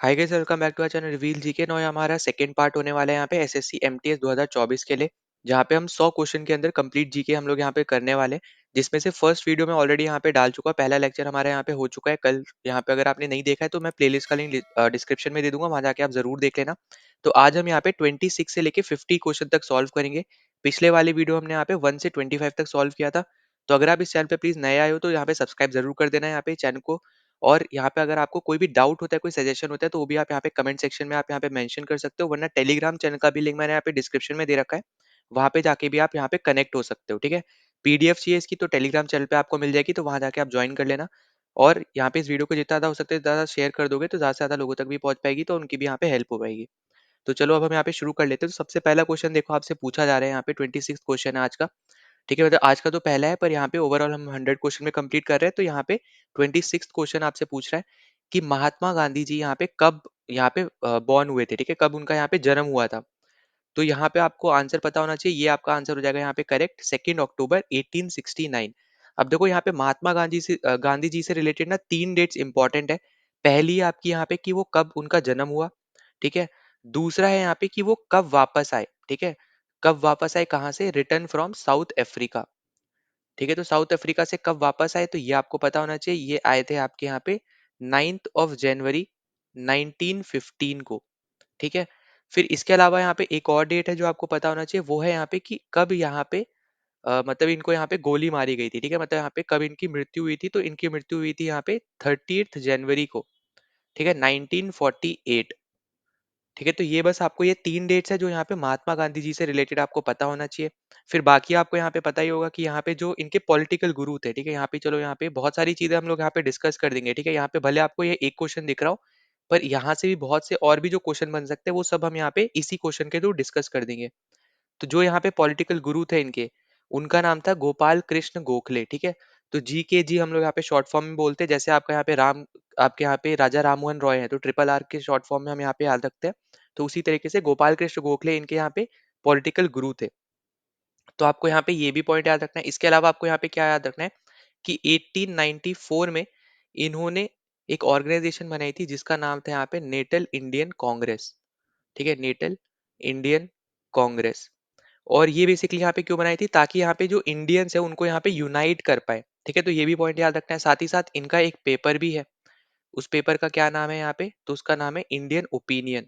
Hi guys, welcome back to our channel reveal GK. No, हमारा second part होने वाला है यहाँ पे एसएससी एमटीएस 2024 के लिए, जहाँ पे हम 100 क्वेश्चन के अंदर कंप्लीट जीके हम लोग यहाँ पे करने वाले हैं। जिसमें से फर्स्ट वीडियो में ऑलरेडी यहाँ पे डाल चुका, पहला लेक्चर हमारा यहाँ पे हो चुका है कल। यहाँ पे अगर आपने नहीं देखा है तो मैं प्लेलिस्ट का लिंक डिस्क्रिप्शन में दे दूंगा, वहां जाके आप जरूर देख लेना। तो आज हम यहाँ पे 26 से लेके 50 क्वेश्चन तक सॉल्व करेंगे। पिछले वाले वीडियो हमने यहाँ पे 1 से 25 तक सॉल्व किया था। तो अगर आप इस चैनल पे प्लीज नए आए हो तो यहाँ पे सब्सक्राइब जरूर कर देना है यहाँ पे चैनल को। और यहाँ पे अगर आपको कोई भी डाउट होता है, कोई सजेशन होता है, तो वो भी आप यहाँ पे कमेंट सेक्शन में आप यहाँ पे मेंशन कर सकते हो, वरना टेलीग्राम चैनल का भी लिंक मैंने यहाँ पे डिस्क्रिप्शन में दे रखा है। वहाँ पे जाके भी आप यहाँ पे कनेक्ट हो सकते हो, ठीक है। पीडीएफ चाहिए इसकी तो टेलीग्राम चैनल पे आपको मिल जाएगी, तो वहाँ जाके आप ज्वाइन कर लेना। और यहाँ पे इस वीडियो को जितना ज़्यादा हो सकता है ज़्यादा शेयर कर दोगे तो ज़्यादा से ज़्यादा लोगों तक भी पहुंच पाएगी, तो उनकी भी यहाँ पे हेल्प हो पाएगी। तो चलो अब हम यहाँ पे शुरू कर लेते हैं। तो सबसे पहला क्वेश्चन देखो आपसे पूछा जा रहा है, यहाँ पे 26 क्वेश्चन है आज का। ठीक है, मतलब आज का तो पहला है, पर यहाँ पे ओवरऑल हम 100 क्वेश्चन में कंप्लीट कर रहे हैं। तो यहाँ पे 26 क्वेश्चन आपसे पूछ रहा है कि महात्मा गांधी जी यहाँ पे कब यहाँ पे बॉर्न हुए थे, ठीक है, कब उनका यहाँ पे जन्म हुआ था। तो यहाँ पे आपको आंसर पता होना चाहिए, ये आपका आंसर हो जाएगा यहाँ पे करेक्ट, 2 अक्टूबर 1869। अब देखो यहाँ पे महात्मा गांधी जी से रिलेटेड ना 3 डेट्स इंपॉर्टेंट है। पहली है आपकी यहाँ पे कि वो कब उनका जन्म हुआ, ठीक है। दूसरा है यहाँ पे कि वो कब वापस आए, ठीक है। कब वापस आए, कहाँ से, रिटर्न फ्रॉम साउथ अफ्रीका, ठीक है। तो साउथ अफ्रीका से कब वापस आए, तो ये आपको पता होना चाहिए, ये आए थे आपके यहाँ पे 9 जनवरी 1915 को, ठीक है। फिर इसके अलावा यहाँ पे एक और डेट है जो आपको पता होना चाहिए, वो है यहाँ पे कि कब यहाँ पे मतलब इनको यहाँ पे गोली मारी गई थी, ठीक है। मतलब यहाँ पे कब इनकी मृत्यु हुई थी, तो इनकी मृत्यु हुई थी यहाँ पे 30 जनवरी को, ठीक है, 1948, ठीक है। तो ये बस आपको ये 3 डेट्स है जो यहाँ पे महात्मा गांधी जी से रिलेटेड आपको पता होना चाहिए। फिर बाकी आपको यहाँ पे पता ही होगा कि यहाँ पे जो इनके पॉलिटिकल गुरु थे, ठीक है। यहाँ पे चलो यहाँ पे बहुत सारी चीजें हम लोग यहाँ पे डिस्कस कर देंगे, ठीक है। यहाँ पे भले आपको ये एक क्वेश्चन दिख रहा हो, पर यहाँ से भी बहुत से और भी जो क्वेश्चन बन सकते हैं वो सब हम यहाँ पे इसी क्वेश्चन के थ्रू डिस्कस कर देंगे। तो जो यहाँ पे पॉलिटिकल गुरु थे इनके, उनका नाम था गोपाल कृष्ण गोखले, ठीक है। तो जी के जी हम लोग यहाँ पे शॉर्ट फॉर्म में बोलते हैं, जैसे आपका यहाँ पे आपके यहाँ पे राजा राममोहन रॉय है तो ट्रिपल आर के शॉर्ट फॉर्म में हम यहाँ पे याद रखते हैं। तो उसी तरीके से गोपाल कृष्ण गोखले इनके यहाँ पे पॉलिटिकल गुरु थे। तो आपको यहाँ पे ये भी पॉइंट याद रखना है। इसके अलावा आपको यहाँ पे क्या याद रखना है कि 1894 में इन्होंने एक ऑर्गेनाइजेशन बनाई थी जिसका नाम था यहाँ पे नेटल इंडियन कांग्रेस, ठीक है, नेटल इंडियन कांग्रेस। और ये बेसिकली यहाँ पे क्यों बनाई थी, ताकि यहाँ पे जो इंडियंस है उनको यहाँ पे यूनाइट कर पाए, ठीक है। तो ये भी पॉइंट याद रखना है। साथ ही साथ इनका एक पेपर भी है, उस पेपर का क्या नाम है यहाँ पे, तो उसका नाम है इंडियन ओपिनियन,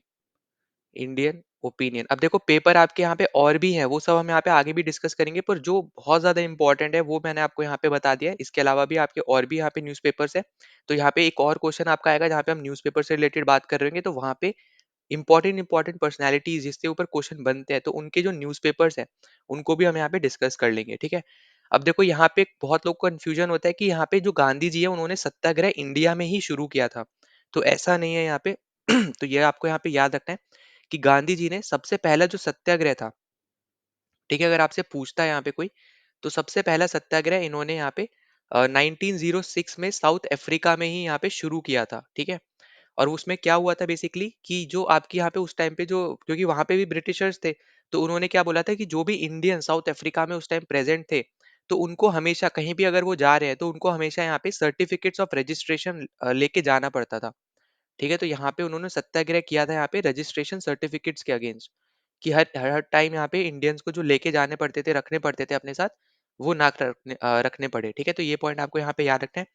इंडियन ओपिनियन। अब देखो पेपर आपके यहाँ पे और भी है, वो सब हम यहाँ पे आगे भी डिस्कस करेंगे, पर जो बहुत ज्यादा इंपॉर्टेंट है वो मैंने आपको यहाँ पे बता दिया है। इसके अलावा भी आपके और भी यहाँ पे न्यूज़पेपर्स है। तो यहाँ पे एक और क्वेश्चन आपका आएगा जहाँ पे हम न्यूज़पेपर से रिलेटेड बात कर रहे होंगे, तो वहाँ पे इंपॉर्टेंट इंपॉर्टेंट पर्सनैलिटीज जिसके ऊपर क्वेश्चन बनते हैं, तो उनके जो न्यूज़पेपर्स हैं उनको भी हम यहाँ पे डिस्कस कर लेंगे, ठीक है। अब देखो यहाँ पे बहुत लोग को कंफ्यूजन होता है कि यहाँ पे जो गांधी जी है उन्होंने सत्याग्रह इंडिया में ही शुरू किया था, तो ऐसा नहीं है यहाँ पे। तो ये आपको यहाँ पे याद रखना है कि गांधी जी ने सबसे पहला जो सत्याग्रह था, ठीक है, अगर आपसे पूछता है यहाँ पे कोई, तो सबसे पहला सत्याग्रह इन्होंने यहाँ पे 1906 में साउथ अफ्रीका में ही यहाँ पे शुरू किया था, ठीक है। और उसमें क्या हुआ था बेसिकली कि जो आपकी यहाँ पे उस टाइम पे जो, क्योंकि वहां पे भी ब्रिटिशर्स थे, तो उन्होंने क्या बोला था कि जो भी इंडियन साउथ अफ्रीका में उस टाइम प्रेजेंट थे, तो उनको हमेशा कहीं भी अगर वो जा रहे हैं तो उनको हमेशा यहाँ पे सर्टिफिकेट्स ऑफ रजिस्ट्रेशन लेके जाना पड़ता था, ठीक है। तो यहाँ पे उन्होंने सत्याग्रह किया था यहाँ पे रजिस्ट्रेशन सर्टिफिकेट्स के अगेंस्ट, कि हर हर टाइम यहाँ पे इंडियंस को जो लेके जाने पड़ते थे, रखने पड़ते थे अपने साथ, वो ना रखने पड़े, ठीक है। तो ये पॉइंट आपको यहाँ पे याद रखना है।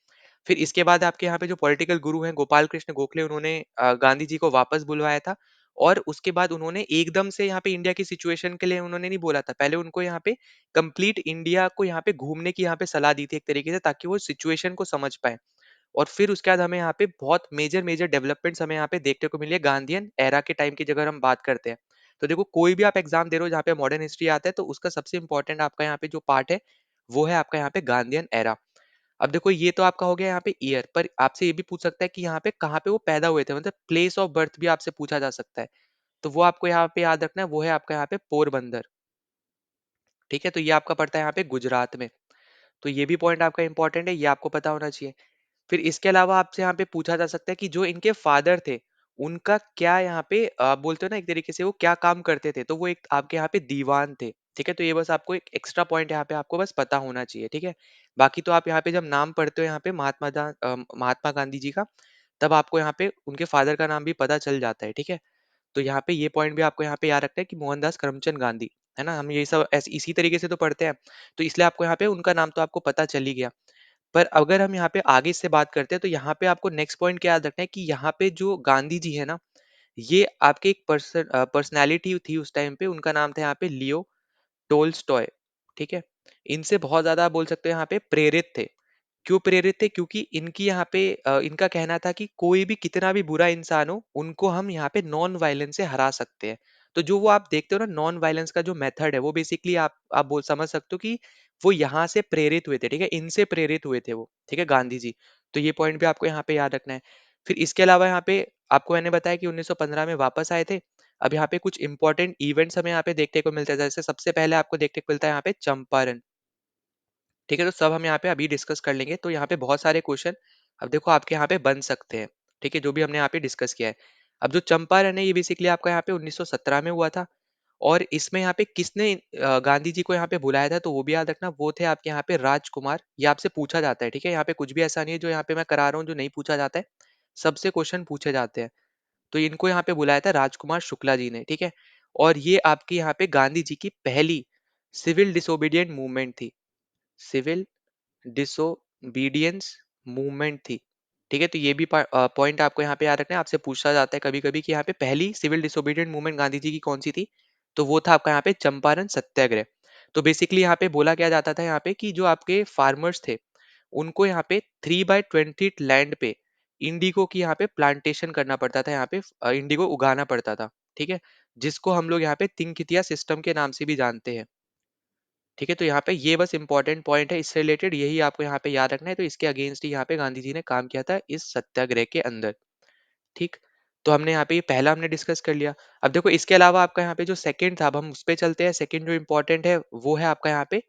फिर इसके बाद आपके यहाँ पे जो पॉलिटिकल गुरु हैं गोपाल कृष्ण गोखले, उन्होंने गांधी जी को वापस बुलवाया था। और उसके बाद उन्होंने एकदम से यहाँ पे इंडिया की सिचुएशन के लिए उन्होंने नहीं बोला था, पहले उनको यहाँ पे कंप्लीट इंडिया को यहाँ पे घूमने की यहाँ पे सलाह दी थी एक तरीके से, ताकि वो सिचुएशन को समझ पाए। और फिर उसके बाद हमें यहाँ पे बहुत मेजर मेजर डेवलपमेंट्स हमें यहाँ पे देखने को मिली है गांधीयन एरा के टाइम की, अगर हम बात करते हैं। तो देखो कोई भी आप एग्जाम दे रहे हो जहाँ पे मॉडर्न हिस्ट्री आता है, तो उसका सबसे इंपॉर्टेंट आपका यहाँ पे जो पार्ट है वो है आपका यहाँ पे गांधीयन एरा। अब देखो ये तो आपका हो गया यहाँ पे ईयर, पर आपसे ये भी पूछ सकता है कि यहाँ पे कहाँ पे वो पैदा हुए थे, मतलब प्लेस ऑफ बर्थ भी आपसे पूछा जा सकता है। तो वो आपको यहाँ पे याद रखना है, वो है आपका यहाँ पे पोरबंदर, ठीक है। तो ये आपका पड़ता है यहाँ पे गुजरात में। तो ये भी पॉइंट आपका इंपॉर्टेंट है, ये आपको पता होना चाहिए। फिर इसके अलावा आपसे यहाँ पे पूछा जा सकता है कि जो इनके फादर थे, उनका क्या यहाँ पे बोलते हो ना एक तरीके से, वो क्या काम करते थे, तो वो एक आपके यहाँ पे दीवान थे, ठीक है। तो ये बस आपको एक एक्स्ट्रा पॉइंट यहाँ पे आपको बस पता होना चाहिए, ठीक है। बाकी तो आप यहाँ पे जब नाम पढ़ते हो यहाँ पे महात्मा गांधी जी का, तब आपको यहाँ पे उनके फादर का नाम भी पता चल जाता है, ठीक है। तो यहाँ पे ये पॉइंट भी आपको यहाँ पे याद रखना है कि मोहनदास करमचंद गांधी, है ना, हम ये सब ऐसे इसी तरीके से तो पढ़ते हैं, तो इसलिए आपको यहाँ पे उनका नाम तो आपको पता चल ही गया। पर अगर हम यहाँ पे आगे से बात करते हैं तो यहाँ पे आपको नेक्स्ट पॉइंट क्या याद रखना है कि यहाँ पे जो गांधी जी है ना, ये आपके एक पर्सनैलिटी थी उस टाइम पे, उनका नाम था यहाँ पे लियो टोल्स्टॉय, ठीक है। इनसे बहुत ज्यादा आप बोल सकते हो यहाँ पे प्रेरित थे। क्यों प्रेरित थे? क्योंकि इनकी यहाँ पे इनका कहना था कि कोई भी कितना भी बुरा इंसान हो, उनको हम यहाँ पे नॉन वायलेंस से हरा सकते हैं। तो जो वो आप देखते हो ना नॉन वायलेंस का जो मेथड है, वो बेसिकली आप बोल समझ सकते हो कि वो यहाँ से प्रेरित हुए थे, ठीक है, इनसे प्रेरित हुए थे वो, ठीक है, गांधी जी। तो ये पॉइंट भी आपको यहाँ पे याद रखना है। फिर इसके अलावा यहाँ पे आपको मैंने बताया कि 1915 में वापस आए थे। अब यहाँ पे कुछ इंपॉर्टेंट इवेंट्स हमें यहाँ पे देखने को मिलते हैं, जैसे सबसे पहले आपको देखने को मिलता है यहाँ पे चंपारण, ठीक है। तो सब हम यहाँ पे अभी डिस्कस कर लेंगे। तो यहाँ पे बहुत सारे क्वेश्चन अब देखो आपके यहाँ पे बन सकते हैं, ठीक है, जो भी हमने यहाँ पे डिस्कस किया है। अब जो चंपारण है ये बेसिकली आपका यहाँ पे 1917 में हुआ था। और इसमें यहाँ पे किसने गांधी जी को यहाँ पे बुलाया था, तो वो भी याद रखना, वो थे आपके यहाँ पे राजकुमार। ये आपसे पूछा जाता है, ठीक है, यहाँ पे कुछ भी ऐसा नहीं है जो यहाँ पे मैं करा रहा हूँ जो नहीं पूछा जाता है, सबसे क्वेश्चन पूछे जाते हैं। तो इनको यहाँ पे बुलाया था राजकुमार शुक्ला जी ने, ठीक है। और ये आपकी यहाँ पे गांधी जी की पहली सिविल डिसोबीडियंट मूवमेंट थी, सिविल डिसोबीडियंस मूवमेंट थी, ठीक है। तो ये भी पॉइंट आपको यहाँ पे याद रखना है, आपसे पूछा जाता है कभी कभी कि यहाँ पे पहली civil disobedient movement Gandhi ji की कौन सी थी, तो वो था आपका यहाँ पे चंपारण सत्याग्रह। तो बेसिकली यहाँ पे बोला क्या जाता था यहाँ पे कि जो आपके फार्मर्स थे, उनको यहाँ पे 3/20 लैंड पे इंडिगो की यहाँ पे प्लांटेशन करना पड़ता था, यहाँ पे इंडिगो उगाना पड़ता था, ठीक है, जिसको हम लोग यहाँ पे तिनकितिया सिस्टम के नाम से भी जानते हैं, ठीक है। तो यहाँ पे ये बस इंपॉर्टेंट पॉइंट है, इससे रिलेटेड यही आपको यहाँ पे याद रखना है। तो इसके अगेंस्ट ही यहाँ पे गांधी जी ने काम किया था इस सत्याग्रह के अंदर, ठीक। तो हमने यहाँ पे ये पहला हमने डिस्कस कर लिया। अब देखो इसके अलावा आपका यहाँ पे जो सेकंड था, अब हम उस पे चलते हैं। सेकंड जो इंपॉर्टेंट है वो है आपका यहाँ पे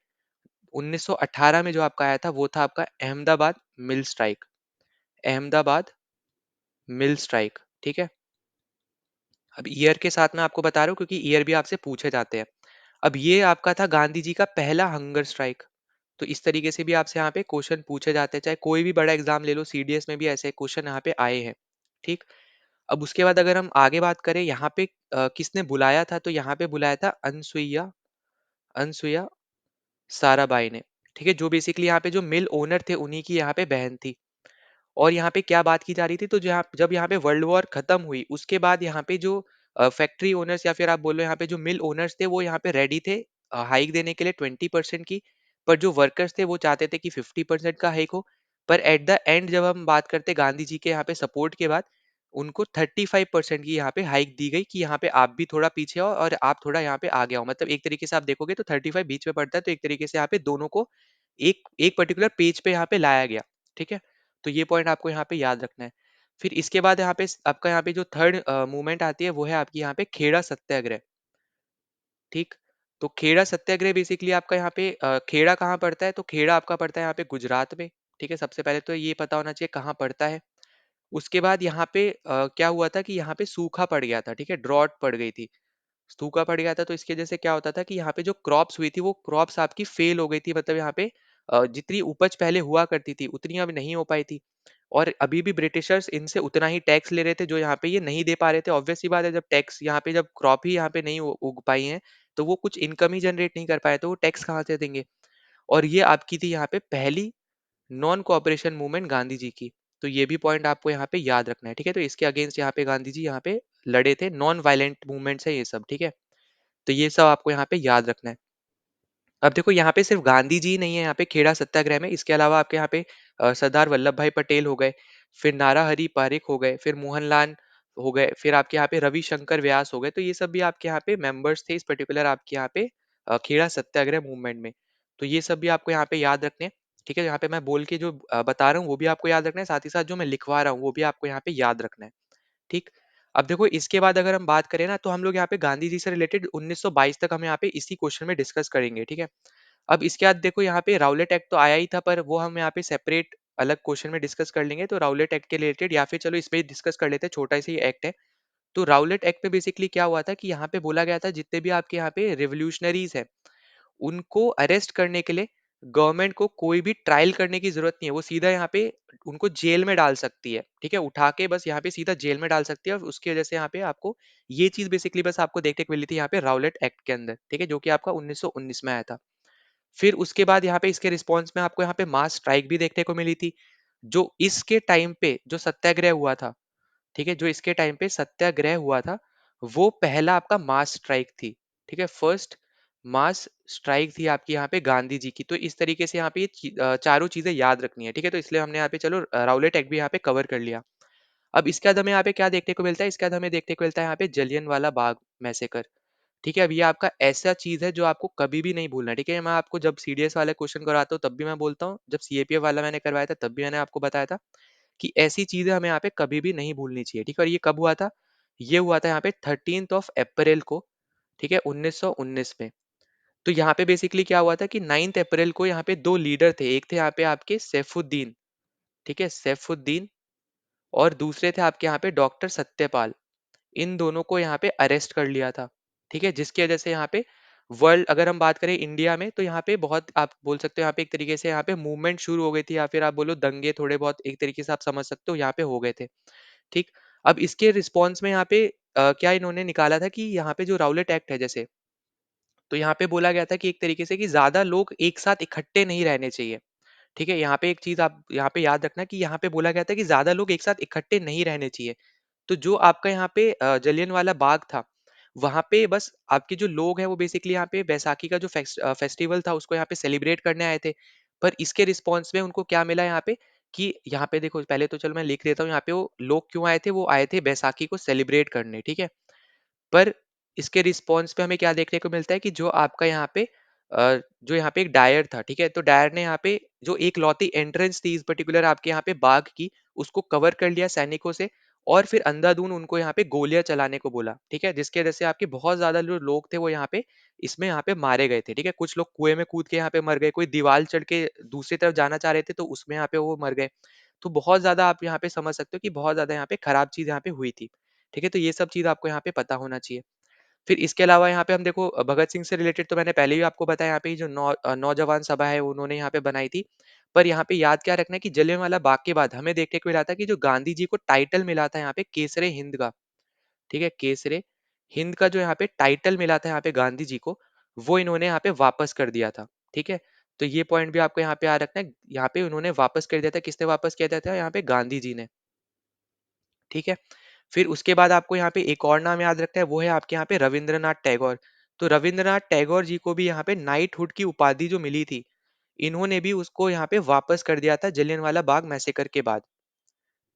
1918 में जो आपका आया था, वो था आपका अहमदाबाद मिल स्ट्राइक, अहमदाबाद मिल स्ट्राइक, ठीक है। अब ईयर के साथ में आपको बता रहा हूँ क्योंकि ईयर भी आपसे पूछे जाते हैं। अब ये आपका था गांधी जी का पहला हंगर स्ट्राइक। तो इस तरीके से भी आपसे यहाँ पे क्वेश्चन पूछे जाते हैं, चाहे कोई भी बड़ा एग्जाम ले लो, सीडीएस में भी ऐसे क्वेश्चन यहाँ पे आए हैं, ठीक। अब उसके बाद अगर हम आगे बात करें यहाँ पे किसने बुलाया था, तो यहाँ पे बुलाया था अनसुईया, अनसुईया साराबाई ने, ठीक है, जो बेसिकली यहाँ पे जो मिल ओनर थे उन्हीं की यहाँ पे बहन थी। और यहाँ पे क्या बात की जा रही थी, तो जब यहाँ पे वर्ल्ड वॉर खत्म हुई उसके बाद यहाँ पे जो फैक्ट्री ओनर्स या फिर आप बोलो यहाँ पे जो मिल ओनर्स थे, वो यहाँ पे रेडी थे हाइक देने के लिए 20% की। पर जो वर्कर्स थे वो चाहते थे कि 50% का हाइक हो। पर एट द एंड जब हम बात करते गांधी जी के यहाँ पे सपोर्ट के बाद, उनको 35% की यहाँ पे हाइक दी गई कि यहाँ पे आप भी थोड़ा पीछे आओ और आप थोड़ा यहाँ पे आगे आओ। मतलब एक तरीके से आप देखोगे तो 35 बीच में पड़ता है, तो एक तरीके से यहाँ पे दोनों को एक एक पर्टिकुलर पेज पे यहाँ पे लाया गया, ठीक है। तो ये पॉइंट आपको यहाँ पे याद रखना है। फिर इसके बाद यहाँ पे आपका यहाँ पे जो थर्ड मूवमेंट आती है वो है आपकी यहाँ पे खेड़ा सत्याग्रह, ठीक। तो खेड़ा सत्याग्रह बेसिकली आपका यहाँ पे खेड़ा कहाँ पड़ता है, तो खेड़ा आपका पड़ता है यहाँ पे गुजरात में, ठीक है। सबसे पहले तो ये पता होना चाहिए कहाँ पड़ता है। उसके बाद यहाँ पे क्या हुआ था कि यहाँ पे सूखा पड़ गया था, ठीक है, ड्रॉट पड़ गई थी, सूखा पड़ गया था। तो इसकी वजह से क्या होता था कि यहाँ पे जो क्रॉप्स हुई थी वो क्रॉप्स आपकी फेल हो गई थी, मतलब यहाँ पे जितनी उपज पहले हुआ करती थी उतनी अब नहीं हो पाई थी। और अभी भी ब्रिटिशर्स इनसे उतना ही टैक्स ले रहे थे जो यहाँ पे ये नहीं दे पा रहे थे। ऑब्वियस सी बात है, जब टैक्स यहाँ पे जब क्रॉप ही यहाँ पे नहीं उग पाई है, तो वो कुछ इनकम ही जनरेट नहीं कर पाए, तो वो टैक्स कहाँ से देंगे। और ये आपकी थी यहाँ पे पहली non cooperation movement Gandhi ji की। तो ये भी पॉइंट आपको यहाँ पे याद रखना है, ठीक है। तो इसके अगेंस्ट यहाँ पे गांधी जी यहाँ पे लड़े थे, नॉन वायलेंट मूवमेंट्स है ये सब, ठीक है। तो ये सब आपको यहाँ पे याद रखना है। अब देखो यहाँ पे सिर्फ गांधी जी नहीं है यहाँ पे खेड़ा सत्याग्रह में, इसके अलावा आपके यहाँ पे सरदार वल्लभ भाई पटेल हो गए, फिर नारा हरी पारिक हो गए, फिर मोहनलाल हो गए, फिर आपके यहाँ पे रविशंकर व्यास हो गए। तो ये सब भी आपके यहाँ पे मेंबर्स थे इस पर्टिकुलर आपके यहाँ पे खेड़ा सत्याग्रह मूवमेंट में। तो ये सब भी आपको यहाँ पे याद रखने हैं, ठीक है। यहाँ पे मैं बोल के जो बता रहा हूँ वो भी आपको याद रखना है, साथ ही साथ जो मैं लिखवा रहा हूँ वो भी आपको यहाँ पे याद रखना है, ठीक। अब देखो इसके बाद अगर हम बात करें ना, तो हम लोग यहाँ पे गांधी जी से रिलेटेड 1922 तक हम यहाँ पे इसी क्वेश्चन में डिस्कस करेंगे, ठीक है। अब इसके बाद देखो यहाँ पे राउलेट एक्ट तो आया ही था, पर वो हम यहाँ पे सेपरेट अलग क्वेश्चन में डिस्कस कर लेंगे। तो राउलेट एक्ट के रिलेटेड या फिर चलो इसमें डिस्कस कर लेते हैं, छोटा सा ही एक्ट है। तो राउलेट एक्ट में बेसिकली क्या हुआ था कि यहाँ पे बोला गया था जितने भी आपके यहाँ पे रिवोल्यूशनरीज हैं उनको अरेस्ट करने के लिए गवर्नमेंट को कोई भी ट्रायल करने की जरूरत नहीं है, वो सीधा यहाँ पे उनको जेल में डाल सकती है, ठीक है, उठा के बस यहाँ पे सीधा जेल में डाल सकती है। और उसकी वजह से यहाँ पे आपको ये चीज बेसिकली बस आपको देखने को मिली थी यहाँ पे राउलेट एक्ट के अंदर, ठीक है, जो कि आपका 1919 में आया था। फिर उसके बाद यहाँ पे इसके रिस्पॉन्स में आपको यहाँ पे मास स्ट्राइक भी देखने को मिली थी। जो इसके टाइम पे जो सत्याग्रह हुआ था, ठीक है, जो इसके टाइम पे सत्याग्रह हुआ था, वो पहला आपका मास स्ट्राइक थी, ठीक है, फर्स्ट मास स्ट्राइक थी आपकी यहाँ पे गांधी जी की। तो इस तरीके से यहाँ पे चारों चीजें याद रखनी है, ठीक है। तो इसलिए हमने यहाँ पे चलो राउलेट एक्ट भी यहाँ पे कवर कर लिया। अब इसके बाद हमें यहाँ पे क्या देखने को मिलता है, इसके बाद हमें देखने को मिलता है यहाँ पे जलियन वाला बाग मैसेकर, ठीक है। अब ये आपका ऐसा चीज है जो आपको कभी भी नहीं भूलना है, ठीक है। मैं आपको जब सीडीएस वाले क्वेश्चन कराता हूँ तब भी मैं बोलता हूँ, जब सीएपीएफ वाला मैंने करवाया था तब भी मैंने आपको बताया था कि ऐसी चीजें हमें यहाँ पे कभी भी नहीं भूलनी चाहिए, ठीक है। और ये कब हुआ था, ये हुआ था यहाँ पे 13 अप्रैल को, ठीक है, 1919 में। तो यहाँ पे बेसिकली क्या हुआ था कि 9 अप्रैल को यहाँ पे दो लीडर थे, एक थे यहाँ पे आपके सैफुद्दीन, ठीक है, सैफुद्दीन, और दूसरे थे आपके यहाँ पे डॉक्टर सत्यपाल। इन दोनों को यहाँ पे अरेस्ट कर लिया था, ठीक है, जिसकी वजह से यहाँ पे वर्ल्ड, अगर हम बात करें इंडिया में, तो यहाँ पे बहुत आप बोल सकते हो यहाँ पे एक तरीके से यहाँ पे मूवमेंट शुरू हो गई थी, या फिर आप बोलो दंगे थोड़े बहुत एक तरीके से आप समझ सकते हो यहाँ पे हो गए थे, ठीक। अब इसके रिस्पॉन्स में यहाँ पे क्या इन्होंने निकाला था कि यहाँ पे जो राउलेट एक्ट है जैसे, तो यहाँ पे बोला गया था कि एक तरीके से कि ज्यादा लोग एक साथ इकट्ठे नहीं रहने चाहिए, ठीक है। यहाँ पे एक चीज आप यहाँ पे याद रखना कि यहाँ पे बोला गया था कि ज्यादा लोग एक साथ इकट्ठे नहीं रहने चाहिए। तो जो आपका यहाँ पे जलियन वाला बाग था, वहां पे बस आपके जो लोग हैं वो बेसिकली यहाँ पे बैसाखी का जो फेस्टिवल था उसको यहाँ पे सेलिब्रेट करने आए थे। पर इसके रिस्पॉन्स में उनको क्या मिला यहाँ पे, कि यहाँ पे देखो, पहले तो चलो मैं लिख देता हूँ यहाँ पे वो लोग क्यों आए थे, वो आए थे बैसाखी को सेलिब्रेट करने, ठीक है। पर इसके रिस्पॉन्स पे हमें क्या देखने को मिलता है कि जो आपका यहाँ पे जो यहाँ पे एक डायर था, ठीक है, तो डायर ने यहाँ पे जो एक लौती एंट्रेंस थी इस पर्टिकुलर आपके यहाँ पे बाग की, उसको कवर कर लिया सैनिकों से, और फिर अंधाधुंध उनको यहाँ पे गोलियां चलाने को बोला, ठीक है, जिसकी वजह से आपके बहुत ज्यादा जो लोग थे वो यहाँ पे इसमें यहाँ पे मारे गए थे, ठीक है। कुछ लोग कुएं में कूद के यहाँ पे मर गए, कोई दीवार चढ़ के दूसरी तरफ जाना चाह रहे थे तो उसमें यहाँ पे वो मर गए। तो बहुत ज्यादा आप यहाँ पे समझ सकते हो कि बहुत ज्यादा यहाँ पे खराब चीज यहाँ पे हुई थी, ठीक है। तो ये सब चीज आपको यहाँ पे पता होना चाहिए। फिर इसके अलावा यहाँ पे हम देखो भगत सिंह से रिलेटेड तो मैंने पहले ही आपको बताया, यहाँ पे ये जो नौजवान सभा है उन्होंने यहाँ पे बनाई थी। पर यहाँ पे याद क्या रखना है कि जलियांवाला बाग के बाद हमें देखने को मिला था कि जो गांधी जी को टाइटल मिला था यहाँ पे केसरे हिंद का, ठीक है, केसरे हिंद का जो यहाँ पे टाइटल मिला था यहाँ पे गांधी जी को, वो इन्होंने यहाँ पे वापस कर दिया था, ठीक है। तो ये पॉइंट भी आपको यहाँ पे याद रखना है, यहाँ पे उन्होंने वापस कर दिया था, किसने वापस किया था, यहाँ पे गांधी जी ने, ठीक है। फिर उसके बाद आपको यहाँ पे एक और नाम याद रखना है, वो है आपके यहाँ पे रविंद्रनाथ टैगोर। तो रविंद्रनाथ टैगोर जी को भी यहाँ पे नाइटहुड की उपाधि जो मिली थी, इन्होंने भी उसको यहाँ पे वापस कर दिया था जलियांवाला बाग मैसेकर के बाद,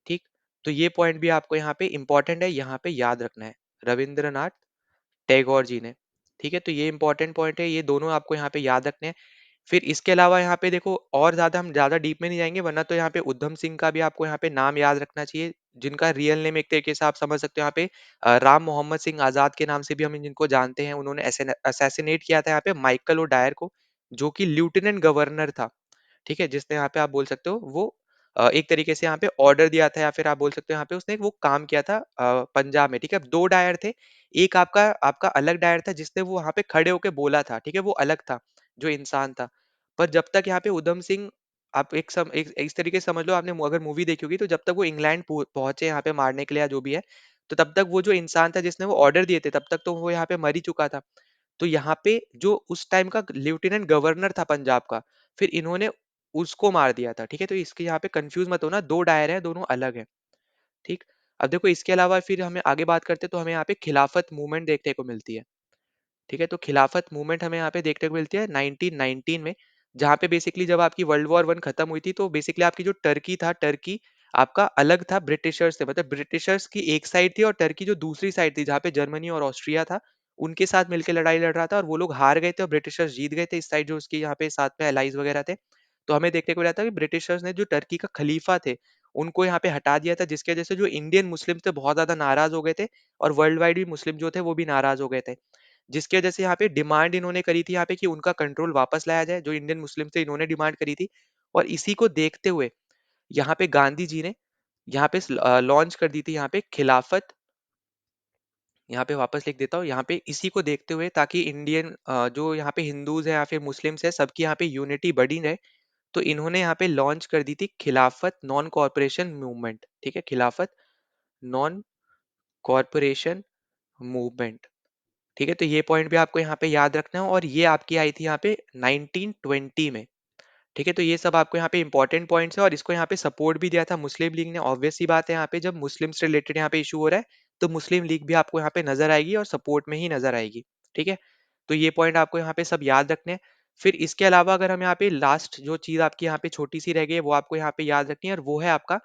ठीक। तो ये पॉइंट भी आपको यहाँ पे इंपॉर्टेंट है, यहाँ पे याद रखना है, रविंद्रनाथ टैगोर जी ने, ठीक है। तो ये इंपॉर्टेंट पॉइंट है, ये दोनों आपको यहाँ पे याद रखने हैं। फिर इसके अलावा यहाँ पे देखो, और ज्यादा हम ज्यादा डीप में नहीं जाएंगे, वरना तो यहाँ पे उधम सिंह का भी आपको यहाँ पे नाम याद रखना चाहिए, जिनका रियल नेम एक तरीके से आप समझ सकते हो यहाँ पे राम मोहम्मद सिंह आजाद के नाम से भी हम जिनको जानते हैं। उन्होंने असैसिनेट किया था यहाँ पे माइकल ओ डायर को, जो कि लेफ्टिनेंट गवर्नर था, ठीक है, जिसने यहाँ पे आप बोल सकते हो वो एक तरीके से यहाँ पे ऑर्डर दिया था, या फिर आप बोल सकते हो यहाँ पे उसने वो काम किया था पंजाब में, ठीक है। दो डायर थे, एक आपका आपका अलग डायर था जिसने वो वहां पे खड़े होके बोला था, ठीक है, वो अलग था जो इंसान था। पर जब तक यहाँ पे उधम सिंह, आप एक इस तरीके से समझ लो, आपने अगर मूवी देखी होगी, तो जब तक वो इंग्लैंड पहुंचे यहाँ पे मारने के लिए या जो भी है, तो तब तक वो जो इंसान था जिसने वो ऑर्डर दिए थे, तब तक तो वो यहाँ पे मर ही चुका था। तो यहाँ पे जो उस टाइम का लेफ्टिनेंट गवर्नर था पंजाब का, फिर इन्होंने उसको मार दिया था, ठीक है। तो इसके यहाँ पे कंफ्यूज मत होना, दो डायर है, दोनों अलग है, ठीक। अब देखो इसके अलावा फिर हमें आगे बात करते हैं, तो हमें यहाँ पे खिलाफत मूवमेंट देखने को मिलती है, ठीक है। तो खिलाफत मूवमेंट हमें यहाँ पे देखने को मिलती है 1919 में, जहाँ पे बेसिकली जब आपकी वर्ल्ड वॉर 1 खत्म हुई थी, तो बेसिकली आपकी जो टर्की था, टर्की आपका अलग था ब्रिटिशर्स से, मतलब ब्रिटिशर्स की एक साइड थी और टर्की जो दूसरी साइड थी जहाँ पे जर्मनी और ऑस्ट्रिया था, उनके साथ मिलकर लड़ाई लड़ रहा था, और वो लोग हार गए थे और ब्रिटिशर्स जीत गए थे इस साइड, जो उसकी यहाँ पे साथ में एलाइज वगैरह थे। तो हमें देखने को मिला था कि ब्रिटिशर्स ने जो टर्की का खलीफा थे उनको यहाँ पे हटा दिया था, जिसकी वजह से जो इंडियन मुस्लिम थे बहुत ज्यादा नाराज हो गए थे, और वर्ल्ड वाइड भी मुस्लिम जो थे वो भी नाराज हो गए थे। जिसकी वजह से यहाँ पे डिमांड इन्होंने करी थी यहाँ पे कि उनका कंट्रोल वापस लाया जाए, जो इंडियन मुस्लिम थे इन्होंने डिमांड करी थी। और इसी को देखते हुए यहाँ पे गांधी जी ने यहाँ पे लॉन्च कर दी थी यहाँ पे खिलाफत यहाँ पे वापस लिख देता हूँ, यहाँ पे इसी को देखते हुए, ताकि इंडियन जो यहाँ पे हिंदूज हैं या फिर मुस्लिम्स है, सबकी यहाँ पे यूनिटी बनी रहे, तो इन्होंने यहाँ पे लॉन्च कर दी थी खिलाफत नॉन कॉरपोरेशन मूवमेंट। ठीक है, खिलाफत नॉन कॉरपोरेशन मूवमेंट। ठीक है, तो ये पॉइंट भी आपको यहाँ पे याद रखना है, और ये आपकी आई थी यहाँ पे 1920 में। ठीक है, तो ये सब आपको यहाँ पे इंपॉर्टेंट पॉइंट्स है, और इसको यहाँ पे सपोर्ट भी दिया था मुस्लिम लीग ने। ऑब्वियस सी बात है, यहाँ पे जब मुस्लिम से रिलेटेड यहाँ पे इशू हो रहा है, तो मुस्लिम लीग भी आपको यहाँ पे नजर आएगी और सपोर्ट में ही नजर आएगी। ठीक है, तो ये पॉइंट आपको यहाँ पे सब याद रखने हैं। फिर इसके अलावा अगर हम यहाँ पे लास्ट जो चीज आपकी यहाँ पे छोटी सी रह गई है, वो आपको यहाँ पे याद रखनी है, और वो है आपका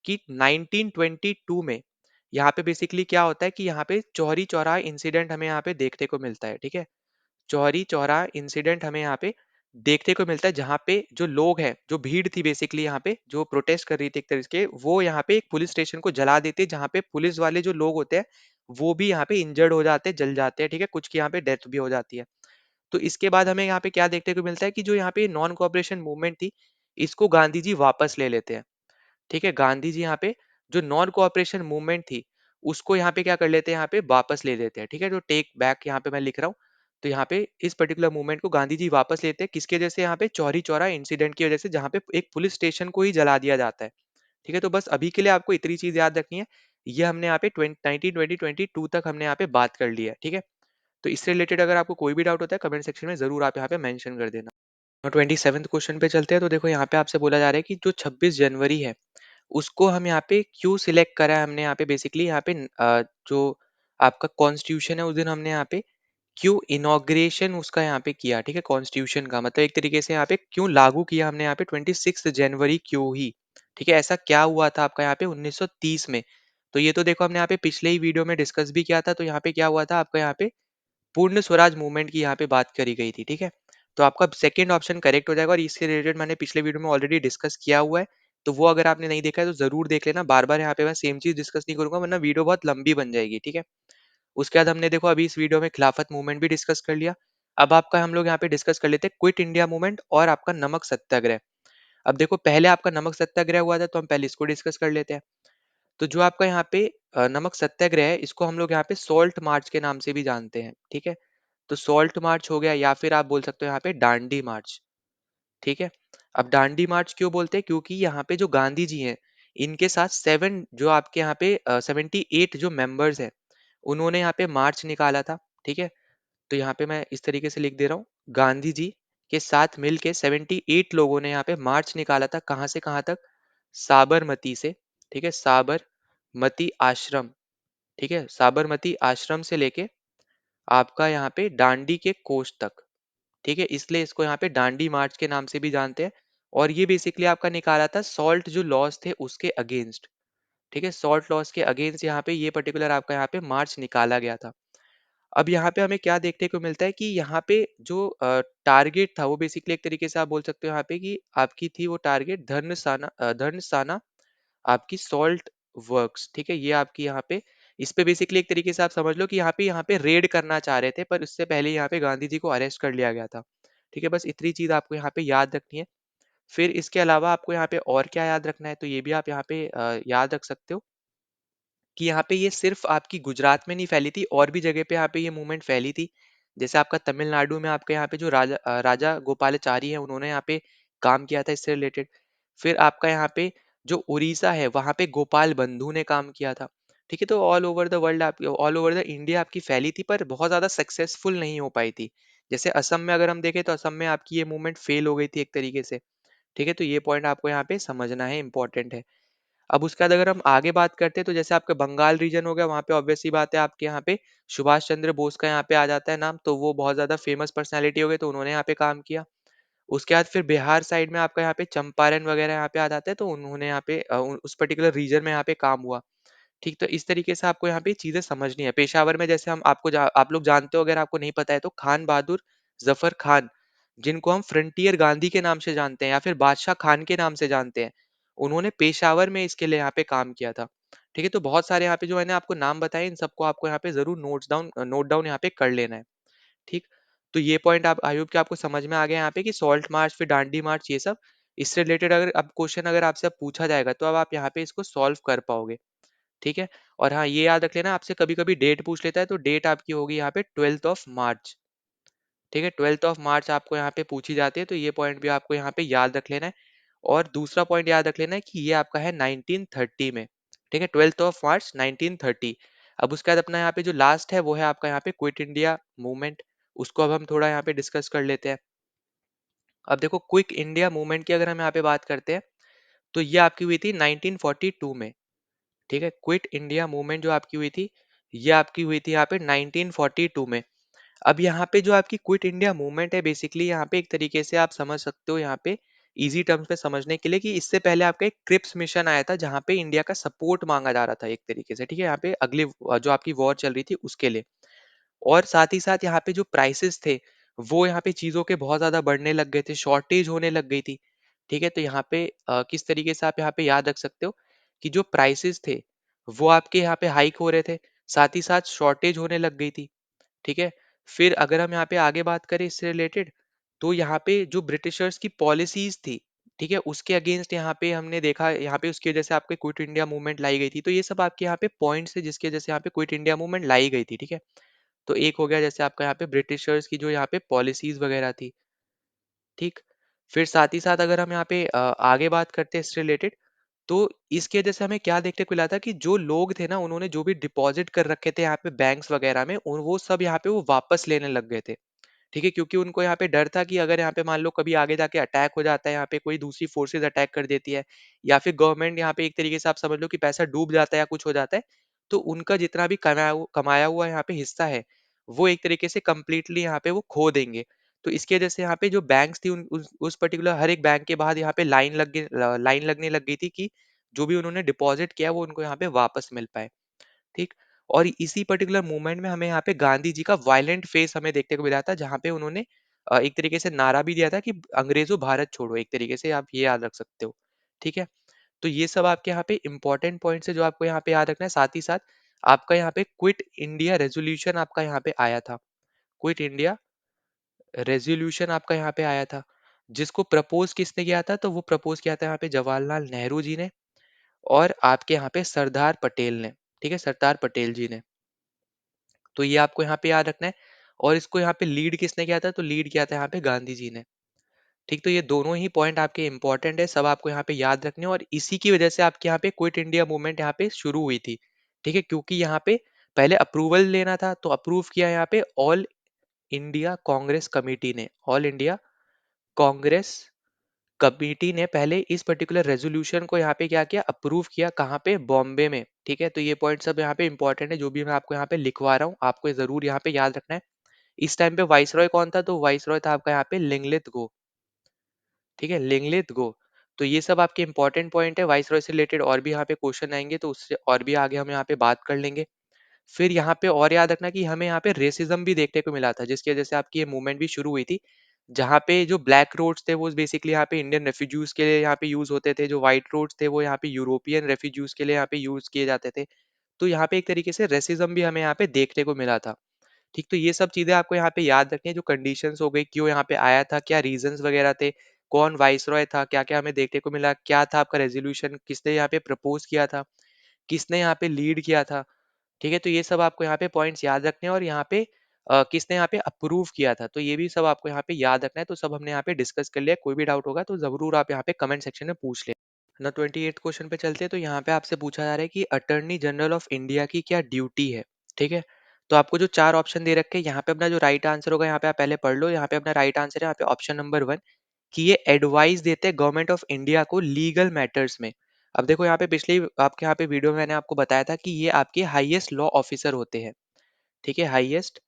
कि 1922 में यहाँ पे बेसिकली क्या होता है कि यहाँ पे चौरी चौरा इंसिडेंट हमें यहाँ पे देखने को मिलता है। ठीक है, चौरी चौरा इंसिडेंट हमें यहाँ पे देखने को मिलता है, जहाँ पे जो लोग हैं, जो भीड़ थी बेसिकली यहाँ पे जो प्रोटेस्ट कर रही थी एक तरह के, वो यहाँ पे एक पुलिस स्टेशन को जला देते हैं, जहाँ पे पुलिस वाले जो लोग होते हैं वो भी यहाँ पे इंजर्ड हो जाते हैं, जल जाते हैं। ठीक है, कुछ की यहाँ पे डेथ भी हो जाती है। तो इसके बाद हमें यहाँ पे क्या देखने को मिलता है कि जो यहाँ पे नॉन कॉपरेशन मूवमेंट थी, इसको गांधी जी वापस ले लेते हैं। ठीक है, गांधी जी यहाँ पे जो नॉन कोऑपरेशन मूवमेंट थी, उसको यहाँ पे क्या कर लेते हैं, यहाँ पे वापस ले लेते हैं। ठीक है, जो टेक बैक यहाँ पे मैं लिख रहा हूँ, तो यहाँ पे इस पर्टिकुलर मूवमेंट को गांधी जी वापस लेते हैं, किसके वजह से, यहाँ पे चौरी चौरा इंसिडेंट की वजह से, जहाँ पे एक पुलिस स्टेशन को ही जला दिया जाता है। ठीक है, तो बस अभी के लिए आपको इतनी चीज याद रखनी है। ये हमने यहाँ पे 1922 तक हमने यहाँ पे बात कर ली है। ठीक है, तो इससे रिलेटेड अगर आपको कोई भी डाउट होता है, कमेंट सेक्शन में जरूर आप यहाँ पे मेंशन कर देना। और 27th क्वेश्चन पे चलते हैं। तो देखो, यहाँ पे आपसे बोला जा रहा है कि जो 26 जनवरी है, उसको हम यहाँ पे क्यों सिलेक्ट करा है, हमने यहाँ पे बेसिकली यहाँ पे जो आपका कॉन्स्टिट्यूशन है, उस दिन हमने यहाँ पे क्यों इनॉग्रेशन उसका यहाँ पे किया। ठीक है, कॉन्स्टिट्यूशन का मतलब एक तरीके से यहाँ पे क्यों लागू किया हमने यहाँ पे 26 जनवरी क्यों ही। ठीक है, ऐसा क्या हुआ था आपका यहाँ पे 1930 में। तो ये तो देखो हमने यहाँ पे पिछले ही वीडियो में डिस्कस भी किया था। तो यहाँ पे क्या हुआ था आपका, यहाँ पे पूर्ण स्वराज मूवमेंट की यहाँ पे बात करी गई थी। ठीक है, तो आपका सेकंड ऑप्शन करेक्ट हो जाएगा, और इससे रिलेटेड मैंने पिछले वीडियो में ऑलरेडी डिस्कस किया हुआ है। तो वो अगर आपने नहीं देखा है तो जरूर देख लेना। बार बार यहाँ पे मैं सेम चीज डिस्कस नहीं करूंगा, वरना वीडियो बहुत लंबी बन जाएगी। ठीक है, उसके बाद हमने देखो अभी इस वीडियो में खिलाफत मूवमेंट भी डिस्कस कर लिया। अब आपका हम लोग यहाँ पे डिस्कस कर लेते हैं क्विट इंडिया मूवमेंट और आपका नमक सत्याग्रह। अब देखो, पहले आपका नमक सत्याग्रह हुआ था, तो हम पहले इसको डिस्कस कर लेते हैं। तो जो आपका यहाँ पे नमक सत्याग्रह है, इसको हम लोग यहाँ पे सॉल्ट मार्च के नाम से भी जानते हैं। ठीक है, तो सॉल्ट मार्च हो गया, या फिर आप बोल सकते हो यहाँ पे डांडी मार्च। ठीक है, अब डांडी मार्च क्यों बोलते हैं, क्योंकि यहाँ पे जो गांधी जी हैं, इनके साथ 7 जो आपके यहाँ पे 78 जो मेंबर्स हैं, उन्होंने यहाँ पे मार्च निकाला था। ठीक है, तो यहाँ पे मैं इस तरीके से लिख दे रहा हूँ, गांधी जी के साथ मिलके 78 लोगों ने यहाँ पे मार्च निकाला था। कहाँ से कहाँ तक, साबरमती से। ठीक है, साबरमती आश्रम। ठीक है, साबरमती आश्रम से लेके आपका यहाँ पे डांडी के कोष तक। ठीक है, इसलिए इसको यहाँ पे डांडी मार्च के नाम से भी जानते हैं। और ये बेसिकली आपका निकाला था सॉल्ट जो लॉज थे उसके अगेंस्ट। ठीक है, सॉल्ट लॉज के अगेंस्ट यहाँ पे ये पर्टिकुलर आपका यहाँ पे मार्च निकाला गया था। अब यहाँ पे हमें क्या देखने को मिलता है कि यहाँ पे जो टारगेट था, वो बेसिकली एक तरीके से आप बोल सकते हो यहाँ पे कि आपकी थी वो टारगेट धर्मसाना आपकी सॉल्ट वर्क्स। ठीक है, ये आपकी यहाँ पे इस पे बेसिकली एक तरीके से आप समझ लो कि यहाँ पे रेड करना चाह रहे थे, पर उससे पहले यहाँ पे गांधी जी को अरेस्ट कर लिया गया था। ठीक है, बस इतनी चीज आपको यहाँ पे याद रखनी है। फिर इसके अलावा आपको यहाँ पे और क्या याद रखना है, तो ये भी आप यहाँ पे याद रख सकते हो कि यहाँ पे ये सिर्फ आपकी गुजरात में नहीं फैली थी, और भी जगह पे यहाँ पे ये मूवमेंट फैली थी। जैसे आपका तमिलनाडु में आपके यहाँ पे जो राजा गोपालाचारी है, उन्होंने यहाँ पे काम किया था इससे रिलेटेड। फिर आपका यहाँ पे जो उड़ीसा है, वहाँ पे गोपाल बंधु ने काम किया था। ठीक है, तो ऑल ओवर द वर्ल्ड आप ऑल ओवर द इंडिया आपकी फैली थी, पर बहुत ज्यादा सक्सेसफुल नहीं हो पाई थी। जैसे असम में अगर हम देखें, तो असम में आपकी ये मूवमेंट फेल हो गई थी एक तरीके से। ठीक है, तो ये पॉइंट आपको यहाँ पे समझना है, इंपॉर्टेंट है। अब उसके बाद अगर हम आगे बात करते हैं, तो जैसे आपका बंगाल रीजन हो गया, वहाँ पे ऑब्वियस सी बात है आपके यहाँ पे सुभाष चंद्र बोस का यहाँ पे आ जाता है नाम, तो वो बहुत ज्यादा फेमस पर्सनैलिटी हो गए, तो उन्होंने यहाँ पे काम किया। उसके बाद फिर बिहार साइड में आपका यहाँ पे चंपारण वगैरह यहाँ पे आ जाता है, तो उन्होंने यहाँ पे उस पर्टिकुलर रीजन में यहाँ पे काम हुआ। ठीक, तो इस तरीके से आपको यहाँ पे चीजें समझनी है। पेशावर में जैसे हम आप लोग जानते हो, अगर आपको नहीं पता है तो खान बहादुर जफर खान, जिनको हम फ्रंटियर गांधी के नाम से जानते हैं या फिर बादशाह खान के नाम से जानते हैं, उन्होंने पेशावर में इसके लिए यहाँ पे काम किया था। ठीक है, तो बहुत सारे यहाँ पे जो मैंने आपको नाम बताए, इन सबको आपको यहाँ पे जरूर नोट डाउन यहाँ पे कर लेना है। ठीक, तो ये पॉइंट आप आई होप कि आपको समझ में आ गया यहाँ पे कि सॉल्ट मार्च फिर डांडी मार्च ये सब, इससे रिलेटेड अगर अब क्वेश्चन अगर आपसे अब पूछा जाएगा, तो अब आप यहाँ पे इसको सॉल्व कर पाओगे। ठीक है। और हाँ, ये याद रख लेना, आपसे कभी कभी डेट पूछ लेता है, तो डेट आपकी होगी यहाँ पे 12 मार्च। ठीक है, 12 मार्च आपको यहाँ पे पूछी जाती है, तो ये पॉइंट भी आपको यहाँ पे याद रख लेना है। और दूसरा पॉइंट याद रख लेना है कि ये आपका है 1930 में। ठीक है, 12 मार्च 1930। अब उसके बाद अपना यहाँ पे जो लास्ट है वो है आपका यहाँ पे क्विट इंडिया मूवमेंट। उसको अब हम थोड़ा यहाँ पे डिस्कस कर लेते हैं। अब देखो, क्विक इंडिया मूवमेंट की अगर हम यहाँ पे बात करते हैं, तो ये आपकी हुई थी 1942 में। ठीक है, क्विट इंडिया मूवमेंट जो आपकी हुई थी, ये आपकी हुई थी यहाँ पे 1942 में। अब यहाँ पे जो आपकी क्विट इंडिया मूवमेंट है, बेसिकली यहाँ पे एक तरीके से आप समझ सकते हो यहाँ पे इजी टर्म्स में समझने के लिए, कि इससे पहले आपका एक क्रिप्स मिशन आया था जहाँ पे इंडिया का सपोर्ट मांगा जा रहा था एक तरीके से। ठीक है, यहाँ पे अगले जो आपकी वॉर चल रही थी उसके लिए। और साथ ही साथ यहाँ पे जो प्राइसेस थे, वो यहाँ पे चीज़ों के बहुत ज़्यादा बढ़ने लग गए थे, शॉर्टेज होने लग गई थी। ठीक है, तो यहाँ पे किस तरीके से आप यहाँ पे याद रख सकते हो कि जो प्राइसेस थे, वो आपके यहाँ पे हाइक हो रहे थे, साथ ही साथ शॉर्टेज होने लग गई थी। ठीक है, फिर अगर हम यहाँ पे आगे बात करें इससे रिलेटेड, तो यहाँ पे जो ब्रिटिशर्स की पॉलिसीज थी, ठीक है, उसके अगेंस्ट यहाँ पे हमने देखा, यहाँ पे उसकी वजह से आपके क्विट इंडिया मूवमेंट लाई गई थी। तो ये सब आपके यहाँ पे पॉइंट्स है जिसकी वजह से यहाँ पे क्विट इंडिया मूवमेंट लाई गई थी। ठीक है, तो एक हो गया जैसे आपका यहाँ पे ब्रिटिशर्स की जो यहाँ पे पॉलिसीज वगैरह थी। ठीक, फिर साथ ही साथ अगर हम यहाँ पे आगे बात करते हैं इससे रिलेटेड, तो इसकी वजह से हमें क्या देखने को मिला था कि जो लोग थे ना, उन्होंने जो भी डिपॉजिट कर रखे थे यहाँ पे बैंक्स वगैरह में, वो सब यहाँ पे वो वापस लेने लग गए थे। ठीक है, क्योंकि उनको यहाँ पे डर था कि अगर यहाँ पे मान लो कभी आगे जाके अटैक हो जाता है, यहाँ पे कोई दूसरी फोर्सेज अटैक कर देती है, या फिर गवर्नमेंट यहाँ पे एक तरीके से आप समझ लो कि पैसा डूब जाता है या कुछ हो जाता है, तो उनका जितना भी कमाया हुआ यहाँ पे हिस्सा है, वो एक तरीके से कंप्लीटली यहाँ पे वो खो देंगे। तो इसकी वजह से यहाँ पे जो बैंक्स थी, उस पर्टिकुलर हर एक बैंक के बाहर यहाँ पे लाइन लगने लग गई थी कि जो भी उन्होंने डिपॉजिट किया वो उनको यहाँ पे वापस मिल पाए। ठीक, और इसी पर्टिकुलर मूवमेंट में हमें यहाँ पे गांधी जी का वायलेंट फेस हमें देखने को मिला था, जहाँ पे उन्होंने एक तरीके से नारा भी दिया था कि अंग्रेजों भारत छोड़ो, एक तरीके से आप ये याद रख सकते हो। ठीक है, तो ये सब आपके यहाँ पे इंपॉर्टेंट पॉइंट्स है जो आपको यहाँ पे याद रखना है। साथ ही साथ आपका यहाँ पे क्विट इंडिया रेजोल्यूशन आपका यहाँ पे आया था। क्विट इंडिया रेजोल्यूशन आपका यहाँ पे आया था, जिसको प्रपोज किसने किया था, तो वो प्रपोज किया था यहाँ पे जवाहरलाल नेहरू जी ने, और आपके यहाँ पे सरदार पटेल ने। ठीक है, सरदार पटेल जी ने। तो ये आपको यहाँ पे याद रखना है। और इसको यहाँ पे लीड किसने किया था, तो लीड किया था यहाँ पे गांधी जी ने। ठीक, तो ये दोनों ही पॉइंट आपके इंपॉर्टेंट है, सब आपको यहाँ पे याद रखने हैं, और इसी की वजह से आपके यहाँ पे क्विट इंडिया मूवमेंट यहाँ पे शुरू हुई थी। ठीक है, क्योंकि यहाँ पे पहले अप्रूवल लेना था, तो अप्रूव किया यहाँ पे ऑल इंडिया कांग्रेस कमेटी ने। ऑल इंडिया कांग्रेस कमेटी ने पहले इस पर्टिकुलर रेजोल्यूशन को यहाँ पे क्या किया, अप्रूव किया, कहाँ पे, बॉम्बे में। ठीक है, तो ये पॉइंट सब यहाँ पे इंपॉर्टेंट है, जो भी मैं आपको यहाँ पे लिखवा रहा हूँ, आपको ये जरूर यहाँ पे याद रखना है। इस टाइम पे वाइसरॉय कौन था, तो वाइसरॉय था आपका यहाँ पे लिंगलेथ गो। ठीक है, लिंगलेथ गो। तो ये सब आपके इंपॉर्टेंट पॉइंट है, वाइसरॉय से रिलेटेड और भी यहाँ पे क्वेश्चन आएंगे, तो उससे और भी आगे हम यहाँ पे बात कर लेंगे। फिर यहाँ पे और याद रखना कि हमें यहाँ पे रेसिज्म भी देखने को मिला था, जिसकी वजह से आपकी ये मूवमेंट भी शुरू हुई थी, जहाँ पे जो ब्लैक रोड्स थे वो बेसिकली यहाँ पे इंडियन रेफ्यूजीज के लिए यहाँ पे यूज होते थे, जो व्हाइट रोड्स थे वो यहाँ पे यूरोपियन रेफ्यूजीज के लिए यहाँ पे यूज किए जाते थे। तो यहाँ पे एक तरीके से रेसिज्म भी हमें यहाँ पे देखने को मिला था। ठीक, तो ये सब चीजें आपको यहाँ पे याद रखनी है, जो कंडीशंस हो गई, क्यों यहाँ पे आया था, क्या रीजंस वगैरह थे, कौन वाइसरॉय था, क्या क्या हमें देखने को मिला, क्या था आपका रेजोल्यूशन, किसने यहाँ पे प्रपोज किया था, किसने यहाँ पे लीड किया था। ठीक है, तो ये सब आपको यहाँ पे पॉइंट्स याद रखने हैं, और यहाँ पे किसने यहाँ पे अप्रूव किया था, तो ये भी सब आपको यहाँ पे याद रखना है। तो सब हमने यहाँ पे डिस्कस कर लिया, कोई भी डाउट होगा तो जरूर आप यहाँ पे कमेंट सेक्शन में पूछ ले ना। 28 क्वेश्चन पे चलते हैं। तो यहाँ पे आपसे पूछा जा रहा है कि अटर्नी जनरल ऑफ इंडिया की क्या ड्यूटी है। ठीक है, तो आपको जो चार ऑप्शन दे रखे हैं, यहाँ पे अपना जो राइट आंसर होगा यहाँ पे आप पहले पढ़ लो। यहाँ पे अपना राइट आंसर है यहाँ पे ऑप्शन नंबर 1, कि ये एडवाइस देते हैं गवर्नमेंट ऑफ इंडिया को लीगल मैटर्स में। अब देखो, यहाँ पे पिछली आपके यहाँ पे वीडियो में मैंने आपको बताया था कि ये आपके हाईएस्ट लॉ ऑफिसर होते हैं। ठीक है, हाईएस्ट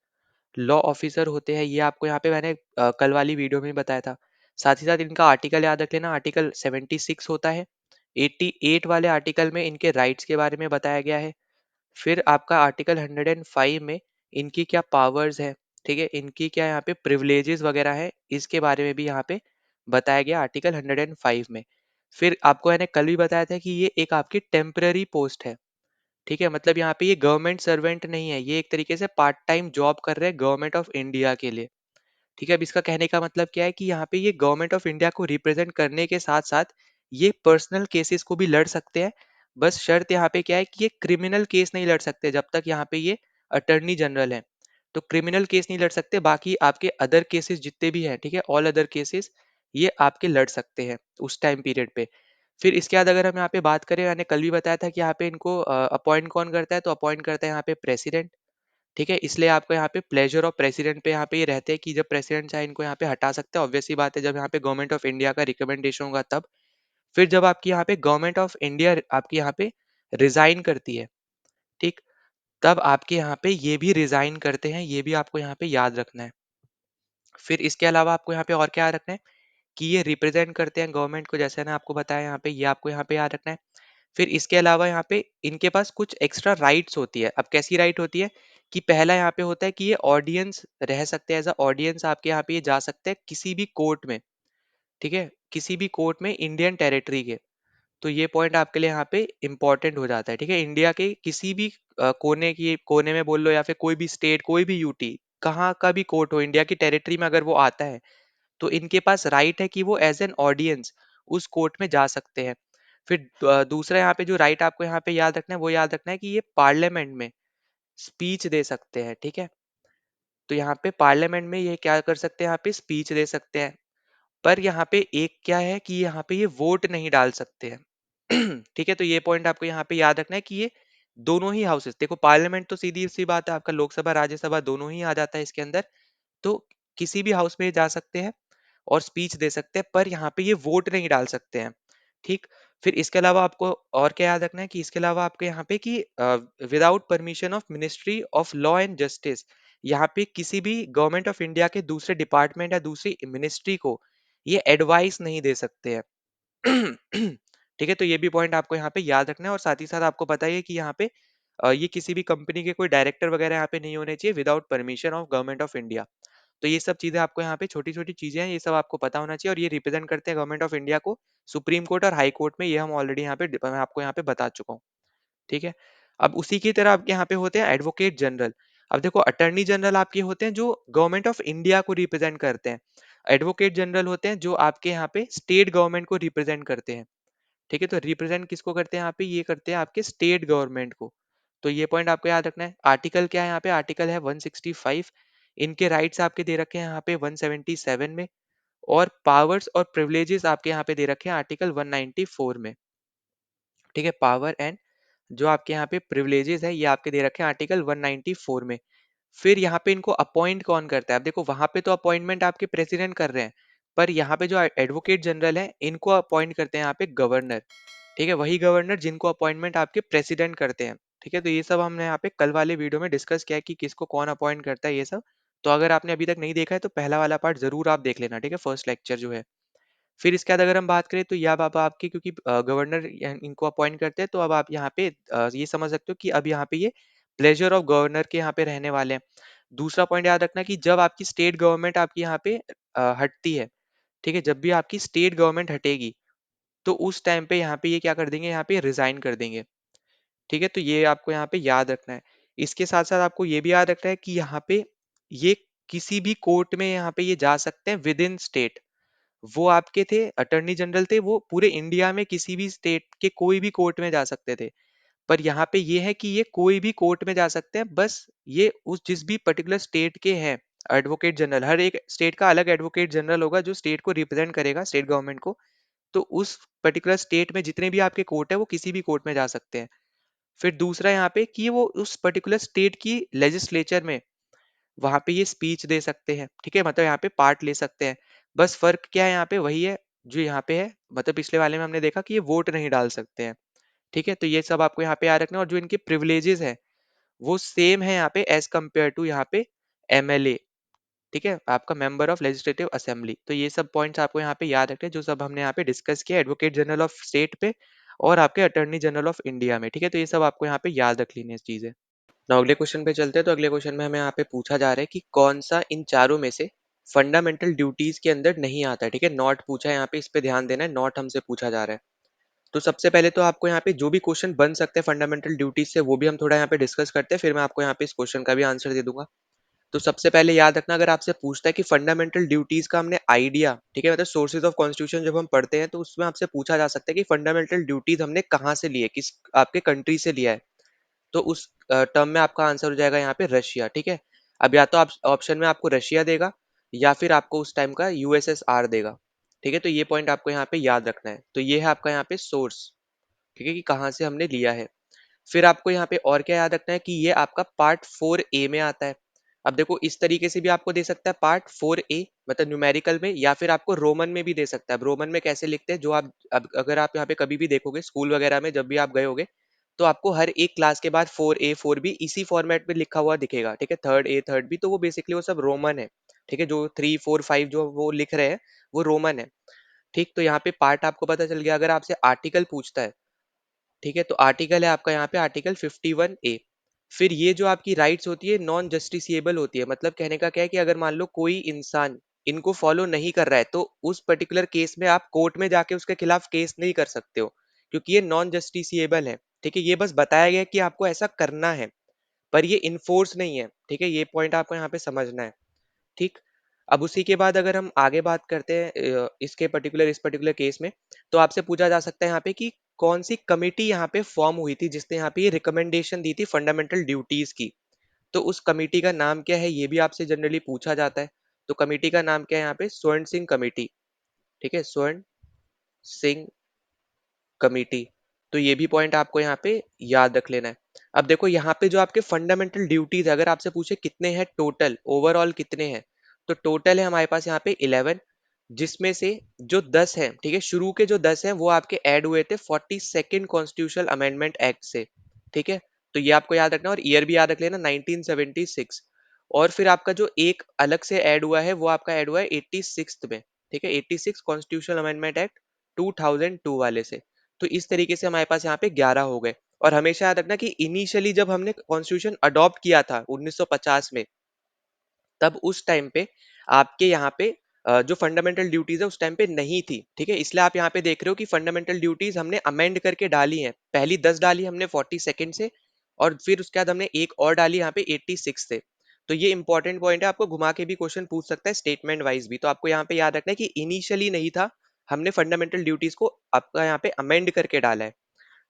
लॉ ऑफिसर होते हैं ये, आपको यहाँ पे मैंने कल वाली वीडियो में बताया था। साथ ही साथ इनका आर्टिकल याद रख लेना, आर्टिकल 76 होता है। 88 वाले आर्टिकल में इनके राइट्स के बारे में बताया गया है। फिर आपका आर्टिकल 105 में इनकी क्या पावर्स है, ठीक है, इनकी क्या यहाँ पे प्रिविलेजेस वगैरह है, इसके बारे में भी यहाँ पे बताया गया आर्टिकल 105 में। फिर आपको मैंने कल भी बताया था कि ये एक आपकी टेम्पररी पोस्ट है। ठीक है, मतलब यहाँ पे ये गवर्नमेंट सर्वेंट नहीं है, ये एक तरीके से पार्ट टाइम जॉब कर रहे हैं गवर्नमेंट ऑफ इंडिया के लिए। ठीक है, अब इसका कहने का मतलब क्या है कि यहाँ पे ये गवर्नमेंट ऑफ इंडिया को रिप्रेजेंट करने के साथ साथ ये पर्सनल केसेस को भी लड़ सकते हैं, बस शर्त यहाँ पे क्या है कि ये क्रिमिनल केस नहीं लड़ सकते जब तक यहाँ पे ये अटर्नी जनरल है। तो क्रिमिनल केस नहीं लड़ सकते, बाकी आपके अदर केसेस जितने भी हैं, ठीक है, ऑल अदर केसेस ये आपके लड़ सकते हैं उस टाइम पीरियड पे। फिर इसके बाद अगर हम यहाँ पे बात करें, मैंने कल भी बताया था कि यहाँ पे इनको अपॉइंट कौन करता है, तो अपॉइंट करता है यहाँ पे प्रेसिडेंट। ठीक है, इसलिए आपको यहाँ पे प्लेजर ऑफ प्रेसिडेंट पे यहाँ पे ये रहते हैं कि जब प्रेसिडेंट चाहे इनको यहाँ पे हटा सकते हैं। ऑब्वियस सी बात है, जब यहाँ पे गवर्नमेंट ऑफ इंडिया का रिकमेंडेशन होगा तब। फिर जब आपकी यहाँ पे गवर्नमेंट ऑफ इंडिया आपकी यहाँ पे रिजाइन करती है, ठीक, तब आपके यहाँ पे ये भी रिजाइन करते हैं, ये भी आपको यहाँ पे याद रखना है। फिर इसके अलावा आपको यहाँ पे और क्या याद रखना है कि ये रिप्रेजेंट करते हैं गवर्नमेंट को, जैसे मैंने आपको बताया यहाँ पे, ये आपको यहाँ पे याद रखना है। फिर इसके अलावा यहाँ पे इनके पास कुछ एक्स्ट्रा राइट्स होती है। अब कैसी राइट होती है कि पहला यहाँ पे होता है कि ये ऑडियंस रह सकते हैं, एज अ ऑडियंस आपके यहाँ पे ये जा सकते हैं किसी भी कोर्ट में, ठीक है, किसी भी कोर्ट में इंडियन टेरिटरी के। तो ये पॉइंट आपके लिए यहाँ पे इंपॉर्टेंट हो जाता है, ठीक है, इंडिया के किसी भी कोने में बोल लो, या फिर कोई भी स्टेट, कोई भी यूटी, कहाँ का भी कोर्ट हो इंडिया की टेरिटरी में, अगर वो आता है तो इनके पास राइट है कि वो एज एन ऑडियंस उस कोर्ट में जा सकते हैं। फिर दूसरा यहाँ पे जो राइट आपको यहाँ पे याद रखना है, वो याद रखना है कि ये पार्लियामेंट में स्पीच दे सकते हैं, ठीक है। तो यहाँ पे पार्लियामेंट में ये क्या कर सकते हैं, यहाँ पे स्पीच दे सकते हैं। पर यहाँ पे एक क्या है कि यहाँ पे ये वोट नहीं डाल सकते हैं। ठीक है, तो ये पॉइंट आपको यहाँ पे याद रखना है कि ये दोनों ही हाउसेस, देखो पार्लियामेंट तो सीधी सी बात है, आपका लोकसभा राज्यसभा दोनों ही आ जाता है इसके अंदर। तो किसी भी हाउस में ये जा सकते हैं और स्पीच दे सकते हैं, पर यहाँ पे ये वोट नहीं डाल सकते हैं, ठीक। फिर इसके अलावा आपको और क्या याद रखना है कि इसके अलावा आपके यहाँ पे कि without permission of ministry of law and justice, यहाँ पे किसी भी गवर्नमेंट ऑफ इंडिया के दूसरे डिपार्टमेंट या दूसरी मिनिस्ट्री को ये एडवाइस नहीं दे सकते हैं। ठीक है, तो ये भी पॉइंट आपको यहाँ पे याद रखना है। और साथ ही साथ आपको पता ही है कि यहाँ पे ये किसी भी कंपनी के कोई डायरेक्टर वगैरह यहाँ पे नहीं होने चाहिए without permission of government of India. तो ये सब चीजें आपको यहाँ पे छोटी छोटी चीजें हैं, ये सब आपको पता होना चाहिए, और ये रिप्रेजेंट करते हैं गवर्नमेंट ऑफ इंडिया को सुप्रीम कोर्ट और हाई कोर्ट में, ये हम ऑलरेडी यहाँ पे मैं आपको यहाँ पे बता चुका हूँ, ठीक है। अब उसी की तरह आपके यहाँ पे होते हैं एडवोकेट जनरल। अब देखो अटर्नी जनरल आपके होते हैं जो गवर्नमेंट ऑफ इंडिया को रिप्रेजेंट करते हैं, एडवोकेट जनरल होते हैं जो आपके यहाँ पे स्टेट गवर्नमेंट को रिप्रेजेंट करते हैं, ठीक है। तो रिप्रेजेंट किसको करते हैं यहाँ पे, ये करते हैं आपके स्टेट गवर्नमेंट को। तो ये पॉइंट आपको याद रखना है। आर्टिकल क्या है यहाँ पे, आर्टिकल है 165। इनके राइट्स आपके दे रखे हैं यहाँ पे 177 में, और पावर्स और प्रिविलेजेस आपके यहाँ पे दे रखे हैं आर्टिकल 194 में, ठीक है। पावर एंड जो आपके यहाँ पे प्रिविलेजेस है, ये आपके दे रखे हैं आर्टिकल 194 में। फिर यहाँ पे इनको अपॉइंट कौन करता है, अब देखो वहां पे तो अपॉइंटमेंट आपके प्रेसिडेंट कर रहे हैं, पर यहाँ पे जो एडवोकेट जनरल है इनको अपॉइंट करते हैं यहाँ पे गवर्नर, ठीक है, वही गवर्नर जिनको अपॉइंटमेंट आपके प्रेसिडेंट करते हैं, ठीक है। तो ये सब हमने यहाँ पे कल वाले वीडियो में डिस्कस किया कि किसको कौन अपॉइंट करता है ये सब। तो अगर आपने अभी तक नहीं देखा है तो पहला वाला पार्ट जरूर आप देख लेना, ठीक है, फर्स्ट लेक्चर जो है। फिर इसके बाद अगर हम बात करें तो ये अब आपके, क्योंकि गवर्नर इनको अपॉइंट करते हैं, तो अब आप यहाँ पे ये समझ सकते हो कि अब यहाँ पे ये प्लेजर ऑफ गवर्नर के यहाँ पे रहने वाले हैं। दूसरा पॉइंट याद रखना कि जब आपकी स्टेट गवर्नमेंट आपकी यहाँ पे हटती है, ठीक है, जब भी आपकी स्टेट गवर्नमेंट हटेगी, तो उस टाइम पे यहाँ पे ये क्या कर देंगे, यहाँ पे रिजाइन कर देंगे, ठीक है। तो ये आपको यहाँ पे याद रखना है। इसके साथ साथ आपको ये भी याद रखना है कि यहाँ पे ये किसी भी कोर्ट में यहाँ पे ये जा सकते हैं विद इन स्टेट। वो आपके थे अटर्नी जनरल थे, वो पूरे इंडिया में किसी भी स्टेट के कोई भी कोर्ट में जा सकते थे। पर यहाँ पे ये है कि ये कोई भी कोर्ट में जा सकते हैं, बस ये उस जिस भी पर्टिकुलर स्टेट के हैं एडवोकेट जनरल, हर एक स्टेट का अलग एडवोकेट जनरल होगा जो स्टेट को रिप्रेजेंट करेगा, स्टेट गवर्नमेंट को। तो उस पर्टिकुलर स्टेट में जितने भी आपके कोर्ट है वो किसी भी कोर्ट में जा सकते हैं। फिर दूसरा यहाँ पे कि वो उस पर्टिकुलर स्टेट की लेजिस्लेचर में वहां पे ये स्पीच दे सकते हैं, ठीक है, मतलब यहाँ पे पार्ट ले सकते हैं। बस फर्क क्या है यहाँ पे, वही है जो यहाँ पे है, मतलब पिछले वाले में हमने देखा कि ये वोट नहीं डाल सकते हैं, ठीक है। तो ये सब आपको यहाँ पे याद रखना है। और जो इनके प्रिविलेजेस है वो सेम है यहाँ पे एज कम्पेयर टू यहाँ पे एमएलए, ठीक है, आपका मेंबर ऑफ लेजिस्लेटिव असेंबली। तो ये सब पॉइंट्स आपको यहाँ पे याद रखने हैं, जो सब हमने यहाँ पे डिस्कस किया एडवोकेट जनरल ऑफ स्टेट पे और आपके अटर्नी जनरल ऑफ इंडिया में, ठीक है। तो ये सब आपको यहाँ पे याद रख लेनी है चीजें। ना अगले क्वेश्चन पे चलते हैं। तो अगले क्वेश्चन में हमें यहाँ पे पूछा जा रहा है कि कौन सा इन चारों में से फंडामेंटल ड्यूटीज के अंदर नहीं आता है, ठीक है। नॉट पूछा है यहाँ पे, इस पे ध्यान देना है, नॉट हमसे पूछा जा रहा है। तो सबसे पहले तो आपको यहाँ पे जो भी क्वेश्चन बन सकते हैं फंडामेंटल ड्यूटीज से, वो भी हम थोड़ा यहाँ पे डिस्कस करते हैं, फिर मैं आपको यहाँ पे इस क्वेश्चन का भी आंसर दे दूंगा। तो सबसे पहले याद रखना, अगर आपसे पूछता है कि फंडामेंटल ड्यूटीज का हमने आइडिया, ठीक है, मतलब सोर्सेज ऑफ कॉन्स्टिट्यूशन जब हम पढ़ते हैं तो उसमें आपसे पूछा जा सकता है कि फंडामेंटल ड्यूटीज हमने कहाँ से लिए, किस आपके कंट्री से लिया है। तो उस टर्म में आपका आंसर हो जाएगा यहाँ पे रशिया, ठीक है। अब या तो आप ऑप्शन में आपको रशिया देगा या फिर आपको उस टाइम का यूएसएसआर देगा, ठीक है। तो ये पॉइंट आपको यहाँ पे याद रखना है। तो ये है आपका यहाँ पे सोर्स, ठीक है, कि कहाँ से हमने लिया है। फिर आपको यहाँ पे और क्या याद रखना है कि ये आपका पार्ट 4A में आता है। अब देखो इस तरीके से भी आपको दे सकता है पार्ट 4A, मतलब न्यूमेरिकल में, या फिर आपको रोमन में भी दे सकता है। अब रोमन में कैसे लिखते हैं, जो आप अब अगर आप यहाँ पे कभी भी देखोगे स्कूल वगैरह में जब भी आप गए होगे, तो आपको हर एक क्लास के बाद 4A 4B इसी फॉर्मेट में लिखा हुआ दिखेगा, ठीक है। थर्ड ए थर्ड बी, तो वो बेसिकली वो सब रोमन है, ठीक है। जो 3 4 5 जो वो लिख रहे हैं वो रोमन है, ठीक। तो यहाँ पे पार्ट आपको पता चल गया। अगर आपसे आर्टिकल पूछता है, ठीक है, तो आर्टिकल है आपका यहाँ पे आर्टिकल 51A। फिर ये जो आपकी राइट्स होती है नॉन जस्टिसिएबल होती है, मतलब कहने का क्या है कि अगर मान लो कोई इंसान इनको फॉलो नहीं कर रहा है तो उस पर्टिकुलर केस में आप कोर्ट में जाके उसके खिलाफ केस नहीं कर सकते हो, क्योंकि ये नॉन जस्टिसिएबल है, ठीक है। ये बस बताया गया है कि आपको ऐसा करना है, पर ये इन्फोर्स नहीं है, ठीक है। ये पॉइंट आपको यहाँ पे समझना है, ठीक। अब उसी के बाद अगर हम आगे बात करते हैं इस पर्टिकुलर केस में, तो आपसे पूछा जा सकता है यहाँ पे कि कौन सी कमेटी यहाँ पे फॉर्म हुई थी जिसने यहाँ पे ये रिकमेंडेशन दी थी फंडामेंटल ड्यूटीज की। तो उस कमेटी का नाम क्या है, ये भी आपसे जनरली पूछा जाता है। तो कमेटी का नाम क्या है यहाँ पे, स्वर्ण सिंह कमेटी, ठीक है, स्वर्ण सिंह कमेटी। तो ये भी पॉइंट आपको यहाँ पे याद रख लेना है। अब देखो यहाँ पे जो आपके फंडामेंटल ड्यूटीज है, अगर आपसे पूछे कितने हैं टोटल, ओवरऑल कितने हैं, तो टोटल है हमारे पास यहाँ पे 11, जिसमें से जो 10 है, ठीक है, शुरू के जो 10 हैं वो आपके ऐड हुए थे 42nd कॉन्स्टिट्यूशनल अमेंडमेंट एक्ट से, ठीक है। तो ये आपको याद रखना, और ईयर भी याद रख लेना 1976। और फिर आपका जो एक अलग से ऐड हुआ है वो आपका ऐड हुआ है 86 में, ठीक है, 86 कॉन्स्टिट्यूशनल अमेंडमेंट एक्ट 2002 वाले से। तो इस तरीके से हमारे पास यहाँ पे 11 हो गए। और हमेशा याद रखना कि इनिशियली जब हमने कॉन्स्टिट्यूशन अडॉप्ट किया था 1950 में, तब उस टाइम पे आपके यहाँ पे जो फंडामेंटल ड्यूटीज है उस टाइम पे नहीं थी, ठीक है। इसलिए आप यहाँ पे देख रहे हो कि फंडामेंटल ड्यूटीज हमने अमेंड करके डाली हैं। पहली 10 डाली हमने 42nd से, और फिर उसके बाद हमने एक और डाली यहाँ पे 86 से। तो ये इंपॉर्टेंट पॉइंट है, आपको घुमा के भी क्वेश्चन पूछ सकता है स्टेटमेंट वाइज भी। तो आपको यहाँ पे याद रखना है कि इनिशियली नहीं था, हमने फंडामेंटल ड्यूटीज को आपका यहाँ पे अमेंड करके डाला है,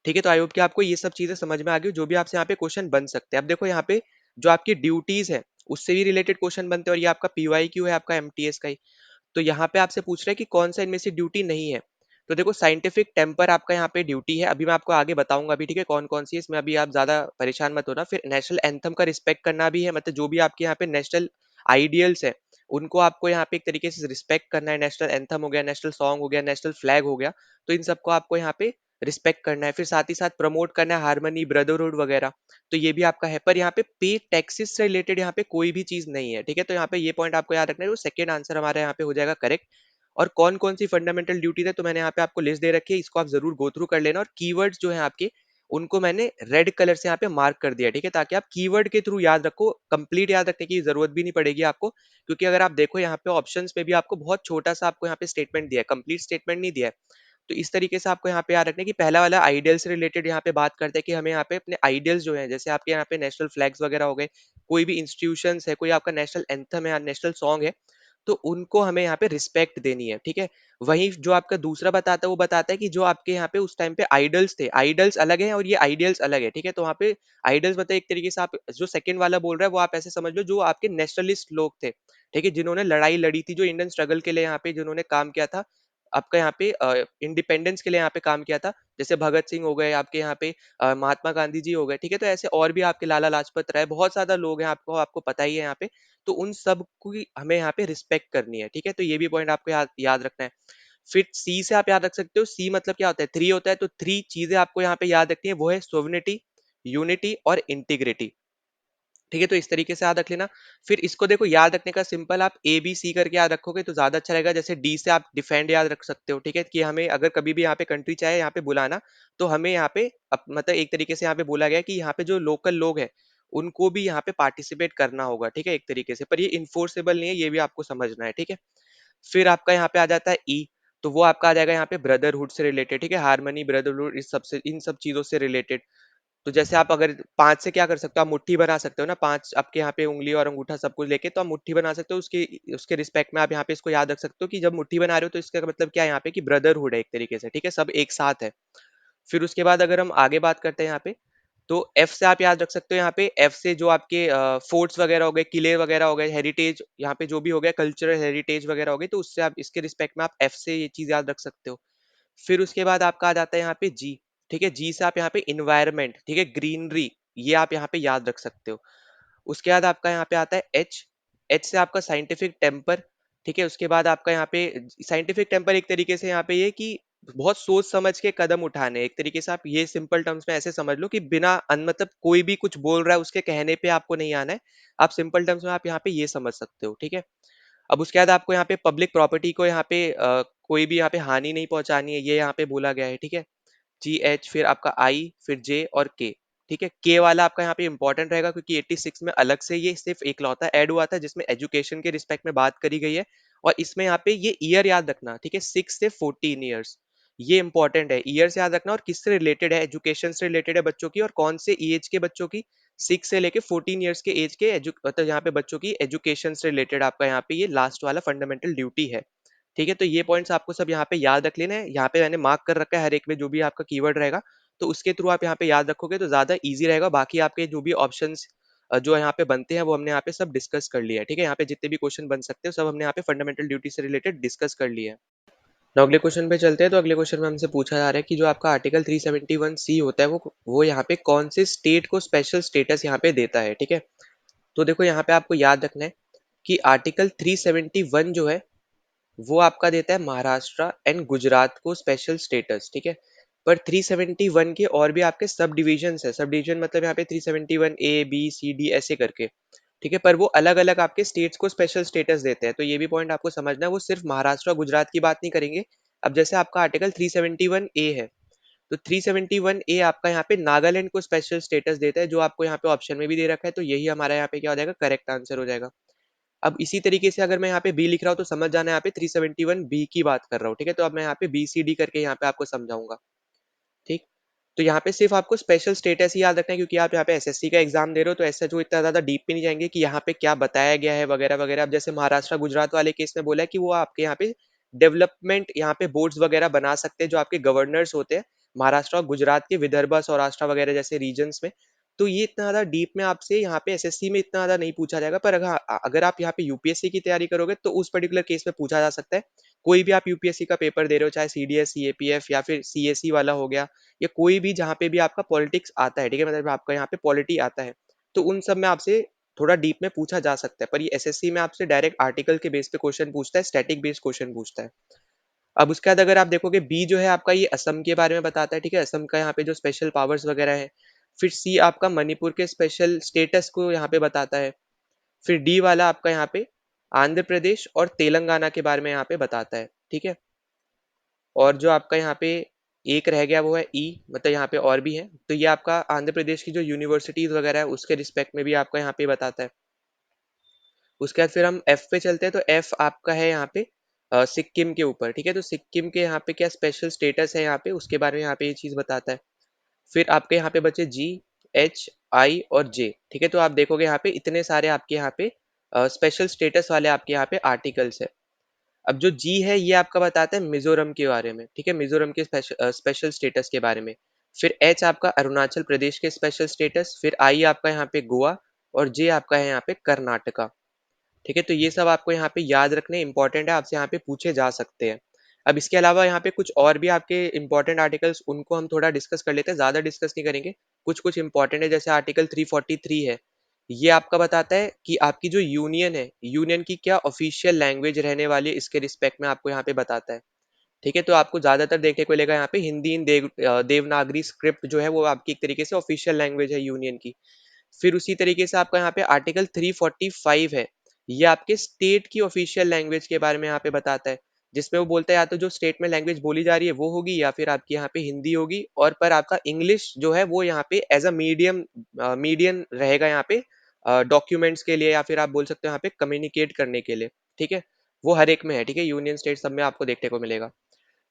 ठीक है। तो आई होप कि आपको ये सब चीजें समझ में आ गई, जो भी आपसे यहाँ पे क्वेश्चन बन सकते हैं। अब देखो यहाँ पे जो आपकी ड्यूटीज है उससे भी रिलेटेड क्वेश्चन बनते हैं, और ये आपका पीवाई क्यू है आपका एमटीएस का ही। तो यहाँ पे आपसे पूछ रहा है कि कौन सा इनमें से ड्यूटी नहीं है। तो देखो साइंटिफिक टेम्पर आपका यहाँ पे ड्यूटी है, अभी मैं आपको आगे बताऊंगा अभी, ठीक है, कौन कौन सी है इसमें, अभी आप ज्यादा परेशान मत होना। फिर नेशनल एंथम का रिस्पेक्ट करना भी है, मतलब जो भी आपके यहाँ पे नेशनल आइडियल्स है उनको आपको यहाँ पे एक तरीके से रिस्पेक्ट करना है। नेशनल एंथम हो गया, नेशनल सॉन्ग हो गया, नेशनल फ्लैग हो गया, तो इन सबको आपको यहाँ पे रिस्पेक्ट करना है। फिर साथ ही साथ प्रमोट करना है हार्मनी, ब्रदरहुड वगैरह, तो ये भी आपका है। पर यहाँ पे पे टैक्सेस से रिलेटेड यहाँ पे कोई भी चीज नहीं है, ठीक है। तो यहाँ पे ये पॉइंट आपको याद रखना है, तो सेकंड आंसर हमारा यहाँ पे हो जाएगा करेक्ट। और कौन कौन सी फंडामेंटल ड्यूटीज है तो मैंने यहाँ पे आपको लिस्ट दे रखी है, इसको आप जरूर गो थ्रू कर लेना। और कीवर्ड्स जो है आपके उनको मैंने रेड कलर से यहाँ पे मार्क कर दिया, ठीक है, ताकि आप कीवर्ड के थ्रू याद रखो। कंप्लीट याद रखने की जरूरत भी नहीं पड़ेगी आपको, क्योंकि अगर आप देखो यहाँ पे ऑप्शंस में भी आपको बहुत छोटा सा आपको यहाँ पे स्टेटमेंट दिया है, कंप्लीट स्टेटमेंट नहीं दिया है। तो इस तरीके से आपको यहाँ पे याद रखना है कि पहला वाला आइडियल से रिलेटेड यहाँ पे बात करते हैं कि हमें यहाँ पे अपने आइडियल्स जो है, जैसे आपके यहाँ पे नेशनल फ्लैग्स वगैरह हो गए, कोई भी इंस्टीट्यूशंस है, कोई आपका नेशनल एंथम है, नेशनल सॉन्ग है, तो उनको हमें यहाँ पे रिस्पेक्ट देनी है, ठीक है। वहीं जो आपका दूसरा बताता है वो बताता है कि जो आपके यहाँ पे उस टाइम पे आइडल्स थे, आइडल्स अलग है और ये आइडियल्स अलग है, ठीक है। तो वहाँ पे आइडल्स मतलब एक तरीके से आप जो सेकंड वाला बोल रहा है वो आप ऐसे समझ लो जो आपके नेशनलिस्ट लोग थे, ठीक है, जिन्होंने लड़ाई लड़ी थी, जो इंडियन स्ट्रगल के लिए यहाँ पे जिन्होंने काम किया था, आपका यहाँ पे इंडिपेंडेंस के लिए यहाँ पे काम किया था। जैसे भगत सिंह हो गए आपके यहाँ पे, महात्मा गांधी जी हो गए, ठीक है। तो ऐसे और भी आपके लाला लाजपत राय, बहुत ज्यादा लोग हैं, आपको आपको पता ही है यहाँ पे। तो उन सब की हमें यहाँ पे रिस्पेक्ट करनी है, ठीक है। तो ये भी पॉइंट आपको याद रखना है। फिर सी से आप याद रख सकते हो, सी मतलब क्या होता है, थ्री होता है। तो थ्री चीजें आपको यहाँ पे याद रखनी है, वो है सोवनिटी, यूनिटी और इंटीग्रिटी, ठीक है। तो इस तरीके से याद रख लेना। फिर इसको देखो याद रखने का सिंपल, आप ए बी सी करके याद रखोगे तो ज्यादा अच्छा रहेगा। जैसे डी से आप डिफेंड याद रख सकते हो, ठीक है, कि हमें अगर कभी भी यहाँ पे कंट्री चाहे यहाँ पे बुलाना, तो हमें यहाँ पे मतलब एक तरीके से यहाँ पे बोला गया कि यहाँ पे जो लोकल लोग हैं उनको भी यहाँ पे पार्टिसिपेट करना होगा, ठीक है, एक तरीके से। पर ये इन्फोर्सेबल नहीं है, ये भी आपको समझना है, ठीक है। फिर आपका यहाँ पे आ जाता है ई, तो वो आपका आ जाएगा यहाँ पे ब्रदरहुड से रिलेटेड, ठीक है, हार्मनी, ब्रदरहुड, इस सब से, इन सब चीजों से रिलेटेड। तो जैसे आप अगर 5 से क्या कर सकते हो, आप मुट्ठी बना सकते हो ना, 5 आपके यहाँ पे उँगली और अंगूठा सब कुछ लेके, तो आप मुट्ठी बना सकते हो। उसके उसके रिस्पेक्ट में आप यहाँ पे इसको याद रख सकते हो कि जब मुट्ठी बना रहे हो तो इसका मतलब क्या है यहाँ पे कि ब्रदरहुड है एक तरीके से, ठीक है? सब एक साथ है। फिर उसके बाद अगर हम आगे बात करते हैं यहाँ पे, तो एफ से आप याद रख सकते हो यहाँ पे, एफ से जो आपके फोर्ट्स वगैरह हो गए, किले वगैरह हो गए, हेरिटेज यहाँ पे जो भी हो गया, कल्चरल हेरिटेज वगैरह हो गई, तो उससे आप इसके रिस्पेक्ट में आप एफ से ये चीज याद रख सकते हो। फिर उसके बाद आपका आ जाता है यहाँ पे जी, ठीक है? जी से आप यहाँ पे इन्वायरमेंट, ठीक है, ग्रीनरी, ये आप यहाँ पे याद रख सकते हो। उसके बाद आपका यहाँ पे आता है एच, एच से आपका साइंटिफिक टेम्पर, ठीक है? उसके बाद आपका यहाँ पे साइंटिफिक टेम्पर एक तरीके से यहाँ पे ये कि बहुत सोच समझ के कदम उठाने, एक तरीके से आप ये सिंपल टर्म्स में ऐसे समझ लो कि बिना मतलब कोई भी कुछ बोल रहा है उसके कहने पे आपको नहीं आना है, आप सिंपल टर्म्स में आप यहाँ पे ये समझ सकते हो, ठीक है? अब उसके बाद आपको यहाँ पे पब्लिक प्रॉपर्टी को यहाँ पे कोई भी यहाँ पे हानि नहीं पहुंचानी है, ये यहाँ पे बोला गया है, ठीक है? जी एच, फिर आपका आई, फिर जे और के, ठीक है? के वाला आपका यहाँ पे इंपॉर्टेंट रहेगा क्योंकि 86 में अलग से ये सिर्फ एकलौता ऐड हुआ था जिसमें एजुकेशन के रिस्पेक्ट में बात करी गई है। और इसमें यहाँ पे ये ईयर याद रखना, ठीक है? 6 से 14 ईयर्स, ये इंपॉर्टेंट है, ईयर याद रखना। और किससे रिलेटेड है? एजुकेशन से रिलेटेड है बच्चों की, और कौन से एज के बच्चों की? 6 से लेके 14 ईयर्स के एज के मतलब यहाँ पे बच्चों की एजुकेशन से रिलेटेड आपका यहाँ पे ये लास्ट वाला फंडामेंटल ड्यूटी है, ठीक है? तो ये पॉइंट्स आपको सब यहाँ पे याद रख लेना है। यहाँ पे मैंने मार्क कर रखा है हर एक में जो भी आपका कीवर्ड रहेगा, तो उसके थ्रू आप यहाँ पे याद रखोगे तो ज्यादा इजी रहेगा। बाकी आपके जो भी ऑप्शंस जो यहाँ पे बनते हैं वो हमने यहाँ पे सब डिस्कस कर लिया है, ठीक है? यहाँ पे जितने भी क्वेश्चन बन सकते हैं सब हमने यहाँ पे फंडामेंटल ड्यूटी से रिलेटेड डिस्कस कर लिया है। तो अगले क्वेश्चन पे चलते हैं। तो अगले क्वेश्चन में हमसे पूछा जा रहा है कि जो आपका आर्टिकल 371 सी होता है वो यहाँ पे कौन से स्टेट को स्पेशल स्टेटस यहाँ पे देता है, ठीक है? तो देखो यहाँ पे आपको याद रखना है कि आर्टिकल 371 जो है वो आपका देता है महाराष्ट्र एंड गुजरात को स्पेशल स्टेटस, ठीक है? पर 371 के और भी आपके सब डिविजन है, सब डिवीजन मतलब यहाँ पे 371 ए बी सी डी ऐसे करके, ठीक है? पर वो अलग अलग आपके स्टेट्स को स्पेशल स्टेटस देते हैं, तो ये भी पॉइंट आपको समझना है, वो सिर्फ महाराष्ट्र और गुजरात की बात नहीं करेंगे। अब जैसे आपका आर्टिकल 371 ए है, तो 371 ए आपका यहाँ पे नागालैंड को स्पेशल स्टेटस देता है, जो आपको यहाँ पे ऑप्शन में भी दे रखा है, तो यही हमारा यहाँ पे क्या हो जाएगा, करेक्ट आंसर हो जाएगा। अब इसी तरीके से अगर मैं यहाँ पे बी लिख रहा हूँ तो समझ जाना यहाँ पे 371 बी की बात कर रहा हूँ, ठीक है? तो अब मैं यहाँ पे बी सी डी करके यहाँ पे आपको समझाऊंगा, ठीक? तो यहाँ पे सिर्फ आपको स्पेशल स्टेटस ही याद रखना है क्योंकि आप यहाँ पे एसएससी का एग्जाम दे रहे हो, तो ऐसा जो इतना ज्यादा डीप में नहीं जाएंगे कि यहाँ पे क्या बताया गया है वगैरह वगैरह। अब जैसे महाराष्ट्र गुजरात वाले केस में बोला है कि वो आपके यहाँ पे डेवलपमेंट यहाँ पे बोर्ड्स वगैरह बना सकते हैं जो आपके गवर्नर्स होते हैं महाराष्ट्र और गुजरात के, विदर्भ सौराष्ट्र वगैरह जैसे रीजन्स में। तो ये इतना ज्यादा डीप में आपसे यहाँ पे एसएससी में इतना ज्यादा नहीं पूछा जाएगा, पर अगर अगर आप यहाँ पे यूपीएससी की तैयारी करोगे तो उस पर्टिकुलर केस में पूछा जा सकता है। कोई भी आप यूपीएससी का पेपर दे रहे हो, चाहे सीडीएस सीएपीएफ या फिर सीएससी वाला हो गया, या कोई भी जहाँ पे भी आपका पॉलिटिक्स आता है, ठीक है, मतलब आपका यहाँ पे पॉलिटी आता है, तो उन सब में आपसे थोड़ा डीप में पूछा जा सकता है। पर ये एसएससी में आपसे डायरेक्ट आर्टिकल के बेस पे क्वेश्चन पूछता है, स्टैटिक बेस्ड क्वेश्चन पूछता है। अब उसके बाद अगर आप देखोगे बी जो है आपका ये असम के बारे में बताता है, ठीक है, असम का यहाँ पे जो स्पेशल पावर्स वगैरह है। फिर सी आपका मणिपुर के स्पेशल स्टेटस को यहाँ पे बताता है। फिर डी वाला आपका यहाँ पे आंध्र प्रदेश और तेलंगाना के बारे में यहाँ पे बताता है, ठीक है? और जो आपका यहाँ पे एक रह गया वो है ई, मतलब यहाँ पे और भी है, तो ये आपका आंध्र प्रदेश की जो यूनिवर्सिटीज वगैरह है उसके रिस्पेक्ट में भी आपका यहाँ पे बताता है। उसके बाद फिर हम एफ पे चलते हैं, तो एफ आपका है यहाँ पे सिक्किम के ऊपर, ठीक है? तो सिक्किम के यहाँ पे क्या स्पेशल स्टेटस है यहाँ पे, उसके बारे में यहाँ पे ये चीज बताता है। फिर आपके यहाँ पे बचे जी एच आई और जे, ठीक है? तो आप देखोगे यहाँ पे इतने सारे आपके यहाँ पे स्पेशल स्टेटस वाले आपके यहाँ पे आर्टिकल्स है। अब जो जी है ये आपका बताता है मिजोरम के बारे में, ठीक है, मिजोरम के स्पेशल स्टेटस के बारे में। फिर एच आपका अरुणाचल प्रदेश के स्पेशल स्टेटस, फिर आई आपका यहाँ पे गोवा, और जे आपका है यहाँ पे कर्नाटका, ठीक है? तो ये सब आपको यहाँ पे याद रखने इंपॉर्टेंट है, आपसे यहाँ पे पूछे जा सकते हैं। अब इसके अलावा यहाँ पे कुछ और भी आपके इंपॉर्टेंट आर्टिकल्स, उनको हम थोड़ा डिस्कस कर लेते हैं, ज्यादा डिस्कस नहीं करेंगे। कुछ कुछ इंपॉर्टेंट है, जैसे आर्टिकल 343 है, ये आपका बताता है कि आपकी जो यूनियन है, यूनियन की क्या ऑफिशियल लैंग्वेज रहने वाली है, इसके रिस्पेक्ट में आपको यहाँ पे बताता है, ठीक है? तो आपको ज्यादातर देखने को मिलेगा यहाँ पे हिंदी इन देवनागरी स्क्रिप्ट जो है वो आपकी एक तरीके से ऑफिशियल लैंग्वेज है यूनियन की। फिर उसी तरीके से आपका यहाँ पे आर्टिकल 345 है, ये आपके स्टेट की ऑफिशियल लैंग्वेज के बारे में यहाँ पे बताता है, जिसमें वो बोलता है या तो जो स्टेट में लैंग्वेज बोली जा रही है वो होगी, या फिर आपकी यहाँ पे हिंदी होगी, और पर आपका इंग्लिश जो है वो यहाँ पे एज अ मीडियम मीडियम रहेगा यहाँ पे डॉक्यूमेंट्स के लिए, या फिर आप बोल सकते हो यहाँ पे कम्युनिकेट करने के लिए, ठीक है? वो हर एक में है, ठीक है, यूनियन स्टेट सब में आपको देखने को मिलेगा।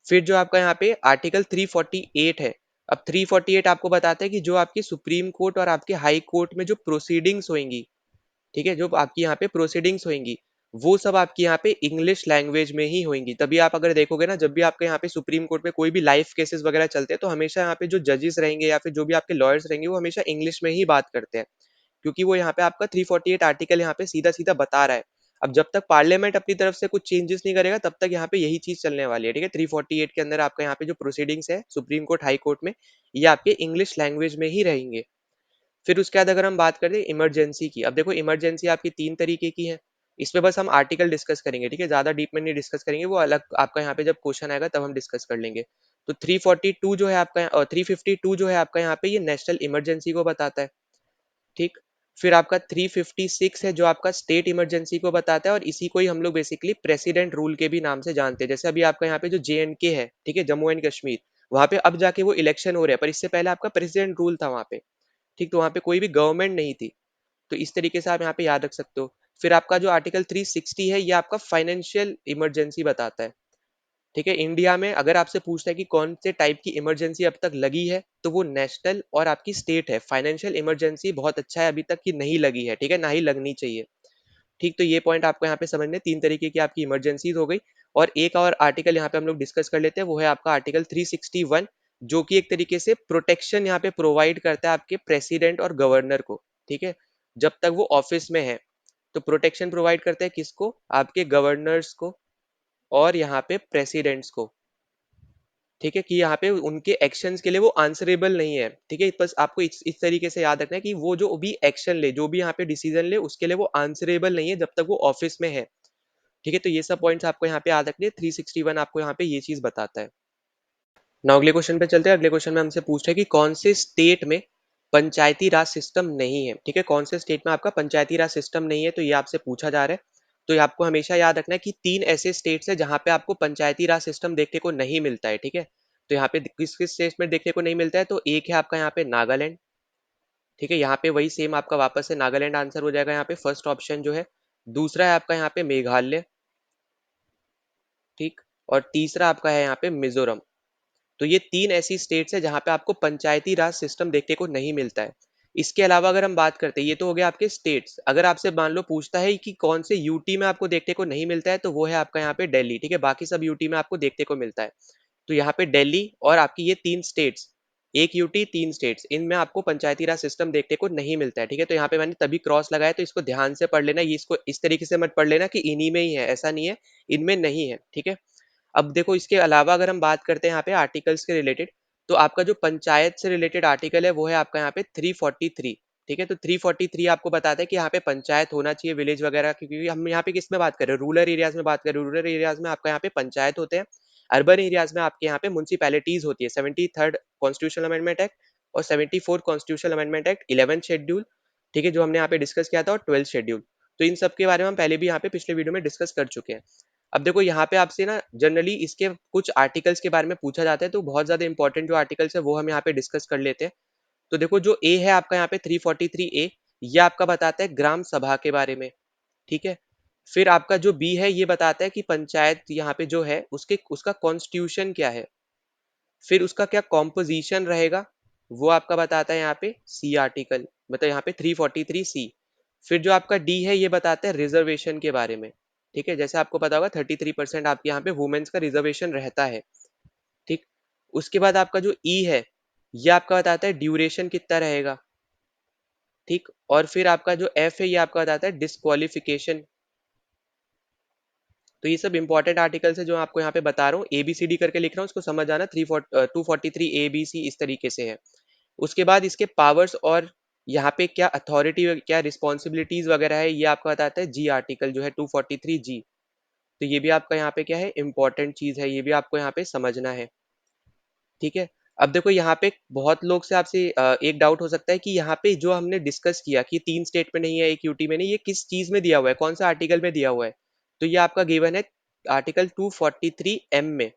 फिर जो आपका यहाँ पे आर्टिकल 348 है, अब 348 आपको बताता है कि जो आपकी सुप्रीम कोर्ट और आपके हाई कोर्ट में जो प्रोसीडिंग्स होंगी, ठीक है, जो आपकी यहाँ पे प्रोसीडिंग्स होंगी, वो सब आपकी यहाँ पे इंग्लिश लैंग्वेज में ही होंगी। तभी आप अगर देखोगे ना, जब भी आपके यहाँ पे सुप्रीम कोर्ट में कोई भी लाइव केसेस वगैरह चलते हैं, तो हमेशा यहाँ पे जो जजेस रहेंगे या फिर जो भी आपके लॉयर्स रहेंगे, वो हमेशा इंग्लिश में ही बात करते हैं, क्योंकि वो यहाँ पे आपका 348 आर्टिकल यहाँ पे सीधा सीधा बता रहा है। अब जब तक पार्लियामेंट अपनी तरफ से कुछ चेंजेस नहीं करेगा, तब तक यहाँ पे यही चीज चलने वाली है, ठीक है। 348 के अंदर आपका यहाँ पे जो प्रोसीडिंग्स है सुप्रीम कोर्ट हाई कोर्ट में, ये आपके इंग्लिश लैंग्वेज में ही रहेंगे। फिर उसके बाद अगर हम बात करें इमरजेंसी की, अब देखो इमरजेंसी आपकी 3 तरीके की है। इसमें बस हम आर्टिकल डिस्कस करेंगे, ठीक है, ज्यादा डीप में नहीं डिस्कस करेंगे, वो अलग आपका यहाँ पे जब क्वेश्चन आएगा तब हम डिस्कस कर लेंगे। तो 342 जो है आपका, और 352 जो है आपका यहाँ पे, ये नेशनल इमरजेंसी को बताता है, ठीक। फिर आपका 356 है जो आपका स्टेट इमरजेंसी को बताता है, और इसी को ही हम लोग बेसिकली प्रेसिडेंट रूल के भी नाम से जानते हैं। जैसे अभी आपका यहाँ पे जो JNK है, ठीक है, जम्मू एंड कश्मीर, वहां पे अब जाके वो इलेक्शन हो रहा है, पर इससे पहले आपका प्रेसिडेंट रूल था वहां पे, ठीक। तो वहां पे कोई भी गवर्नमेंट नहीं थी। तो इस तरीके से आप यहाँ पे याद रख सकते हो। फिर आपका जो आर्टिकल 360 है, ये आपका फाइनेंशियल इमरजेंसी बताता है, ठीक है। इंडिया में अगर आपसे पूछता है कि कौन से टाइप की इमरजेंसी अब तक लगी है, तो वो नेशनल और आपकी स्टेट है। फाइनेंशियल इमरजेंसी बहुत अच्छा है अभी तक कि नहीं लगी है, ठीक है, ना ही लगनी चाहिए, ठीक। तो ये पॉइंट आपको यहाँ पे समझने, 3 तरीके की आपकी इमरजेंसीज हो गई। और एक और आर्टिकल यहाँ पे हम लोग डिस्कस कर लेते हैं, वो है आपका आर्टिकल 361, जो कि एक तरीके से प्रोटेक्शन यहाँ पे प्रोवाइड करता है आपके प्रेसिडेंट और गवर्नर को, ठीक है, जब तक वो ऑफिस में है। तो प्रोटेक्शन प्रोवाइड करते हैं किसको? आपके गवर्नर्स को और यहाँ पे प्रेसिडेंट्स को, ठीक है, कि यहाँ पे उनके एक्शंस के लिए वो आंसरेबल नहीं है, ठीक है। बस आपको इस तरीके से याद रखना है कि वो जो भी एक्शन ले, जो भी यहाँ पे डिसीजन ले, उसके लिए वो आंसरेबल नहीं है जब तक वो ऑफिस में है, ठीक है। तो ये सब पॉइंट्स आपको यहाँ पे याद रखने हैं। 361 आपको यहाँ पे ये चीज बताता है। नाउ अगले क्वेश्चन पे चलते हैं। अगले क्वेश्चन में हमसे पूछ रहे हैं कि कौन से स्टेट में पंचायती राज सिस्टम नहीं है, ठीक है, कौन से स्टेट में आपका पंचायती राज सिस्टम नहीं है, तो ये आपसे पूछा जा रहा है। तो ये आपको हमेशा याद रखना है कि 3 ऐसे स्टेट्स है जहां पे आपको पंचायती राज सिस्टम देखने को नहीं मिलता है, ठीक है। तो यहाँ पे किस किस स्टेट में देखने को नहीं मिलता है, तो एक है आपका यहाँ पे नागालैंड, ठीक है, यहाँ पे वही सेम आपका वापस से नागालैंड आंसर हो जाएगा यहाँ पे फर्स्ट ऑप्शन जो है। दूसरा है आपका यहाँ पे मेघालय, ठीक। और तीसरा आपका है यहाँ पे मिजोरम। तो ये 3 ऐसी स्टेट्स है जहां पे आपको पंचायती राज सिस्टम देखने को नहीं मिलता है। इसके अलावा अगर हम बात करते हैं, ये तो हो गया आपके स्टेट्स। अगर आपसे मान लो पूछता है कि कौन से यूटी में आपको देखने को नहीं मिलता है, तो वो है आपका यहाँ पे दिल्ली, ठीक है। बाकी सब यूटी में आपको देखने को मिलता है। तो यहाँ पे दिल्ली और आपकी ये 3 स्टेट्स, एक यूटी 3 स्टेट्स, इनमें आपको पंचायती राज सिस्टम देखने को नहीं मिलता है, ठीक है। तो यहाँ पे मैंने तभी क्रॉस लगाया, तो इसको ध्यान से पढ़ लेना, ये इसको इस तरीके से मत पढ़ लेना कि इन्हीं में ही है, ऐसा नहीं है, इनमें नहीं है, ठीक है। अब देखो इसके अलावा अगर हम बात करते हैं यहाँ पे आर्टिकल्स के रिलेटेड, तो आपका जो पंचायत से रिलेटेड आर्टिकल है वो है आपका यहाँ पे 343, ठीक है। तो 343 आपको बताता है कि यहाँ पे पंचायत होना चाहिए विलेज वगैरह, क्योंकि हम यहाँ पे किस में बात कर रहे हैं, रूरल एरियाज में बात कर रहे हैं। रूरल एरियाज में आपका यहाँ पे पंचायत होते हैं, अर्बन एरियाज में आपके यहाँ पे म्यूनसिपैलिटीज होती है। 73rd कॉन्स्टिट्यूशनल अमेंडमेंट एक्ट और 74th constitutional amendment act 11th schedule, ठीक है, जो हमने यहाँ पे डिस्कस किया था, और 12th शेड्यूल। तो इन सब के बारे में हम पहले भी यहाँ पे पिछले वीडियो में डिस्कस कर चुके हैं। अब देखो यहाँ पे आपसे ना जनरली इसके कुछ आर्टिकल्स के बारे में पूछा जाता है, तो बहुत ज्यादा इंपॉर्टेंट जो आर्टिकल्स है वो हम यहाँ पे डिस्कस कर लेते हैं। तो देखो जो ए है आपका यहाँ पे 343A, ये आपका बताता है ग्राम सभा के बारे में, ठीक है। फिर आपका जो बी है ये बताता है कि पंचायत यहाँ पे जो है उसके उसका कॉन्स्टिट्यूशन क्या है, फिर उसका क्या कॉम्पोजिशन रहेगा, वो आपका बताता है यहाँ पे सी आर्टिकल, मतलब यहाँ पे 343C। फिर जो आपका डी है ये बताता है रिजर्वेशन के बारे में, ठीक है। जैसे आपको पता होगा 33% आपके यहाँ पे वुमेन्स का रिजर्वेशन रहता है, ठीक। उसके बाद आपका जो ई है ये आपका बताता है ड्यूरेशन कितना रहेगा, ठीक। और फिर आपका जो एफ है ये आपका बताता है डिस्क्वालिफिकेशन। तो ये सब इंपॉर्टेंट आर्टिकल्स है जो आपको यहाँ पे बता रहा हूँ, ABCD करके लिख रहा हूँ, उसको समझ आना। 243ABC इस तरीके से है। उसके बाद इसके पावर्स और यहाँ पे क्या अथॉरिटी क्या रिस्पॉन्सिबिलिटीज वगैरह है, ये आपका बताता है जी आर्टिकल जो है 243G। तो ये भी आपका यहाँ पे क्या है, इंपॉर्टेंट चीज है, ये भी आपको यहाँ पे समझना है, ठीक है। अब देखो यहाँ पे बहुत लोग से आपसे एक डाउट हो सकता है कि यहाँ पे जो हमने डिस्कस किया कि 3 स्टेट में नहीं है, एक यूटी में नहीं, ये किस चीज में दिया हुआ है, कौन सा आर्टिकल में दिया हुआ है। तो ये आपका गिवन है आर्टिकल 243M में,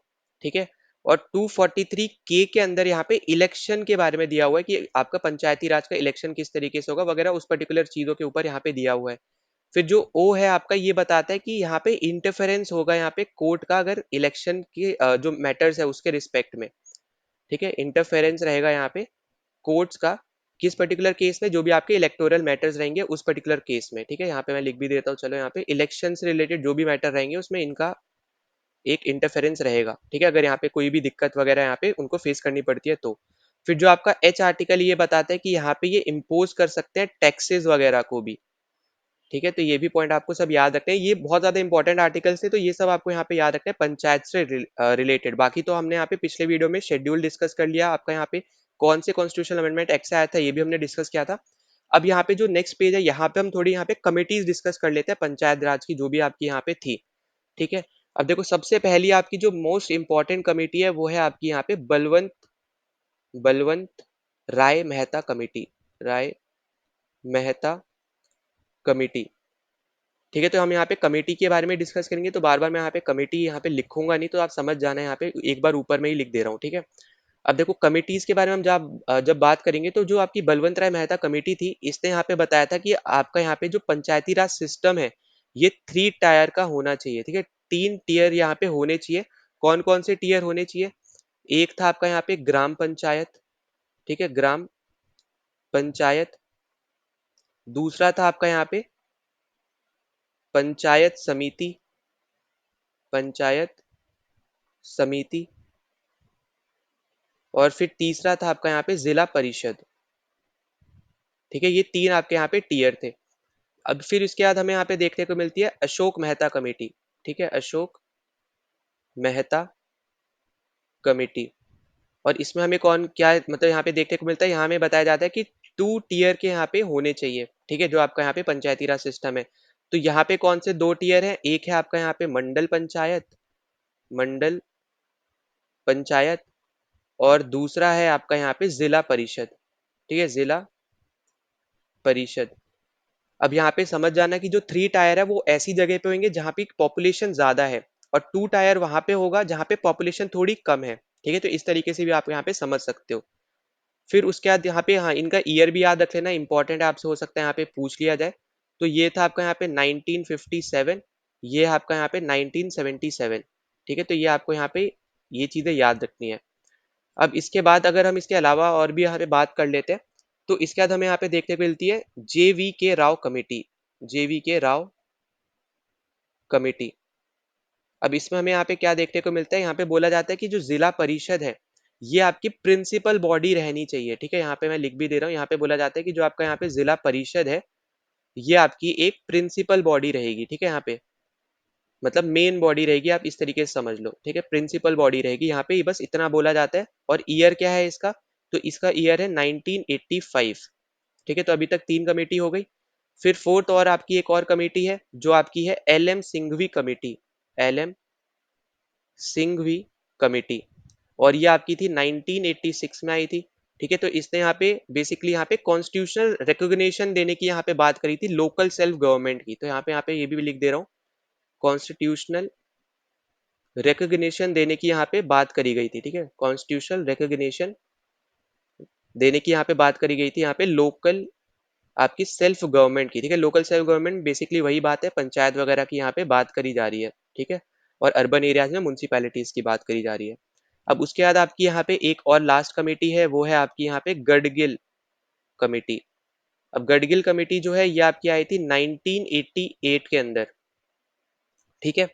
ठीक है। और 243K के अंदर यहाँ पे इलेक्शन के बारे में दिया हुआ है कि आपका पंचायती राज का इलेक्शन किस तरीके से होगा वगैरह, उस पर्टिकुलर चीजों के ऊपर यहाँ पे दिया हुआ है। फिर जो ओ है आपका ये बताता है कि यहाँ पे इंटरफेरेंस होगा यहाँ पे कोर्ट का, अगर इलेक्शन के जो मैटर्स है उसके रिस्पेक्ट में, ठीक है, इंटरफेरेंस रहेगा यहाँ पे कोर्ट्स का, किस पर्टिकुलर केस में, जो भी आपके इलेक्टोरल मैटर्स रहेंगे उस पर्टिकुलर केस में। ठीक है, यहाँ पे मैं लिख भी देता हूँ, चलो यहाँ पे इलेक्शन से रिलेटेड जो भी मैटर रहेंगे उसमें इनका एक इंटरफेरेंस रहेगा। ठीक है, अगर यहाँ पे कोई भी दिक्कत वगैरह यहाँ पे उनको फेस करनी पड़ती है तो। फिर जो आपका एच आर्टिकल ये बताता है कि यहाँ पे ये इम्पोज कर सकते हैं टैक्सेस वगैरह को भी। ठीक है, तो ये भी पॉइंट आपको सब याद रखने हैं, ये बहुत ज्यादा इंपॉर्टेंट आर्टिकल्स थे, तो ये सब आपको यहाँ पे याद रखना है पंचायत से रिलेटेड। बाकी तो हमने यहाँ पे पिछले वीडियो में शेड्यूल डिस्कस कर लिया आपका, यहाँ पे कौन से कॉन्स्टिट्यूशनल अमेंडमेंट एक्ट आया था ये भी हमने डिस्कस किया था। अब यहाँ पे जो नेक्स्ट पेज है यहाँ पे हम थोड़ी यहाँ पे कमिटीज डिस्कस कर लेते हैं पंचायत राज की, जो भी आपकी यहाँ पे थी। ठीक है, अब देखो सबसे पहली आपकी जो मोस्ट इंपॉर्टेंट कमेटी है वो है आपकी यहाँ पे बलवंत बलवंत राय मेहता कमेटी, राय मेहता कमेटी। ठीक है, तो हम यहाँ पे कमेटी के बारे में डिस्कस करेंगे, तो बार बार मैं यहाँ पे कमेटी यहाँ पे लिखूंगा नहीं, तो आप समझ जाना है, यहाँ पे एक बार ऊपर में ही लिख दे रहा हूँ। ठीक है, अब देखो कमिटीज के बारे में हम जब बात करेंगे, तो जो आपकी बलवंत राय मेहता कमेटी थी इसने यहाँ पे बताया था कि आपका यहाँ पे जो पंचायती राज सिस्टम है ये 3 टायर का होना चाहिए। ठीक है, 3 टीयर यहाँ पे होने चाहिए। कौन कौन से टीयर होने चाहिए? एक था आपका यहाँ पे ग्राम पंचायत। ठीक है, ग्राम पंचायत। दूसरा था आपका यहाँ पे पंचायत समिति, पंचायत समिति। और फिर तीसरा था आपका यहाँ पे जिला परिषद। ठीक है, ये 3 आपके यहाँ पे टीयर थे। अब फिर इसके बाद हमें यहाँ पे देखने को मिलती है अशोक मेहता कमेटी। ठीक है, अशोक मेहता कमेटी। और इसमें हमें कौन क्या मतलब यहाँ पे देखने को मिलता है, यहाँ हमें बताया जाता है कि 2 टीयर के यहाँ पे होने चाहिए। ठीक है, जो आपका यहाँ पे पंचायती राज सिस्टम है, तो यहाँ पे कौन से 2 टीयर हैं? एक है आपका यहाँ पे मंडल पंचायत, मंडल पंचायत। और दूसरा है आपका यहाँ पे जिला परिषद। ठीक है, जिला परिषद। अब यहाँ पे समझ जाना कि जो 3 टायर है वो ऐसी जगह पे होंगे जहाँ पे पॉपुलेशन ज्यादा है, और 2 टायर वहां पे होगा जहाँ पे पॉपुलेशन थोड़ी कम है। ठीक है, तो इस तरीके से भी आप यहाँ पे समझ सकते हो। फिर उसके बाद यहाँ पे, हाँ, इनका ईयर भी याद रख लेना, इंपॉर्टेंट है, आपसे हो सकता है यहाँ पे पूछ लिया जाए। तो ये था आपका यहाँ पे 1957, ये है आपका यहाँ पे 1977। ठीक है, तो ये आपको यहाँ पे ये चीजें याद रखनी है। अब इसके बाद अगर हम इसके अलावा और भी यहाँ पे बात कर लेते हैं, तो इसके बाद हमें यहाँ पे देखने को मिलती है जेवी के राव कमेटी, जेवी के राव कमेटी। अब इसमें हमें यहाँ पे क्या देखने को मिलता है, यहाँ पे बोला जाता है कि जो जिला परिषद है ये आपकी प्रिंसिपल बॉडी रहनी चाहिए। ठीक है, यहाँ पे मैं लिख भी दे रहा हूँ, यहाँ पे बोला जाता है कि जो आपका यहाँ पे जिला परिषद है ये आपकी एक प्रिंसिपल बॉडी रहेगी। ठीक है, यहाँ पे मतलब मेन बॉडी रहेगी, आप इस तरीके से समझ लो। ठीक है, प्रिंसिपल बॉडी रहेगी यहाँ पे, बस इतना बोला जाता है। और ईयर क्या है इसका? तो इसका ईयर है 1985। ठीक है, तो अभी तक 3 कमेटी हो गई। फिर फोर्थ और आपकी एक और कमेटी है जो आपकी है L M Singhvi committee, L M Singhvi committee. और ये आपकी थी 1986 में आई थी। ठीक है, तो इसने यहाँ पे बेसिकली यहाँ पे कॉन्स्टिट्यूशनल रिकॉग्निशन देने की यहाँ पे बात करी थी लोकल सेल्फ गवर्नमेंट की, तो यहाँ पे ये भी लिख दे रहा हूँ, कॉन्स्टिट्यूशनल रिकॉग्निशन देने की यहाँ पे बात करी गई थी। ठीक है, कॉन्स्टिट्यूशनल रिकॉग्निशन देने की यहाँ पे बात करी गई थी यहाँ पे लोकल आपकी सेल्फ गवर्नमेंट की। ठीक है, लोकल सेल्फ गवर्नमेंट बेसिकली वही बात है, पंचायत वगैरह की यहाँ पे बात करी जा रही है। ठीक है, और अर्बन एरियाज में म्यूनसिपैलिटीज की बात करी जा रही है। अब उसके बाद आपकी यहाँ पे एक और लास्ट कमेटी है, वो है आपकी यहाँ पे गडगिल कमेटी। अब गडगिल कमेटी जो है ये आपकी आई थी 1988 के अंदर। ठीक है,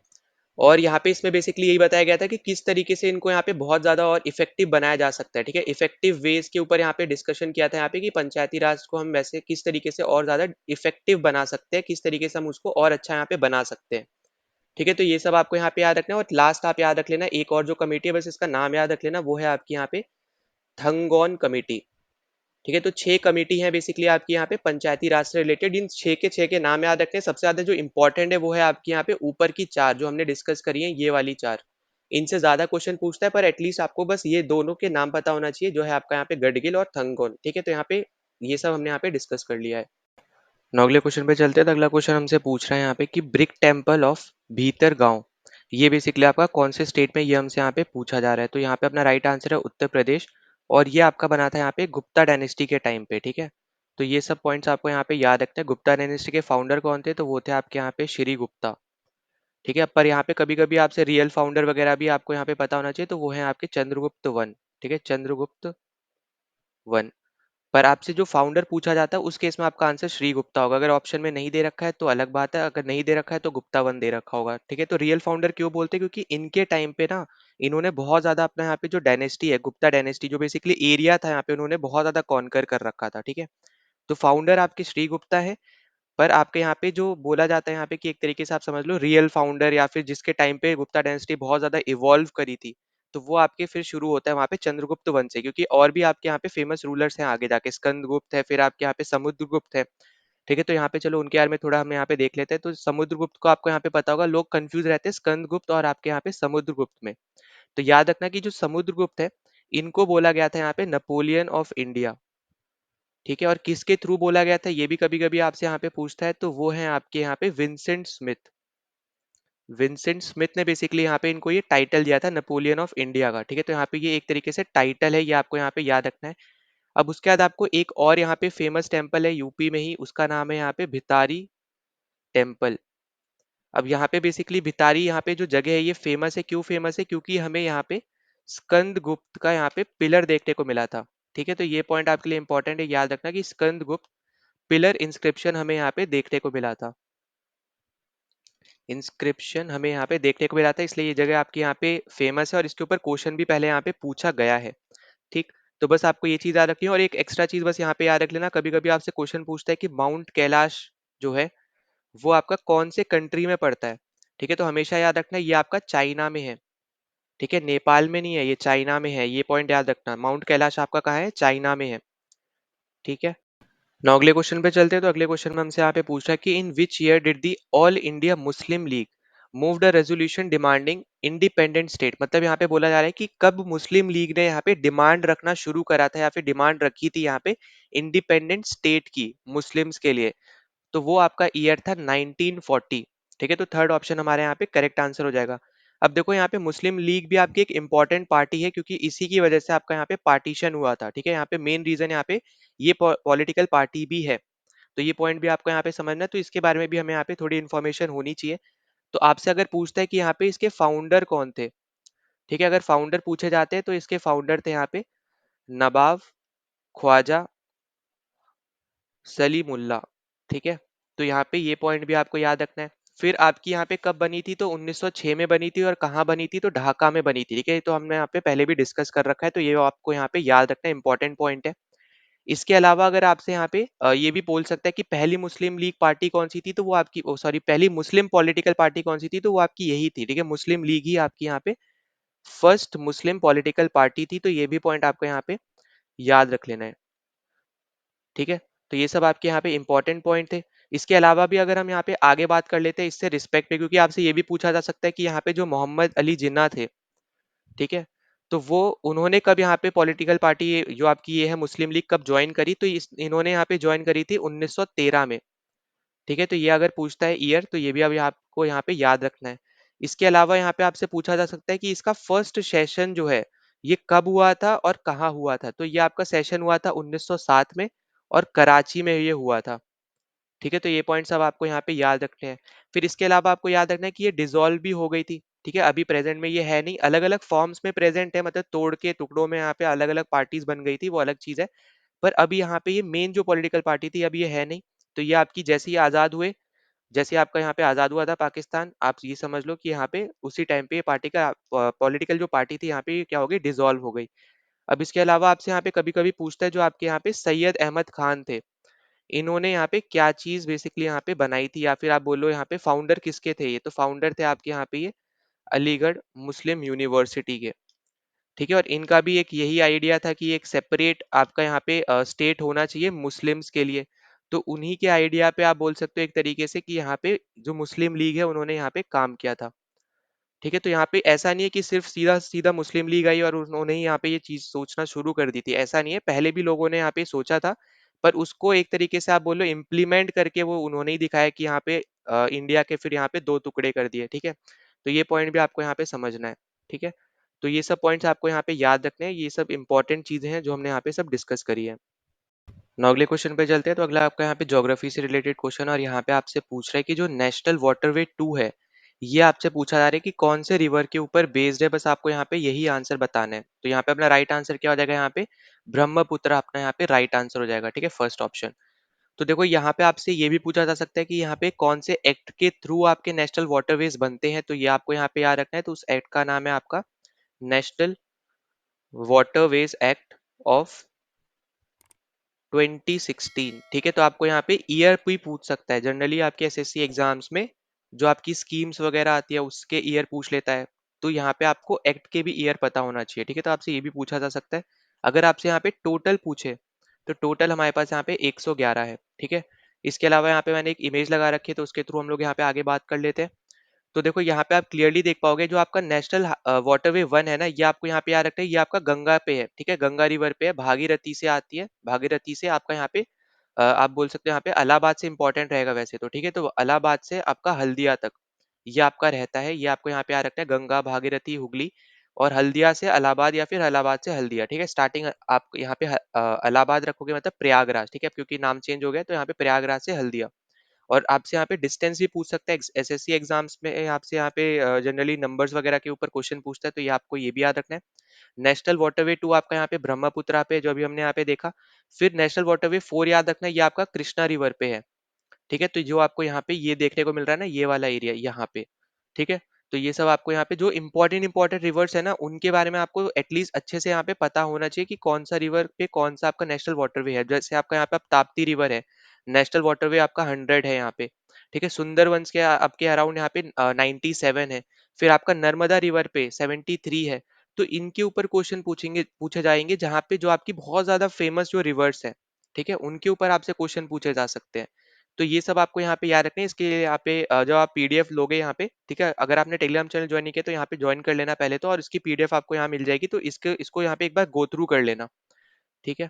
और यहाँ पे इसमें बेसिकली यही बताया गया था कि किस तरीके से इनको यहाँ पे बहुत ज्यादा और इफेक्टिव बनाया जा सकता है। ठीक है, इफेक्टिव वेज के ऊपर यहाँ पे डिस्कशन किया था यहाँ पे कि पंचायती राज को हम वैसे किस तरीके से और ज्यादा इफेक्टिव बना सकते हैं, किस तरीके से हम उसको और अच्छा यहाँ पे बना सकते हैं। ठीक है, तो ये सब आपको यहाँ पे याद रखना है। और लास्ट आप याद रख लेना एक और जो कमेटी है, बस इसका नाम याद रख लेना, वो है आपकी यहाँ पे थंगोन कमेटी। ठीक है, तो 6 कमेटी है बेसिकली आपकी यहाँ पे पंचायती राज से रिलेटेड। इन 6 के नाम याद रखने हैं। सबसे ज्यादा जो इंपॉर्टेंट है वो है आपकी यहाँ पे ऊपर की 4 जो हमने डिस्कस करी है, ये वाली 4। इनसे ज्यादा क्वेश्चन पूछता है, पर एटलीस्ट आपको बस ये दोनों के नाम पता होना चाहिए, जो है आपका यहाँ पे गडगिल और थंगोन। ठीक है, तो यहाँ पे ये सब हमने यहाँ पे डिस्कस कर लिया है। नौ अगले क्वेश्चन पे चलते हैं। तो अगला क्वेश्चन हमसे पूछ रहा है यहाँ पे कि ब्रिक टेम्पल ऑफ भीतर गांव, ये बेसिकली आपका कौन से स्टेट में, ये हमसे यहाँ पे पूछा जा रहा है। तो यहाँ पे अपना राइट आंसर है उत्तर प्रदेश। और ये आपका बना था यहाँ पे गुप्ता डायनेस्टी के टाइम पे। ठीक है, तो ये सब पॉइंट्स आपको यहाँ पे याद रखते हैं। गुप्ता डायनेस्टी के फाउंडर कौन थे? तो वो थे आपके यहाँ पे श्री गुप्ता। ठीक है, पर यहाँ पे कभी कभी आपसे रियल फाउंडर वगैरह भी आपको यहाँ पे पता होना चाहिए, तो वो है आपके चंद्रगुप्त वन। ठीक है, चंद्रगुप्त वन। पर आपसे जो फाउंडर पूछा जाता है उस केस में आपका आंसर श्री गुप्ता होगा। अगर ऑप्शन में नहीं दे रखा है तो अलग बात है, अगर नहीं दे रखा है तो गुप्ता वन दे रखा होगा। ठीक है, तो रियल फाउंडर क्यों बोलते हैं, क्योंकि इनके टाइम पे ना इन्होंने बहुत ज्यादा अपना यहाँ पे जो डायनेस्टी है, गुप्ता डायनेस्टी, जो बेसिकली एरिया था यहाँ पे, उन्होंने बहुत ज्यादा कॉन्कर कर रखा था। ठीक है, तो फाउंडर आपके श्री गुप्ता है। पर आपके यहाँ पे जो बोला जाता है यहाँ पे कि एक तरीके से आप समझ लो रियल फाउंडर, या फिर जिसके टाइम पे गुप्ता डायनेस्टी बहुत ज्यादा इवॉल्व करी थी, तो वो आपके फिर शुरू होता है वहाँ पे चंद्रगुप्त वंश से। क्योंकि और भी आपके यहाँ पे फेमस रूलर्स हैं आगे जाके, स्कंदगुप्त है, फिर आपके यहाँ पे समुद्रगुप्त है। ठीक है, तो यहाँ पे चलो उनके बारे में थोड़ा हम यहाँ पे देख लेते हैं। तो समुद्रगुप्त को आपको यहाँ पे पता होगा, लोग कंफ्यूज रहते हैं स्कंदगुप्त और आपके यहाँ पे समुद्रगुप्त में। तो याद रखना कि जो समुद्रगुप्त है, इनको बोला गया था यहाँ पे नेपोलियन ऑफ इंडिया। ठीक है, और किसके थ्रू बोला गया था ये भी कभी कभी आपसे यहाँ पे पूछता है, तो वो है आपके यहाँ पे विंसेंट स्मिथ। विंसेंट स्मिथ ने बेसिकली यहाँ पे इनको ये टाइटल दिया था नेपोलियन ऑफ इंडिया का। ठीक है, तो यहाँ पे ये एक तरीके से टाइटल है, ये आपको यहाँ पे याद रखना है। अब उसके बाद आपको एक और यहाँ पे फेमस टेम्पल है यूपी में ही, उसका नाम है यहाँ पे भितारी टेम्पल। अब यहाँ पे बेसिकली भितारी यहाँ पे जो जगह है ये फेमस है, क्यों फेमस है, क्योंकि हमें यहाँ पे स्कंद गुप्त का यहाँ पे पिलर देखने को मिला था। ठीक है, तो ये पॉइंट आपके लिए इंपॉर्टेंट है, याद रखना कि स्कंद गुप्त पिलर इंस्क्रिप्शन हमें यहाँ पे देखने को मिला था। इंस्क्रिप्शन हमें यहाँ पे देखने को मिला था, इसलिए ये जगह आपकी यहाँ पे फेमस है और इसके ऊपर क्वेश्चन भी पहले यहाँ पे पूछा गया है। ठीक, तो बस आपको ये चीज याद रखनी है। और एक एक्स्ट्रा चीज बस यहाँ पे याद रख लेना, कभी कभी आपसे क्वेश्चन पूछता है कि माउंट कैलाश जो है वो आपका कौन से कंट्री में पड़ता है। ठीक है, तो हमेशा याद रखना ये आपका चाइना में है। ठीक है, नेपाल में नहीं है, ये चाइना में है, ये पॉइंट याद रखना। माउंट कैलाश आपका कहाँ है, चाइना में है। ठीक है, नौ अगले क्वेश्चन पे चलते हैं। तो अगले क्वेश्चन में हमसे यहाँ पे पूछ रहा है कि in which year did the All India Muslim League moved a resolution demanding independent state. मतलब यहाँ पे बोला जा रहा है कि कब मुस्लिम लीग ने यहाँ पे डिमांड रखना शुरू करा था, या फिर डिमांड रखी थी यहाँ पे इंडिपेंडेंट स्टेट की मुस्लिम्स के लिए। तो वो आपका ईयर था 1940। ठीक है, तो थर्ड ऑप्शन हमारे यहाँ पे करेक्ट आंसर हो जाएगा। अब देखो यहाँ पे मुस्लिम लीग भी आपकी एक इंपॉर्टेंट पार्टी है, क्योंकि इसी की वजह से आपका यहाँ पे पार्टीशन हुआ था। ठीक है, यहाँ पे मेन रीजन यहाँ पे ये पॉलिटिकल पार्टी भी है। तो ये पॉइंट भी आपको यहाँ पे समझना है, तो इसके बारे में भी हमें यहाँ पे थोड़ी इन्फॉर्मेशन होनी चाहिए। तो आपसे अगर पूछता है कि यहाँ पे इसके फाउंडर कौन थे, ठीक है, अगर फाउंडर पूछे जाते हैं तो इसके फाउंडर थे यहाँ पे नवाब ख्वाजा सलीमुल्लाह। ठीक है, तो यहाँ पे ये पॉइंट भी आपको याद रखना है। फिर आपकी यहाँ पे कब बनी थी, तो 1906 में बनी थी, और कहाँ बनी थी, तो ढाका में बनी थी। ठीक है, तो हमने यहाँ पे पहले भी डिस्कस कर रखा है, तो ये आपको यहाँ पे याद रखना इंपॉर्टेंट पॉइंट है। इसके अलावा अगर आपसे यहाँ पे ये भी बोल सकता है कि पहली मुस्लिम लीग पार्टी कौन सी थी, तो वो आपकी सॉरी पहली मुस्लिम पॉलिटिकल पार्टी कौन सी थी, तो वो आपकी यही थी। ठीक है, मुस्लिम लीग ही आपकी यहाँ पे फर्स्ट मुस्लिम पॉलिटिकल पार्टी थी। तो ये भी पॉइंट आपको यहाँ पे याद रख लेना है। ठीक है, तो ये सब आपके यहाँ पे इंपॉर्टेंट पॉइंट थे। इसके अलावा भी अगर हम यहाँ पे आगे बात कर लेते हैं इससे रिस्पेक्ट पे, क्योंकि आपसे ये भी पूछा जा सकता है कि यहाँ पे जो मोहम्मद अली जिन्ना थे, ठीक है, तो वो उन्होंने कब यहाँ पे पॉलिटिकल पार्टी जो आपकी ये है मुस्लिम लीग कब ज्वाइन करी, तो इन्होंने यहाँ पे ज्वाइन करी थी 1913 में। ठीक है, तो ये अगर पूछता है ईयर, तो ये भी अभी आपको यहाँ पे याद रखना है। इसके अलावा यहाँ पे आपसे पूछा जा सकता है कि इसका फर्स्ट सेशन जो है ये कब हुआ था और कहाँ हुआ था, तो ये आपका सेशन हुआ था 1907 में, और कराची में ये हुआ था। ठीक है, तो ये पॉइंट सब आपको यहाँ पे याद रखने हैं। फिर इसके अलावा आपको याद रखना है कि ये डिसॉल्व भी हो गई थी। ठीक है, अभी प्रेजेंट में ये है नहीं, अलग अलग फॉर्म्स में प्रेजेंट है, मतलब तोड़ के टुकड़ों में यहाँ पे अलग अलग पार्टीज बन गई थी, वो अलग चीज है। पर अभी यहाँ पे ये मेन जो पॉलिटिकल पार्टी थी अभी ये है नहीं। तो ये आपकी जैसे ही आजाद हुए, जैसे आपका यहाँ पे आजाद हुआ था पाकिस्तान, आप ये समझ लो कि यहाँ पे उसी टाइम पे ये पार्टी का पॉलिटिकल जो पार्टी थी यहाँ पे ये क्या हो गई, डिसॉल्व हो गई। अब इसके अलावा आपसे यहाँ पे कभी कभी पूछता है जो आपके यहाँ पे सैयद अहमद खान थे, इन्होंने यहाँ पे क्या चीज बेसिकली यहाँ पे बनाई थी, या फिर आप बोलो यहाँ पे फाउंडर किसके थे, ये तो फाउंडर थे आपके यहाँ पे ये अलीगढ़ मुस्लिम यूनिवर्सिटी के। ठीक है, और इनका भी एक यही आइडिया था कि एक सेपरेट आपका यहाँ पे स्टेट होना चाहिए मुस्लिम्स के लिए। तो उन्हीं के आइडिया पे आप बोल सकते हो एक तरीके से कि यहाँ पे जो मुस्लिम लीग है उन्होंने यहाँ पे काम किया था। ठीक है, तो यहाँ पे ऐसा नहीं है कि सिर्फ सीधा सीधा मुस्लिम लीग आई और उन्होंने ही यहाँ पे ये चीज सोचना शुरू कर दी थी, ऐसा नहीं है, पहले भी लोगों ने यहाँ पे सोचा था। पर उसको एक तरीके से आप बोलो इम्प्लीमेंट करके वो उन्होंने ही दिखाया कि यहाँ पे इंडिया के फिर यहाँ पे दो टुकड़े कर दिए। ठीक है, तो ये पॉइंट भी आपको यहाँ पे समझना है। ठीक है, तो ये सब पॉइंट्स आपको यहाँ पे याद रखने हैं, ये सब इंपॉर्टेंट चीजें हैं जो हमने यहाँ पे सब डिस्कस करी है। नौ अगले क्वेश्चन पे चलते हैं। तो अगला आपका यहाँ पे ज्योग्राफी से रिलेटेड क्वेश्चन, और यहाँ पे आपसे पूछ रहा है कि जो नेशनल वाटरवे 2 है ये आपसे पूछा जा रहा है कि कौन से रिवर के ऊपर बेस्ड है, बस आपको यहाँ पे यही आंसर बताना है। तो यहाँ पे अपना राइट आंसर क्या हो जाएगा, यहाँ पे ब्रह्मपुत्र अपना यहाँ पे राइट आंसर हो जाएगा, ठीक है, फर्स्ट ऑप्शन। तो देखो यहाँ पे आपसे ये भी पूछा जा सकता है कि यहाँ पे कौन से एक्ट के थ्रू आपके नेशनल वाटरवेज बनते हैं, तो ये आपको यहाँ पे याद रखना है। तो उस एक्ट का नाम है आपका नेशनल वाटरवेज एक्ट ऑफ 2016, ठीक है। तो आपको यहाँ पे ईयर भी पूछ सकता है, जनरली आपके एसएससी एग्जाम्स में जो आपकी स्कीम्स वगैरह आती है उसके ईयर पूछ लेता है। तो यहाँ पे आपको एक्ट के भी ईयर पता होना चाहिए, ठीक है। तो आपसे ये भी पूछा जा सकता है। अगर आपसे यहाँ पे टोटल पूछे तो टोटल हमारे पास यहाँ पे 111 है, ठीक है। इसके अलावा यहाँ पे मैंने एक इमेज लगा रखी है, तो उसके थ्रू हम लोग यहाँ पे आगे बात कर लेते हैं। तो देखो यहाँ पे आप क्लियरली देख पाओगे, जो आपका नेशनल वाटरवे वन है ना, ये आपको यहाँ पे याद रखना है, ये आपका गंगा पे है, ठीक है, गंगा रिवर पे है, भागीरथी से आती है, भागीरथी से आपका यहाँ पे आप बोल सकते हो यहाँ पे इलाहाबाद से इंपॉर्टेंट रहेगा वैसे तो, ठीक है। तो इलाहाबाद से आपका हल्दिया तक ये आपका रहता है, ये आपको यहाँ पे याद रखना है, गंगा, भागीरथी, हुगली और हल्दिया से इलाहाबाद या फिर इलाहाबाद से हल्दिया, ठीक है। स्टार्टिंग आप यहाँ पे इलाहाबाद रखोगे मतलब प्रयागराज, ठीक है, क्योंकि नाम चेंज हो गया तो यहाँ पे प्रयागराज से हल्दिया। और आपसे यहाँ पे डिस्टेंस भी पूछ सकता है, एसएससी एग्जाम्स में आपसे यहाँ पे जनरली नंबर्स वगैरह के ऊपर क्वेश्चन पूछता है, तो ये आपको ये भी याद रखना है। नेशनल वाटरवे टू आपका यहाँ पे ब्रह्मपुत्र पे है, जो अभी हमने यहाँ पे देखा। फिर नेशनल वाटरवे फोर याद रखना है, ये आपका कृष्णा रिवर पे है, ठीक है। तो जो आपको यहाँ पे ये देखने को मिल रहा है ना, ये वाला एरिया यहाँ पे, ठीक है। तो ये सब आपको यहाँ पे जो इंपॉर्टेंट रिवर्स है ना, उनके बारे में आपको एटलीस्ट अच्छे से यहाँ पे पता होना चाहिए कि कौन सा रिवर पे कौन सा आपका नेशनल वाटरवे है। जैसे आपका यहाँ पे ताप्ती रिवर है, नेशनल वाटरवे आपका 100 है यहाँ पे, ठीक है। सुंदरवंश के आपके अराउंड यहाँ पे 97 है। फिर आपका नर्मदा रिवर पे 73 है। तो इनके ऊपर क्वेश्चन पूछे जाएंगे, जहाँ पे जो आपकी बहुत ज्यादा फेमस जो रिवर्स है, ठीक है, उनके ऊपर आपसे क्वेश्चन पूछे जा सकते हैं। तो ये सब आपको यहाँ पे याद रखना है। इसके लिए यहाँ पे जब आप पीडीएफ लोगे यहाँ पे, ठीक है, अगर आपने टेलीग्राम चैनल ज्वाइन नहीं किया तो यहाँ पे ज्वाइन कर लेना पहले तो, और इसकी पीडीएफ आपको यहाँ मिल जाएगी, तो इसको यहाँ पे एक बार गो थ्रू कर लेना, ठीक है।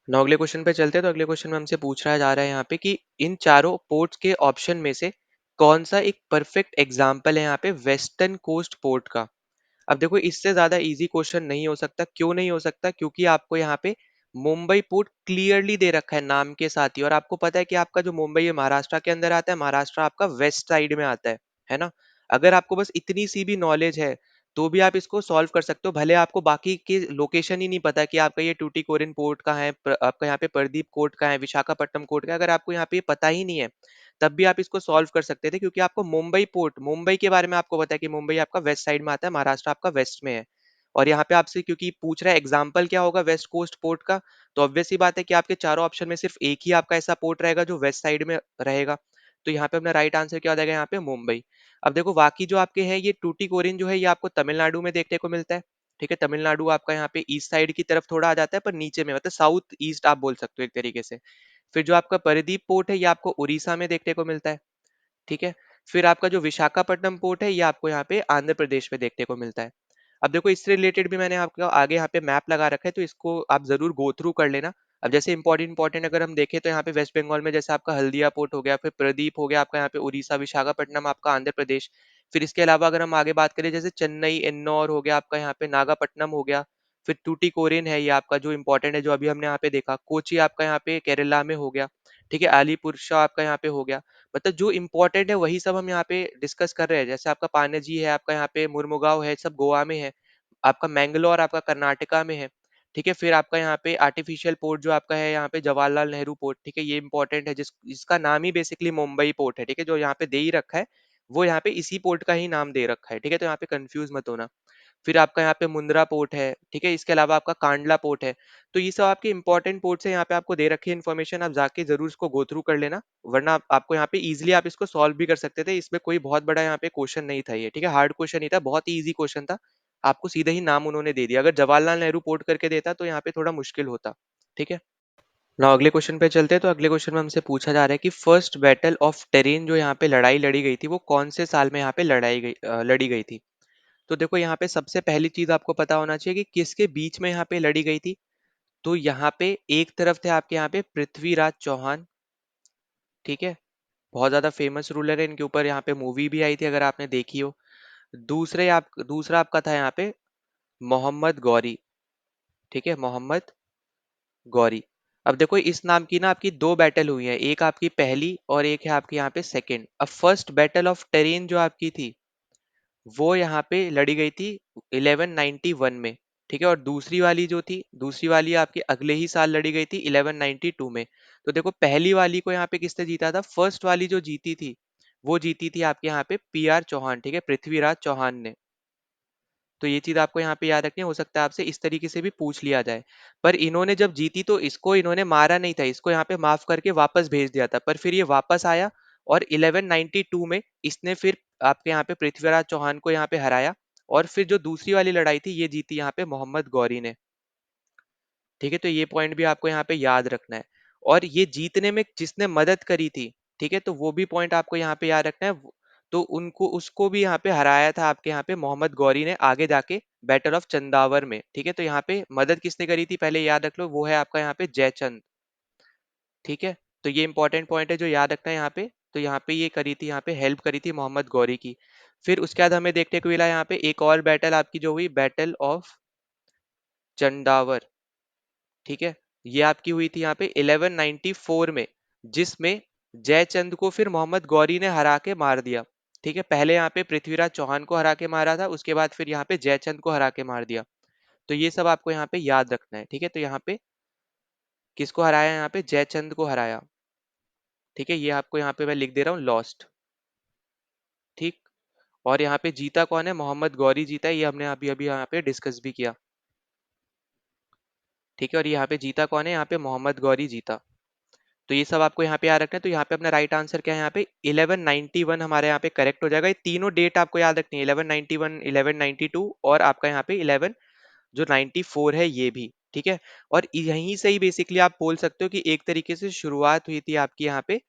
now अगले क्वेश्चन पे चलते हैं। तो अगले क्वेश्चन में हमसे पूछ रहा जा रहा है यहाँ पे कि इन चारों पोर्ट्स के ऑप्शन में से कौन सा एक परफेक्ट एग्जाम्पल है यहाँ पे वेस्टर्न कोस्ट पोर्ट का। अब देखो इससे ज्यादा इजी क्वेश्चन नहीं हो सकता। क्यों नहीं हो सकता? क्योंकि आपको यहाँ पे मुंबई पोर्ट क्लियरली दे रखा है नाम के साथ ही, और आपको पता है कि आपका जो मुंबई है महाराष्ट्र के अंदर आता है, महाराष्ट्र आपका वेस्ट साइड में आता है ना। अगर आपको बस इतनी सी भी नॉलेज है तो भी आप इसको सॉल्व कर सकते हो, भले आपको बाकी के लोकेशन ही नहीं पता कि आपका ये टूटीकोरिन पोर्ट कहाँ है, आपका यहाँ पे प्रदीप कोर्ट कहाँ है, विशाखापट्टनम कोर्ट का, अगर आपको यहाँ पे पता ही नहीं है तब भी आप इसको सॉल्व कर सकते थे, क्योंकि आपको मुंबई पोर्ट, मुंबई के बारे में आपको पता है कि मुंबई आपका वेस्ट साइड में आता है, महाराष्ट्र आपका वेस्ट में है। और यहाँ पे आपसे क्योंकि पूछ रहा है एग्जाम्पल क्या होगा वेस्ट कोस्ट पोर्ट का, तो ऑब्वियस सी बात है कि आपके चारों ऑप्शन में सिर्फ एक ही आपका ऐसा पोर्ट रहेगा जो वेस्ट साइड में रहेगा। तो यहाँ पे अपना राइट आंसर क्या हो जाएगा, यहाँ पे मुंबई। अब देखो बाकी जो आपके हैं, ये टूटीकोरिन जो है ये आपको तमिलनाडु में देखने को मिलता है, ठीक है। तमिलनाडु आपका यहाँ पे ईस्ट साइड की तरफ थोड़ा आ जाता है, पर नीचे में, मतलब साउथ ईस्ट आप बोल सकते हो एक तरीके से। फिर जो आपका परिदीप पोर्ट है ये आपको उड़ीसा में देखने को मिलता है, ठीक है। फिर आपका जो विशाखापट्टनम पोर्ट है ये आपको यहाँ पे आंध्र प्रदेश में देखने को मिलता है। अब देखो इससे रिलेटेड भी मैंने आपको आगे यहाँ पे मैप लगा रखा है, तो इसको आप जरूर गो थ्रू कर लेना। अब जैसे इंपॉर्टेंट अगर हम देखें तो यहाँ पे वेस्ट बंगाल में जैसे आपका हल्दिया पोर्ट हो गया, फिर प्रदीप हो गया आपका यहाँ पे उड़ीसा, विशाखापट्टनम आपका आंध्र प्रदेश। फिर इसके अलावा अगर हम आगे बात करें, जैसे चेन्नई, एन्नौर हो गया आपका यहाँ पे, नागापट्टनम हो गया। फिर टूटीकोरिन है ये आपका जो इंपॉर्टेंट है, जो अभी हमने यहाँ पे देखा। कोची आपका यहाँ पे केरला में हो गया, ठीक है। अलीपुर शाह आपका यहाँ पे हो गया। मतलब जो इम्पोर्टेंट है वही सब हम यहाँ पे डिस्कस कर रहे हैं। जैसे आपका पानाजी है, आपका यहाँ पे मुर्मुगांव है, सब गोवा में है। आपका मैंगलोर आपका कर्नाटका में है, ठीक है। फिर आपका यहाँ पे आर्टिफिशियल पोर्ट जो आपका है यहाँ पे जवाहरलाल नेहरू पोर्ट, ठीक है, ये इंपॉर्टेंट है, जिसका नाम ही बेसिकली मुंबई पोर्ट है, ठीक है, जो यहाँ पे दे ही रखा है वो यहाँ पे इसी पोर्ट का ही नाम दे रखा है, ठीक है। तो यहाँ पे कंफ्यूज मत होना। फिर आपका यहाँ पे मुंद्रा पोर्ट है, ठीक है। इसके अलावा आपका कांडला पोर्ट है। तो ये सब आपके इंपॉर्टेंट पोर्ट्स है, यहाँ पे आपको दे रखी है इन्फॉर्मेशन, आप जाके जरूर इसको गो थ्रू कर लेना। वरना आपको यहाँ पे इजिली आप इसको सॉल्व भी कर सकते थे, इसमें कोई बहुत बड़ा यहाँ पे क्वेश्चन नहीं था ये, ठीक है, हार्ड क्वेश्चन नहीं था, बहुत ही ईजी क्वेश्चन था। आपको सीधे ही नाम उन्होंने दे दिया। अगर जवाहरलाल नेहरू पोर्ट करके देता तो यहाँ पे थोड़ा मुश्किल होता, ठीक है ना। अगले क्वेश्चन पे चलते हैं। तो अगले क्वेश्चन में हमसे पूछा जा रहा है कि फर्स्ट बैटल ऑफ टेरेन जो यहाँ पे लड़ाई लड़ी गई थी वो कौन से साल में यहाँ पे लड़ी गई थी। तो देखो यहाँ पे सबसे पहली चीज आपको पता होना चाहिए कि किसके बीच में यहाँ पे लड़ी गई थी। तो यहाँ पे एक तरफ थे आपके यहाँ पे पृथ्वीराज चौहान, ठीक है, बहुत ज्यादा फेमस रूलर है, इनके ऊपर यहाँ पे मूवी भी आई थी अगर आपने देखी हो। दूसरा आपका था यहाँ पे मोहम्मद गौरी, ठीक है, मोहम्मद गौरी। अब देखो इस नाम की ना आपकी दो बैटल हुई है, एक आपकी पहली और एक है आपकी यहाँ पे सेकंड। अब फर्स्ट बैटल ऑफ टेरेन जो आपकी थी वो यहाँ पे लड़ी गई थी 1191 में, ठीक है। और दूसरी वाली जो थी, दूसरी वाली आपके अगले ही साल लड़ी गई थी 1192 में। तो देखो पहली वाली को यहाँ पे किसने जीता था, फर्स्ट वाली जो जीती थी वो जीती थी आपके यहाँ पे पीआर चौहान, ठीक है, पृथ्वीराज चौहान ने। तो ये चीज आपको यहाँ पे याद रखनी है, हो सकता है आपसे इस तरीके से भी पूछ लिया जाए। पर इन्होंने जब जीती तो इसको इन्होंने मारा नहीं था, इसको यहाँ पे माफ करके वापस भेज दिया था, पर फिर ये वापस आया और 1192 में इसने फिर आपके यहाँ पे पृथ्वीराज चौहान को यहाँ पे हराया। और फिर जो दूसरी वाली लड़ाई थी ये जीती यहाँ पे मोहम्मद गौरी ने, ठीक है। तो ये पॉइंट भी आपको यहाँ पे याद रखना है। और ये जीतने में जिसने मदद करी थी, ठीक है, तो वो भी पॉइंट आपको यहाँ पे याद रखना है। तो उनको उसको भी यहाँ पे हराया था आपके यहाँ पे मोहम्मद गौरी ने आगे जाके बैटल ऑफ चंदावर में, ठीक है। तो यहाँ पे मदद किसने करी थी पहले याद रख लो, वो है आपका यहाँ पे जयचंद, ठीक है। तो ये इंपॉर्टेंट पॉइंट है जो याद रखना है यहाँ पे। तो यहाँ पे ये करी थी, यहाँ पे हेल्प करी थी मोहम्मद गौरी की। फिर उसके बाद हमें देखने को मिला यहाँ पे एक और बैटल आपकी जो हुई, बैटल ऑफ चंदावर, ठीक है। ये आपकी हुई थी यहाँ पे 1194 में, जिसमें जयचंद को फिर मोहम्मद गौरी ने हरा के मार दिया, ठीक है। पहले यहाँ पे पृथ्वीराज चौहान को हरा के मारा था, उसके बाद फिर यहाँ पे जयचंद को हरा के मार दिया। तो ये सब आपको यहाँ पे याद रखना है, ठीक है। तो यहाँ पे किसको हराया, यहाँ पे जयचंद को हराया, ठीक है। ये आपको यहाँ पे मैं लिख दे रहा हूँ लॉस्ट, ठीक। और यहाँ पे जीता कौन है, मोहम्मद गौरी जीता है, ये हमने अभी अभी यहाँ पे डिस्कस भी किया, ठीक है। और यहाँ पे जीता कौन है, यहाँ पे मोहम्मद गौरी जीता। तो ये सब आपको यहाँ पे याद रखना है। तो यहाँ पे अपना राइट आंसर क्या है, यहाँ पे 1191 हमारे यहाँ पे करेक्ट हो जाएगा। ये तीनों डेट आपको याद रखनी है, 1191, 1192 और आपका यहाँ पे 11 जो 94 है ये भी, ठीक है। और यहीं से ही बेसिकली आप बोल सकते हो कि एक तरीके से शुरुआत हुई थी आपकी यहाँ पे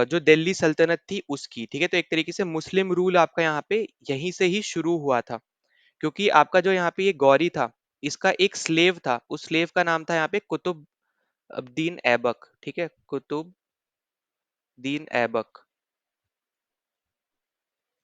जो दिल्ली सल्तनत थी उसकी, ठीक है। तो एक तरीके से मुस्लिम रूल आपका यहाँ पे यहीं से ही शुरू हुआ था, क्योंकि आपका जो यहाँ पे ये गौरी था, इसका एक स्लेव था, उस स्लेव का नाम था यहाँ पे कुतुब अब्दीन ऐबक, ठीक है, कुतुब दीन ऐबक।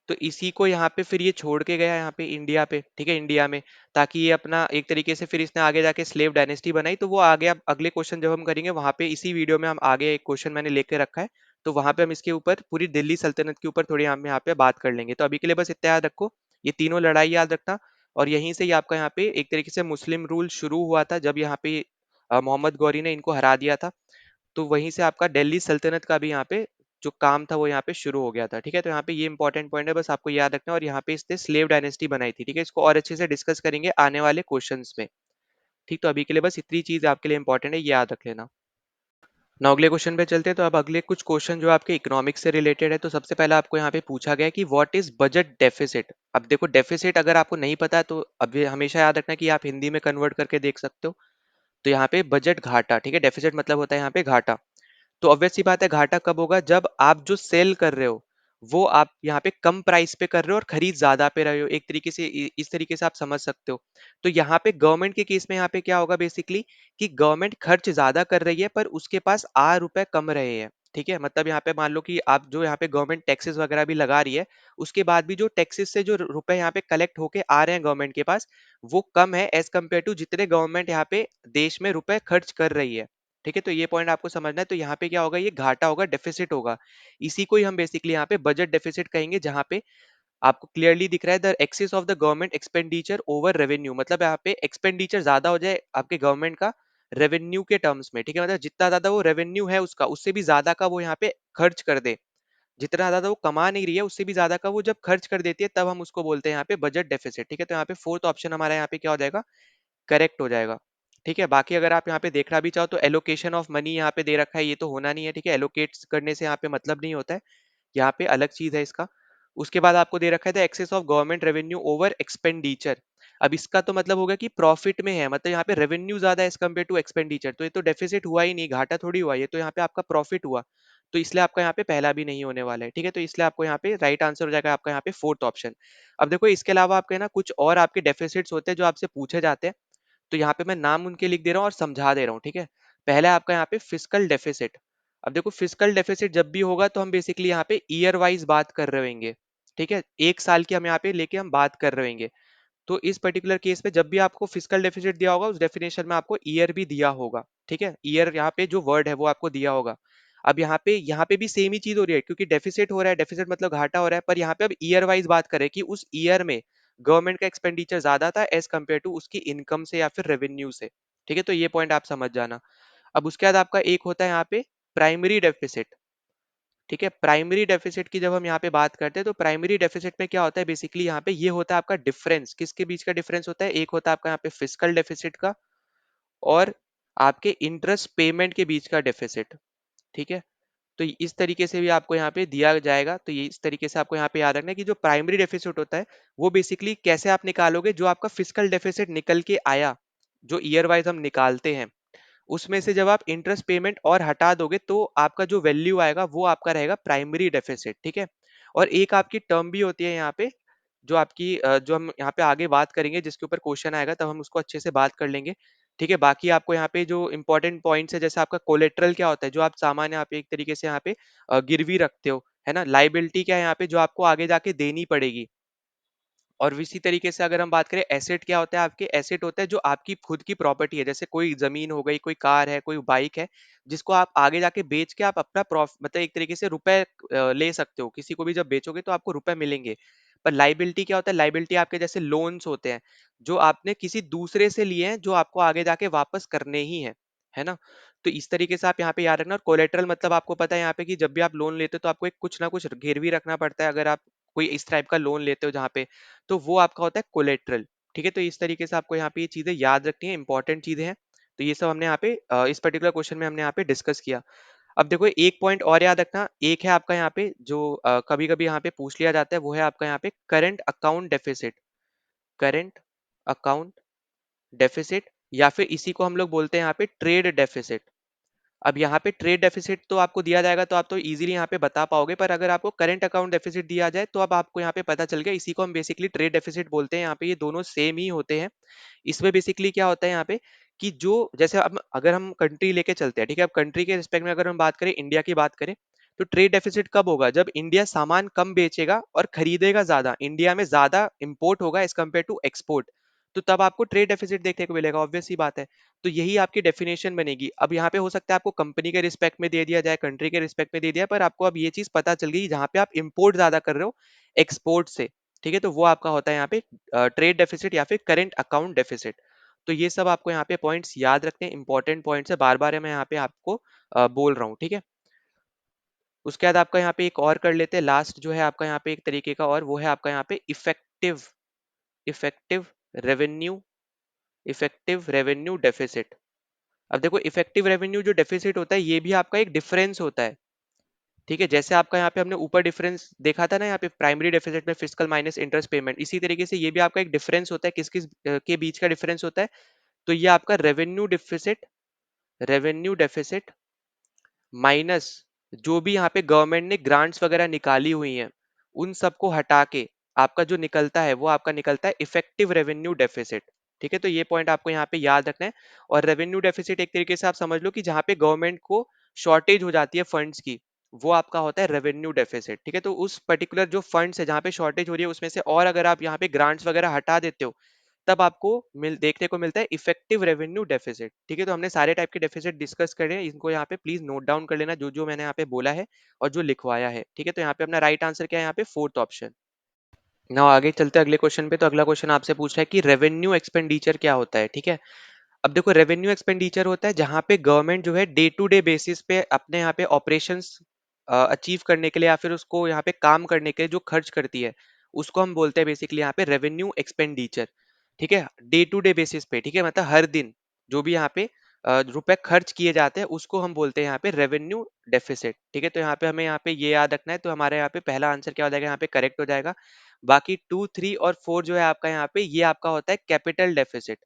तो इसी को यहाँ पे फिर ये छोड़ के गया यहाँ पे इंडिया पे, ठीक है, इंडिया में, ताकि ये अपना एक तरीके से फिर इसने आगे जाके स्लेव डायनेस्टी बनाई। तो वो आगे अब अगले क्वेश्चन जब हम करेंगे वहां पे, इसी वीडियो में हम आगे एक क्वेश्चन मैंने लेके रखा है, तो वहां पे हम इसके ऊपर पूरी दिल्ली सल्तनत के ऊपर थोड़ी हम यहाँ पे बात कर लेंगे। तो अभी के लिए बस इतना याद रखो, ये तीनों लड़ाई याद रखना। और यहीं से ही आपका यहाँ पे एक तरीके से मुस्लिम रूल शुरू हुआ था, जब यहाँ पे मोहम्मद गौरी ने इनको हरा दिया था। तो वहीं से आपका दिल्ली सल्तनत का भी यहाँ पे जो काम था वो यहाँ पे शुरू हो गया था, ठीक है। तो यहाँ पे ये इंपॉर्टेंट पॉइंट है, बस आपको याद रखना है। और यहाँ पे इसने स्लेव डायनेस्टी बनाई थी, ठीक है। इसको और अच्छे से डिस्कस करेंगे आने वाले क्वेश्चंस में, ठीक। तो अभी के लिए बस इतनी चीज आपके लिए इंपॉर्टेंट है, ये याद रख लेना। ना अगले क्वेश्चन पे चलते हैं। तो अब अगले कुछ क्वेश्चन जो आपके इकोनॉमिक्स से रिलेटेड है। तो सबसे पहले आपको यहाँ पे पूछा गया है कि व्हाट इज बजट डेफिसिट। अब देखो डेफिसिट अगर आपको नहीं पता है तो अब ये हमेशा याद रखना कि आप हिंदी में कन्वर्ट करके देख सकते हो। तो यहाँ पे बजट घाटा, ठीक है, डेफिसिट मतलब होता है यहाँ पे घाटा। तो ऑब्वियस सी बात है घाटा कब होगा, जब आप जो सेल कर रहे हो वो आप यहाँ पे कम प्राइस पे कर रहे हो और खरीद ज्यादा पे रहे हो, एक तरीके से इस तरीके से आप समझ सकते हो। तो यहाँ पे गवर्नमेंट के केस में यहाँ पे क्या होगा बेसिकली, कि गवर्नमेंट खर्च ज्यादा कर रही है पर उसके पास आ रुपए कम रहे हैं, ठीक है। मतलब यहाँ पे मान लो कि आप जो यहाँ पे गवर्नमेंट टैक्सेस वगैरह भी लगा रही है, उसके बाद भी जो टैक्सेस से जो रुपए यहाँ पे कलेक्ट होके आ रहे हैं गवर्नमेंट के पास, वो कम है एज कम्पेयर टू जितने गवर्नमेंट यहाँ पे देश में रुपए खर्च कर रही है, ठीक है। तो ये पॉइंट आपको समझना है। तो यहाँ पे क्या होगा, ये घाटा होगा, डेफिसिट होगा। इसी को ही हम बेसिकली यहाँ पे बजट डेफिसिट कहेंगे, जहाँ पे आपको क्लियरली दिख रहा है the excess of the government expenditure over revenue. मतलब यहाँ पे एक्सपेंडिचर ज्यादा हो जाए आपके गवर्नमेंट का रेवेन्यू के टर्म्स में, ठीक है। मतलब जितना ज्यादा वो रेवेन्यू है उसका, उससे भी ज्यादा का वो यहाँ पे खर्च कर दे, जितना ज्यादा वो कमा नहीं रही है उससे भी ज्यादा का वो जब खर्च कर देती है, तब हम उसको बोलते हैं यहाँ पे बजट डेफिसिट, ठीक है। तो यहाँ पे फोर्थ ऑप्शन हमारा यहाँ पे क्या हो जाएगा, करेक्ट हो जाएगा, ठीक है। बाकी अगर आप यहाँ पे देखना भी चाहो तो एलोकेशन ऑफ मनी यहाँ पे दे रखा है, ये तो होना नहीं है, ठीक है। एलोकेट करने से यहाँ पे मतलब नहीं होता है, यहाँ पे अलग चीज है इसका। उसके बाद आपको दे रखा है the excess of government revenue over expenditure. अब इसका तो मतलब होगा कि प्रॉफिट में है, मतलब यहाँ पे रेवेन्यू ज्यादा है एज कम्पेयर टू एक्सपेंडिचर, तो ये तो डेफिसिट हुआ ही नहीं, घाटा थोड़ी हुआ, ये तो यहाँ पे आपका प्रॉफिट हुआ। तो इसलिए आपका यहाँ पे पहला भी नहीं होने वाला है, ठीक है। तो इसलिए आपको यहाँ पे राइट आंसर हो जाएगा आपका यहाँ पे फोर्थ ऑप्शन। अब देखो इसके अलावा आपके ना कुछ और आपके डेफिसिट्स होते हैं जो आपसे पूछे जाते हैं। तो यहाँ पे मैं नाम उनके लिख दे रहा हूँ और समझा दे रहा हूँ, ठीक है। पहला आपका यहाँ पे फिस्कल डेफिसिट। अब देखो फिस्कल डेफिसिट जब भी होगा तो हम बेसिकली यहाँ पे ईयर वाइज बात कर रहे होंगे, ठीक है, एक साल की हम यहाँ पे लेके हम बात कर रहे होंगे। तो इस पर्टिकुलर केस में जब भी आपको फिजिकल डेफिसिट दिया होगा, उस डेफिनेशन में आपको ईयर भी दिया होगा, ठीक है, ईयर यहाँ पे जो वर्ड है वो आपको दिया होगा। अब यहाँ पे भी सेम ही चीज हो रही है, क्योंकि डेफिसिट हो रहा है, डेफिसिट मतलब घाटा हो रहा है, पर यहाँ पे अब ईयर वाइज बात करें कि उस ईयर में गवर्नमेंट का एक्सपेंडिचर ज्यादा था एज कम्पेयर टू उसकी इनकम से या फिर रेवेन्यू से। ठीक है, तो ये पॉइंट आप समझ जाना। अब उसके बाद आपका एक होता है यहाँ पे प्राइमरी डेफिसिट। ठीक है, प्राइमरी डेफिसिट की जब हम यहाँ पे बात करते हैं, तो प्राइमरी डेफिसिट में क्या होता है, बेसिकली यहाँ पे ये होता है आपका डिफरेंस, किसके बीच का डिफरेंस होता है, एक होता है आपका यहाँ पे फिजिकल डेफिसिट का, और आपके इंटरेस्ट पेमेंट के बीच का डेफिसिट। ठीक है, तो इस तरीके से भी आपको यहाँ पे दिया जाएगा, तो ये इस तरीके से आपको यहाँ पे याद रखना है कि जो प्राइमरी डेफिसिट होता है वो बेसिकली कैसे आप निकालोगे, जो आपका फिजिकल डेफिसिट निकल के आया, जो ईयर वाइज हम निकालते हैं, उसमें से जब आप इंटरेस्ट पेमेंट और हटा दोगे तो आपका जो वैल्यू आएगा वो आपका रहेगा प्राइमरी डेफिसिट। ठीक है, और एक आपकी टर्म भी होती है यहाँ पे, जो आपकी जो हम यहाँ पे आगे बात करेंगे, जिसके ऊपर क्वेश्चन आएगा तब हम उसको अच्छे से बात कर लेंगे। ठीक है, बाकी आपको यहाँ पे जो इंपॉर्टेंट पॉइंट्स है, जैसे आपका कोलेट्रल क्या होता है, जो आप सामान यहाँ पे एक तरीके से यहाँ पे गिरवी रखते हो, है ना, लाइबिलिटी क्या है यहाँ पे, जो आपको आगे जाके देनी पड़ेगी। और इसी तरीके से अगर हम बात करें एसेट, क्या होता है, आपके एसेट होता है जो आपकी खुद की प्रॉपर्टी है, जैसे कोई जमीन हो गई, कोई कार है, कोई बाइक है, जिसको आप आगे जाके बेच के आप अपना प्रॉफिट, मतलब एक तरीके से रुपए ले सकते हो, किसी को भी जब बेचोगे तो आपको रुपए मिलेंगे। पर लाइबिलिटी क्या होता है, लाइबिलिटी आपके जैसे लोन्स होते हैं, जो आपने किसी दूसरे से लिए हैं, जो आपको आगे जाके वापस करने ही है ना। तो इस तरीके से आप यहाँ पे याद रखना। और कोलेटरल मतलब आपको पता है यहाँ पे कि जब भी आप लोन लेते हो तो आपको एक कुछ ना कुछ गिरवी रखना पड़ता है, अगर आप कोई इस टाइप का लोन लेते हो जहाँ पे, तो वो आपका होता है कोलेट्रल। ठीक है, तो इस तरीके से आपको यहाँ पे ये चीजें याद रखनी है, इंपॉर्टेंट चीजें हैं। तो ये सब हमने यहाँ पे इस पर्टिकुलर क्वेश्चन में हमने यहाँ पे डिस्कस किया। अब देखो एक पॉइंट और याद रखना, एक है आपका यहाँ पे जो कभी कभी यहाँ पे पूछ लिया जाता है, वो है आपका यहाँ पे current account deficit. Current account deficit, या फिर इसी को हम लोग बोलते हैं यहाँ पे ट्रेड डेफिसिट। अब यहाँ पे ट्रेड डेफिसिट तो आपको दिया जाएगा तो आप तो इजीली यहाँ पे बता पाओगे, पर अगर आपको करंट अकाउंट डेफिसिट दिया जाए तो अब आपको यहाँ पे पता चल गया, इसी को हम बेसिकली ट्रेड डेफिसिट बोलते हैं। यहाँ पे ये दोनों सेम ही होते हैं। इसमें बेसिकली क्या होता है यहाँ पे कि जो जैसे अब अगर हम कंट्री लेके चलते हैं, ठीक है, अब कंट्री के रिस्पेक्ट में अगर हम बात करें, इंडिया की बात करें, तो ट्रेड डेफिसिट कब होगा, जब इंडिया सामान कम बेचेगा और खरीदेगा ज्यादा, इंडिया में ज्यादा इंपोर्ट होगा एज कम्पेयर टू एक्सपोर्ट, तो तब आपको ट्रेड डेफिसिट देखने को मिलेगा, ऑब्वियस सी बात है। तो यही आपकी डेफिनेशन बनेगी। अब यहाँ पे हो सकता है आपको कंपनी के रिस्पेक्ट में दे दिया जाए, कंट्री के रिस्पेक्ट में दे दिया, पर आपको अब ये चीज पता चल गई जहाँ पे आप इंपोर्ट ज्यादा कर रहे हो एक्सपोर्ट से। ठीक है, तो वो आपका होता है यहाँ पे ट्रेड डेफिसिट या फिर करेंट अकाउंट डेफिसिट। तो ये सब आपको यहाँ पे पॉइंट्स याद रखने हैं, इंपॉर्टेंट पॉइंट्स है, बार बार मैं यहाँ पे आपको बोल रहा हूँ। ठीक है, उसके बाद आपका यहाँ पे एक और कर लेते हैं, लास्ट जो है आपका यहाँ पे एक तरीके का, और वो है आपका यहाँ पे effective effective revenue effective revenue deficit. अब देखो इफेक्टिव रेवेन्यू जो डेफिसिट होता है, ये भी आपका एक डिफरेंस होता है। ठीक है, जैसे आपका यहाँ पे हमने ऊपर डिफरेंस देखा था ना, यहाँ पे प्राइमरी डेफिसिट में फिजिकल माइनस इंटरेस्ट पेमेंट, इसी तरीके से ये भी आपका एक डिफरेंस होता है, किस किस के बीच का डिफरेंस होता है। तो ये आपका रेवेन्यू डेफिसिट माइनस जो भी यहाँ पे गवर्नमेंट ने ग्रांट्स वगैरह निकाली हुई हैं, उन सबको हटा के आपका जो निकलता है वो आपका निकलता है इफेक्टिव रेवेन्यू डेफिसिट। ठीक है, तो ये पॉइंट आपको यहाँ पे याद रखना है। और रेवेन्यू डेफिसिट एक तरीके से आप समझ लो कि जहाँ पे गवर्नमेंट को शॉर्टेज हो जाती है फंड्स की, वो आपका होता है रेवेन्यू डेफिसिट। ठीक है, तो उस पर्टिकुलर जो फंड्स है जहाँ पे शॉर्टेज हो रही है, उसमें से और अगर आप यहाँ पे ग्रांट्स वगैरह हटा देते हो, तब आपको देखने को मिलता है इफेक्टिव रेवेन्यू डेफिसिट। ठीक है, तो हमने सारे टाइप के डेफिसिट डिस्कस करे हैं, इनको यहाँ पे प्लीज नोट डाउन कर लेना, जो जो मैंने यहाँ पे बोला है और जो लिखवाया है। ठीक है, तो यहाँ पे अपना राइट आंसर क्या है, यहाँ पे फोर्थ ऑप्शन। ना आगे चलते हैं अगले क्वेश्चन पे। तो अगला क्वेश्चन आपसे पूछ रहा है कि रेवेन्यू एक्सपेंडिचर क्या होता है। ठीक है, अब देखो रेवेन्यू एक्सपेंडिचर होता है जहां पे गवर्नमेंट जो है डे टू डे बेसिस पे अपने यहाँ पे ऑपरेशंस अचीव करने के लिए, या फिर उसको यहाँ पे काम करने के लिए जो खर्च करती है, उसको हम बोलते हैं बेसिकली यहाँ पे रेवेन्यू एक्सपेंडिचर। ठीक है, डे टू डे बेसिस पे, ठीक है, मतलब हर दिन जो भी यहाँ पे रुपए खर्च किए जाते हैं, उसको हम बोलते हैं यहाँ पे रेवेन्यू डेफिसिट। ठीक है, तो यहाँ पे हमें यहाँ पे ये याद रखना है, तो हमारे यहाँ पे पहला आंसर क्या हो जाएगा, यहाँ पे करेक्ट हो जाएगा। बाकी 2, 3 और 4 जो है आपका यहाँ पे, ये आपका होता है कैपिटल डेफिसिट।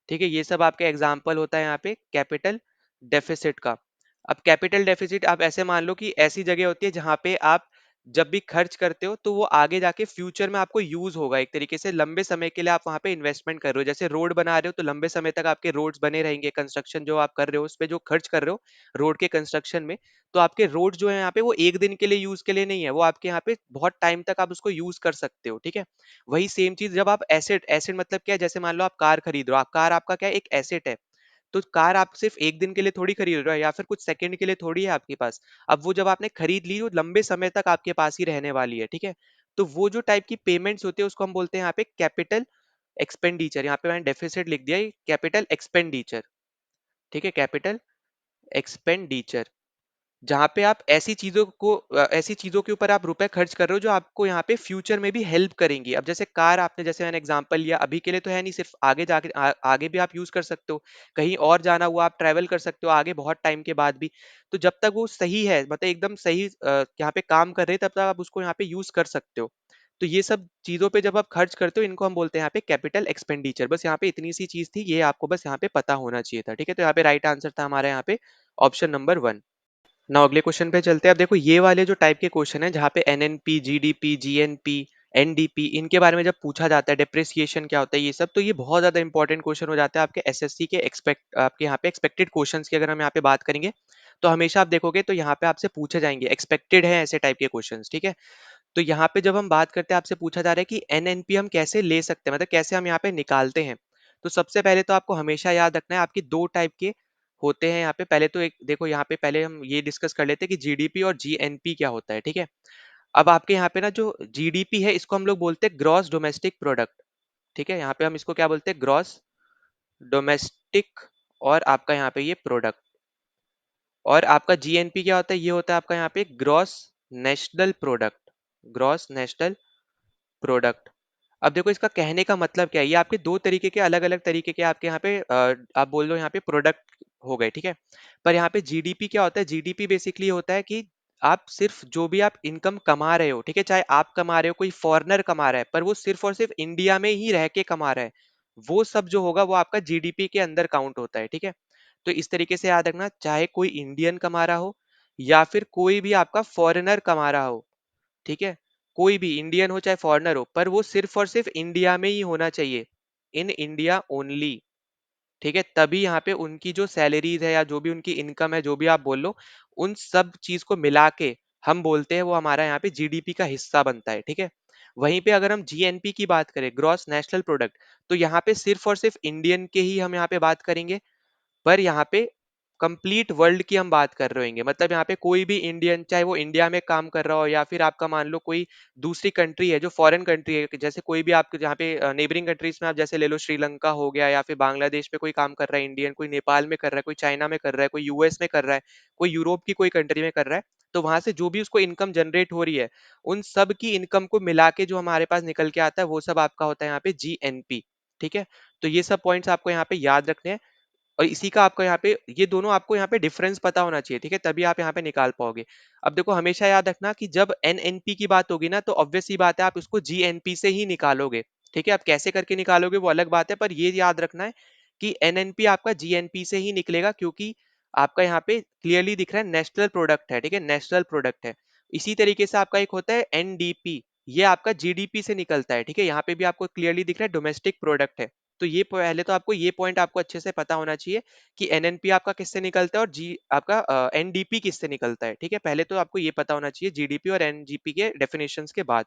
ठीक है, ये सब आपके एग्जाम्पल होता है यहाँ पे कैपिटल डेफिसिट का। अब कैपिटल डेफिसिट आप ऐसे मान लो कि ऐसी जगह होती है जहां पे आप जब भी खर्च करते हो तो वो आगे जाके फ्यूचर में आपको यूज होगा, एक तरीके से लंबे समय के लिए आप वहां पे इन्वेस्टमेंट कर रहे हो। जैसे रोड बना रहे हो तो लंबे समय तक आपके रोड्स बने रहेंगे, कंस्ट्रक्शन जो आप कर रहे हो उस पे जो खर्च कर रहे हो रोड के कंस्ट्रक्शन में, तो आपके रोड जो है यहाँ पे वो एक दिन के लिए यूज के लिए नहीं है, वो आपके यहाँ पे बहुत टाइम तक आप उसको यूज कर सकते हो, ठीक है। वही सेम चीज जब आप एसेट, एसेट मतलब क्या है, जैसे मान लो आप कार खरीद रहे हो, आप कार आपका क्या है, एक एसेट है। तो कार आप सिर्फ एक दिन के लिए थोड़ी खरीद रहे हो या फिर कुछ सेकंड के लिए थोड़ी है आपके पास। अब वो जब आपने खरीद ली वो लंबे समय तक आपके पास ही रहने वाली है, ठीक है। तो वो जो टाइप की पेमेंट्स होती है उसको हम बोलते हैं यहाँ पे कैपिटल एक्सपेंडिचर। यहाँ पे मैंने डेफिसिट लिख दिया, कैपिटल एक्सपेंडिचर, ठीक है, कैपिटल एक्सपेंडिचर। जहाँ पे आप ऐसी चीजों को ऐसी चीजों के ऊपर आप रुपए खर्च कर रहे हो जो आपको यहाँ पे फ्यूचर में भी हेल्प करेंगी। अब जैसे कार आपने, जैसे मैंने एग्जांपल लिया, अभी के लिए तो है नहीं, सिर्फ आगे जाके आगे भी आप यूज कर सकते हो, कहीं और जाना हुआ आप ट्रैवल कर सकते हो आगे बहुत टाइम के बाद भी। तो जब तक वो सही है, मतलब एकदम सही यहाँ पे काम कर रहे हैं, तब तक आप उसको यहाँ पे यूज कर सकते हो। तो ये सब चीजों पे जब आप खर्च करते हो इनको हम बोलते हैं यहाँ पे कैपिटल एक्सपेंडिचर। बस यहाँ पे इतनी सी चीज थी, ये आपको बस यहाँ पे पता होना चाहिए था, ठीक है। तो यहाँ पे राइट आंसर था हमारे यहाँ पे ऑप्शन नंबर 1। ना अगले क्वेश्चन पे चलते हैं। अब देखो ये वाले जो टाइप के क्वेश्चन है जहाँ पे एनएनपी, जीडीपी, जीएनपी, एनडीपी, इनके बारे में जब पूछा जाता है, डिप्रिसिएशन क्या होता है ये सब, तो ये बहुत ज्यादा इंपॉर्टेंट क्वेश्चन हो जाता है आपके एसएससी के एक्सपेक्ट, आपके यहाँ पे एक्सपेक्टेड क्वेश्चंस की अगर हम यहाँ पे बात करेंगे तो हमेशा आप देखोगे तो यहाँ पे आपसे पूछे जाएंगे, एक्सपेक्टेड है ऐसे टाइप के क्वेश्चंस, ठीक है। तो यहाँ पे जब हम बात करते हैं, आपसे पूछा जा रहा है कि एनएनपी हम कैसे ले सकते हैं, मतलब कैसे हम यहाँ पे निकालते हैं। तो सबसे पहले तो आपको हमेशा याद रखना है आपकी दो टाइप के होते हैं यहाँ पे। पहले तो एक देखो, यहाँ पे पहले हम ये डिस्कस कर लेते हैं कि जीडीपी और जीएनपी क्या होता है, ठीक है। अब आपके यहाँ पे ना जो जीडीपी है इसको हम लोग बोलते हैं ग्रॉस डोमेस्टिक प्रोडक्ट, ठीक है। यहाँ पे हम इसको क्या बोलते हैं, ग्रॉस डोमेस्टिक, और आपका यहाँ पे ये प्रोडक्ट। और आपका जीएनपी क्या होता है, ये होता है आपका यहाँ पे gross national product, gross national product. अब देखो इसका कहने का मतलब क्या है, ये आपके दो तरीके के अलग अलग तरीके के आपके यहाँ पे आप बोल लो यहाँ पे प्रोडक्ट हो गए, ठीक है। पर यहाँ पे जीडीपी क्या होता है, जीडीपी बेसिकली होता है कि आप सिर्फ जो भी आप इनकम कमा रहे हो, ठीक है, चाहे आप कमा रहे हो, कोई फॉरेनर कमा रहा है, पर वो सिर्फ और सिर्फ इंडिया में ही रह के कमा रहा है, वो सब जो होगा वो आपका जीडीपी के अंदर काउंट होता है, ठीक है। तो इस तरीके से याद रखना, चाहे कोई इंडियन कमा रहा हो या फिर कोई भी आपका फॉरेनर कमा रहा हो, ठीक है, कोई भी इंडियन हो चाहे फॉरेनर हो, पर वो सिर्फ और सिर्फ इंडिया में ही होना चाहिए, इन इंडिया ओनली, ठीक है। तभी यहाँ पे उनकी जो सैलरीज है या जो भी उनकी इनकम है, जो भी आप बोल लो, उन सब चीज को मिला के हम बोलते हैं वो हमारा यहाँ पे जीडीपी का हिस्सा बनता है, ठीक है। वहीं पे अगर हम जीएनपी की बात करें, ग्रॉस नेशनल प्रोडक्ट, तो यहाँ पे सिर्फ और सिर्फ इंडियन के ही हम यहाँ पे बात करेंगे। पर यहाँ पे कंप्लीट वर्ल्ड की हम बात कर रहे होंगे, मतलब यहाँ पे कोई भी इंडियन, चाहे वो इंडिया में काम कर रहा हो या फिर आपका मान लो कोई दूसरी कंट्री है जो फॉरेन कंट्री है, जैसे कोई भी आपके जहाँ पे नेबरिंग कंट्रीज में आप जैसे ले लो, श्रीलंका हो गया या फिर बांग्लादेश में कोई काम कर रहा है इंडियन, कोई नेपाल में कर रहा है, कोई चाइना में कर रहा है, कोई यूएस में कर रहा है, कोई यूरोप की कोई कंट्री में कर रहा है, तो वहां से जो भी उसको इनकम जनरेट हो रही है, उन सब की इनकम को मिला के जो हमारे पास निकल के आता है वो सब आपका होता है यहाँ पे जीएनपी, ठीक है। तो ये सब पॉइंट्स आपको यहाँ पे याद रखने हैं, और इसी का आपको यहाँ पे ये दोनों आपको यहाँ पे डिफरेंस पता होना चाहिए, ठीक है, तभी आप यहाँ पे निकाल पाओगे। अब देखो हमेशा याद रखना कि जब एनएनपी की बात होगी ना तो ऑब्वियस सी बात है आप उसको जीएनपी से ही निकालोगे, ठीक है। आप कैसे करके निकालोगे वो अलग बात है, पर ये याद रखना है कि एनएनपी आपका जीएनपी से ही निकलेगा, क्योंकि आपका यहाँ पे क्लियरली दिख रहा है नेशनल प्रोडक्ट है, ठीक है, नेशनल प्रोडक्ट है। इसी तरीके से आपका एक होता है एनडीपी, ये आपका जीडीपी से निकलता है, ठीक है, यहाँ पे भी आपको क्लियरली दिख रहा है डोमेस्टिक प्रोडक्ट है। तो ये पहले तो आपको ये पॉइंट आपको अच्छे से पता होना चाहिए कि एनएनपी आपका किससे निकलता है और जी आपका एनडीपी किससे निकलता है, ठीक है। पहले तो आपको ये पता होना चाहिए जीडीपी और एनजीपी के डेफिनेशंस के बाद।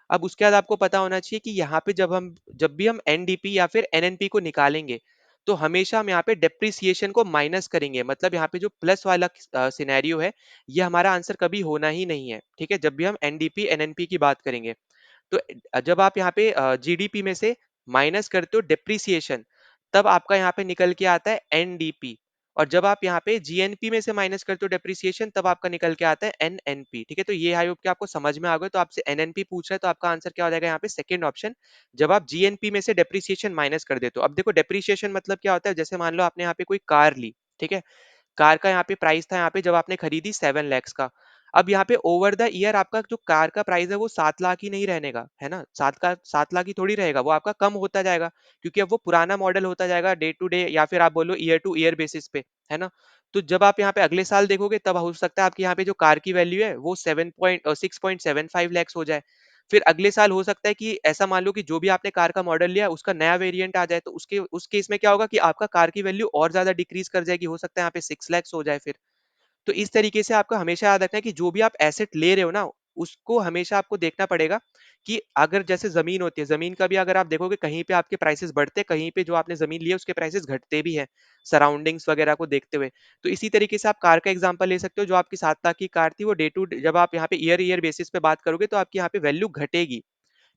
अब उसके बाद आपको पता होना चाहिए कि यहाँ पे जब भी हम एनडीपी या फिर एनएनपी को निकालेंगे तो हमेशा हम यहाँ पे डेप्रिसिएशन को माइनस करेंगे, मतलब यहाँ पे जो प्लस वाला सिनेरियो है ये हमारा आंसर कभी होना ही नहीं है, ठीक है, जब भी हम एनडीपी एनएनपी की बात करेंगे। तो जब आप यहाँ पे जीडीपी में से माइनस करते हो डेप्रिसिएशन, तब आपका यहाँ पे निकल के आता है एनडीपी। और जब आप यहाँ पे जीएनपी में से माइनस करते हो डेप्रिसिएशन, तब आपका निकल के आता है एनएनपी, ठीक है। तो ये आई होप कि आपको समझ में आ गया। तो आपसे एनएनपी पूछ रहा है तो आपका आंसर क्या हो जाएगा यहाँ पे, सेकंड ऑप्शन, जब आप जीएनपी में से डेप्रिसिएशन माइनस कर देते हो। अब देखो डेप्रिसिएशन मतलब क्या होता है, जैसे मान लो आपने यहाँ पे कोई कार ली, ठीक है, कार का यहाँ पे प्राइस था यहाँ पे जब आपने खरीदी 7 lakhs का। अब यहाँ पे ओवर द ईयर आपका जो कार का प्राइस है वो 7 लाख ही नहीं रहने का है ना, 7 लाख ही थोड़ी रहेगा, वो आपका कम होता जाएगा, क्योंकि अब वो पुराना मॉडल होता जाएगा डे टू डे या फिर आप बोलो ईयर टू ईयर बेसिस पे, है ना। तो जब आप यहाँ पे अगले साल देखोगे तब हो सकता है आपकी यहाँ पे जो कार की वैल्यू है वो 6.75 लैक्स हो जाए। फिर अगले साल हो सकता है कि ऐसा मान लो कि जो भी आपने कार का मॉडल लिया है उसका नया वेरिएंट आ जाए, तो उसके उस केस में क्या होगा कि आपका कार की वैल्यू और ज्यादा डिक्रीज कर जाएगी, हो सकता है यहाँ पे 6 लैक्स हो जाए फिर। तो इस तरीके से आपको हमेशा याद रखना है कि जो भी आप एसेट ले रहे हो ना, उसको हमेशा आपको देखना पड़ेगा कि अगर जैसे जमीन होती है, जमीन का भी अगर आप देखोगे कहीं पे आपके प्राइसेस बढ़ते हैं, कहीं पे जो आपने जमीन ली है उसके प्राइसेस घटते भी हैं, सराउंडिंग्स वगैरह को देखते हुए। तो इसी तरीके से आप कार का एग्जांपल ले सकते हो, जो आपकी 7 लाख की कार थी वो डे टू जब आप यहाँ पे ईयर ईयर बेसिस पे बात करोगे तो आपकी यहाँ पे वैल्यू घटेगी।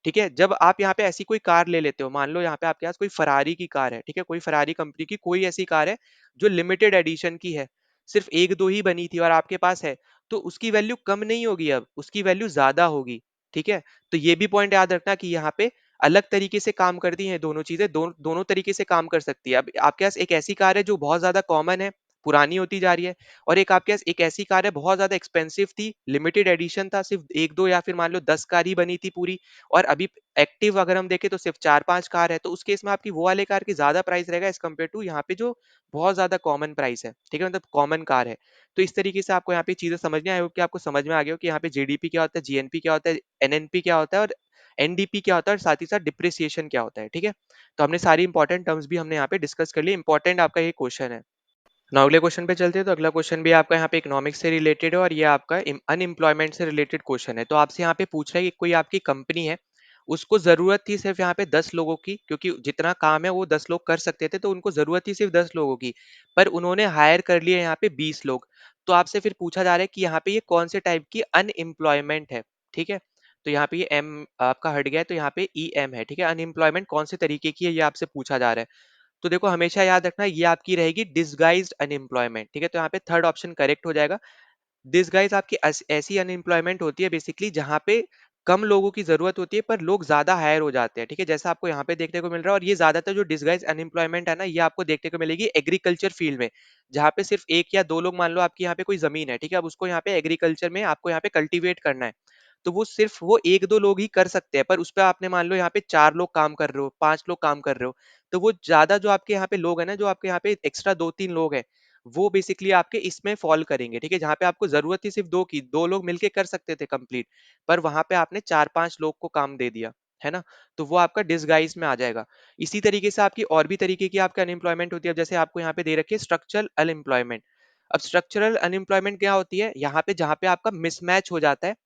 ठीक है, जब आप यहाँ पे ऐसी कोई कार ले लेते हो, मान लो यहाँ पे आपके पास कोई फरारी की कार है, ठीक है, कोई फरारी कंपनी की कोई ऐसी कार है जो लिमिटेड एडिशन की है, सिर्फ एक दो ही बनी थी और आपके पास है, तो उसकी वैल्यू कम नहीं होगी, अब उसकी वैल्यू ज्यादा होगी। ठीक है, तो ये भी पॉइंट याद रखना कि यहाँ पे अलग तरीके से काम करती हैं दोनों चीजें, दोनों तरीके से काम कर सकती है। अब आपके पास एक ऐसी कार है जो बहुत ज्यादा कॉमन है, पुरानी होती जा रही है, और एक आपके पास एक ऐसी कार है बहुत ज्यादा एक्सपेंसिव थी, लिमिटेड एडिशन था, सिर्फ एक दो या फिर मान लो 10 कार ही बनी थी पूरी, और अभी एक्टिव अगर हम देखें तो सिर्फ 4-5 कार है, तो उस केस में आपकी वो वाले कार की ज्यादा प्राइस रहेगा एज कम्पेयर टू यहाँ पे जो बहुत ज्यादा कॉमन प्राइस है। ठीक है, मतलब कॉमन कार है। तो इस तरीके से आपको यहाँ पे चीजें समझनी है। आई होप कि आपको समझ में आ गया हो कि यहाँ पे जीडीपी क्या होता है, जीएनपी क्या होता है, एनएनपी क्या होता है, और एनडीपी क्या होता है, और साथ ही साथ डिप्रिसिएशन क्या होता है। ठीक है, तो हमने सारी इंपॉर्टेंट टर्म्स भी हमने यहाँ पे डिस्कस कर ली, इंपॉर्टेंट आपका ये क्वेश्चन है। नाउ अगले क्वेश्चन पे चलते हैं। तो अगला क्वेश्चन भी आपका यहाँ पे इकोनॉमिक्स से रिलेटेड है, और ये आपका अनएम्प्लॉयमेंट से रिलेटेड क्वेश्चन है। तो आपसे यहाँ पे पूछ रहा है कि कोई आपकी कंपनी है, उसको जरूरत थी सिर्फ यहाँ पे 10 लोगों की, क्योंकि जितना काम है वो 10 लोग कर सकते थे, तो उनको जरूरत थी सिर्फ 10 लोगों की, पर उन्होंने हायर कर लिए यहाँ पे 20 लोग। तो आपसे फिर पूछा जा रहा है कि यहाँ पे ये कौन से टाइप की अनएम्प्लॉयमेंट है। ठीक है, तो यहाँ पे ये एम आपका हट गया है, तो यहाँ पे ई एम है। ठीक है, अनएम्प्लॉयमेंट कौन से तरीके की है ये आपसे पूछा जा रहा है। तो देखो हमेशा याद रखना ये आपकी रहेगी डिसगाइज्ड अनएम्प्लॉयमेंट। ठीक है, तो यहाँ पे थर्ड ऑप्शन करेक्ट हो जाएगा। डिसगाइज आपकी ऐसी अनएम्प्लॉयमेंट होती है बेसिकली जहाँ पे कम लोगों की जरूरत होती है पर लोग ज्यादा हायर हो जाते हैं। ठीक है, जैसा आपको यहाँ पे देखने को मिल रहा है, और ये ज्यादातर जो डिसगाइज अनएम्प्लॉयमेंट है ना, ये आपको देखने को मिलेगी एग्रीकल्चर फील्ड में, जहाँ पे सिर्फ एक या दो लोग, मान लो आपकी यहाँ पे कोई जमीन है, ठीक है, अब उसको यहाँ पे एग्रीकल्चर में आपको यहाँ पे कल्टीवेट करना है, तो वो सिर्फ वो एक दो लोग ही कर सकते हैं, पर उस पर आपने मान लो यहाँ पे 4 लोग काम कर रहे हो, 5 लोग काम कर रहे हो, तो वो ज्यादा जो आपके यहाँ पे लोग है ना, जो आपके यहाँ पे एक्स्ट्रा 2-3 लोग हैं, वो बेसिकली आपके इसमें फॉल करेंगे। ठीक है, जहाँ पे आपको जरूरत थी सिर्फ दो की, 2 लोग मिलके कर सकते थे कंप्लीट, पर वहां पे आपने 4-5 लोग को काम दे दिया, है ना, तो वो आपका डिसगाइज में आ जाएगा। इसी तरीके से आपकी और भी तरीके की आपकी अनएम्प्लॉयमेंट होती है। अब जैसे आपको यहाँ पे दे रखी है स्ट्रक्चरल अनएम्प्लॉयमेंट। अब स्ट्रक्चरल अनएम्प्लॉयमेंट क्या होती है, यहाँ पे जहाँ पे आपका मिसमैच हो जाता है,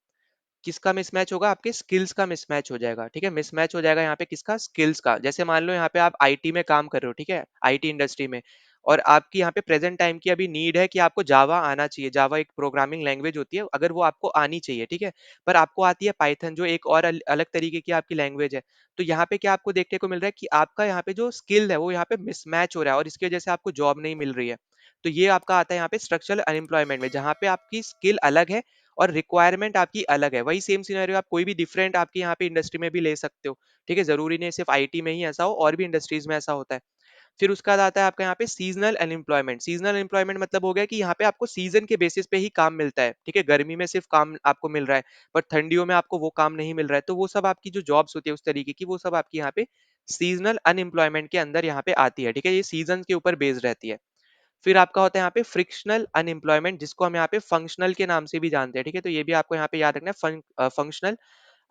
किसका मिसमैच होगा, आपके स्किल्स का मिसमैच हो जाएगा। ठीक है, मिसमैच हो जाएगा यहाँ पे किसका, स्किल्स का। जैसे मान लो यहाँ पे आप आईटी में काम कर रहे हो, ठीक है, आईटी इंडस्ट्री में, और आपकी यहाँ पे प्रेजेंट टाइम की अभी नीड है कि आपको जावा आना चाहिए, जावा एक प्रोग्रामिंग लैंग्वेज होती है, अगर वो आपको आनी चाहिए, ठीक है, पर आपको आती है पाइथन, जो एक और अलग तरीके की आपकी लैंग्वेज है। तो यहाँ पे क्या आपको देखने को मिल रहा है कि आपका यहाँ पे जो स्किल है वो यहाँ पे मिसमैच हो रहा है, और इसकी वजह से आपको जॉब नहीं मिल रही है। तो ये आपका आता है यहाँ पे स्ट्रक्चरल अनएम्प्लॉयमेंट में, जहाँ पे आपकी स्किल अलग है और रिक्वायरमेंट आपकी अलग है। वही सेम सिनेरियो आप कोई भी डिफरेंट आपकी यहाँ पे इंडस्ट्री में भी ले सकते हो। ठीक है, जरूरी नहीं सिर्फ आईटी में ही ऐसा हो, और भी इंडस्ट्रीज में ऐसा होता है। फिर उसके बाद आता है आपका यहाँ पे सीजनल अनएम्प्लॉयमेंट। सीजनल अनएम्प्लॉयमेंट मतलब हो गया कि यहाँ पे आपको सीजन के बेसिस पे ही काम मिलता है। ठीक है, गर्मी में सिर्फ काम आपको मिल रहा है, पर ठंडियों में आपको वो काम नहीं मिल रहा है, तो वो सब आपकी जो जॉब्स होती है उस तरीके की, वो सब आपकी यहाँ पे सीजनल अनएम्प्लॉयमेंट के अंदर यहाँ पे आती है। ठीक है, ये सीजन के ऊपर बेस्ड रहती है। फिर आपका होता है यहाँ पे फ्रिक्शनल अनएम्प्लॉयमेंट, जिसको हम यहाँ पे फंक्शनल के नाम से भी जानते हैं। ठीक है, तो ये भी आपको यहाँ पे याद रखना है, फंक्शनल